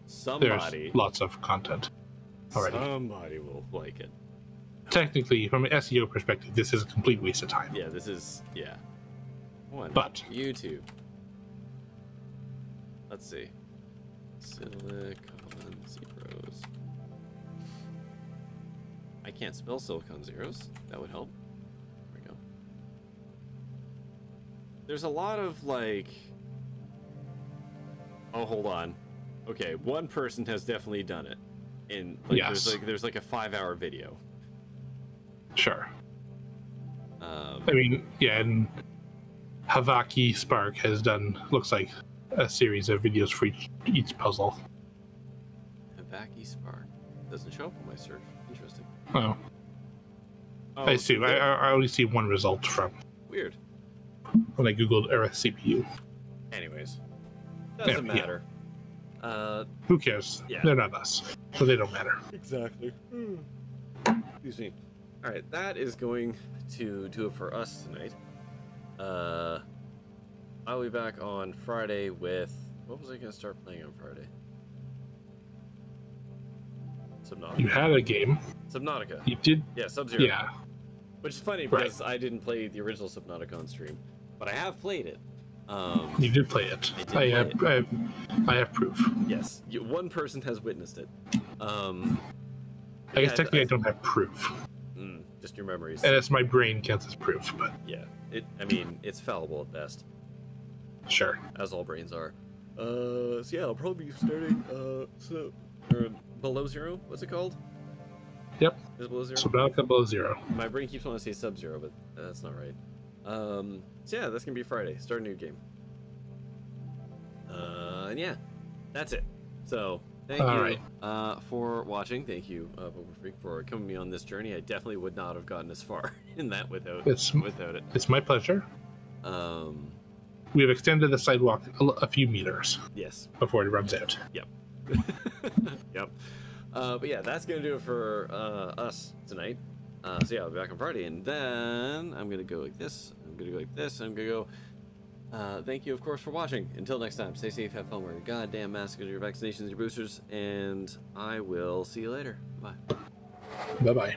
Somebody. There's lots of content. already. Somebody will like it. Technically, from an SEO perspective, this is a complete waste of time. Yeah, this is, yeah. One. But YouTube. Let's see. Silicon Zeros. I can't spell Silicon Zeros. That would help. There we go. There's a lot of like. Oh, hold on. Okay, one person has definitely done it. In like, yes. there's like a 5-hour video. Sure. I mean, yeah, and Havaki Spark has done, looks like, a series of videos for each puzzle. Havaki Spark doesn't show up on my search. Interesting. Oh. I see. I only see one result from. Weird. When I googled Earth CPU. Anyways, doesn't matter. Yeah. Who cares? Yeah. They're not us, so they don't matter. Exactly. Excuse me. All right, that is going to do it for us tonight. I'll be back on Friday with... What was I going to start playing on Friday? Subnautica. You had a game. Subnautica. You did? Yeah, Sub-Zero. Yeah. Which is funny because I didn't play the original Subnautica on stream, but I have played it. You did play it. I have proof. Yes, one person has witnessed it. I guess technically I don't have proof. Just your memories. And it's my brain counts as proof, but yeah, I mean, it's fallible at best. Sure. As all brains are. So yeah, I'll probably be starting Below Zero. What's it called? Yep. Is it Below Zero? Subnautica Below Zero. My brain keeps wanting to say Sub-Zero, but that's not right. So yeah, that's gonna be Friday. Start a new game. And yeah, that's it. So thank you for watching. Thank you, Freak, for coming with me on this journey. I definitely would not have gotten as far in that without it. It's my pleasure. We have extended the sidewalk a few meters. Yes. Before it runs out. Yep. Yep. But yeah, that's gonna do it for us tonight. So yeah, I'll be back on Friday, and then I'm gonna go like this. I'm gonna go like this. I'm gonna go. Thank you, of course, for watching. Until next time, stay safe, have fun, wear your goddamn mask, your vaccinations, your boosters, and I will see you later. Bye. Bye-bye.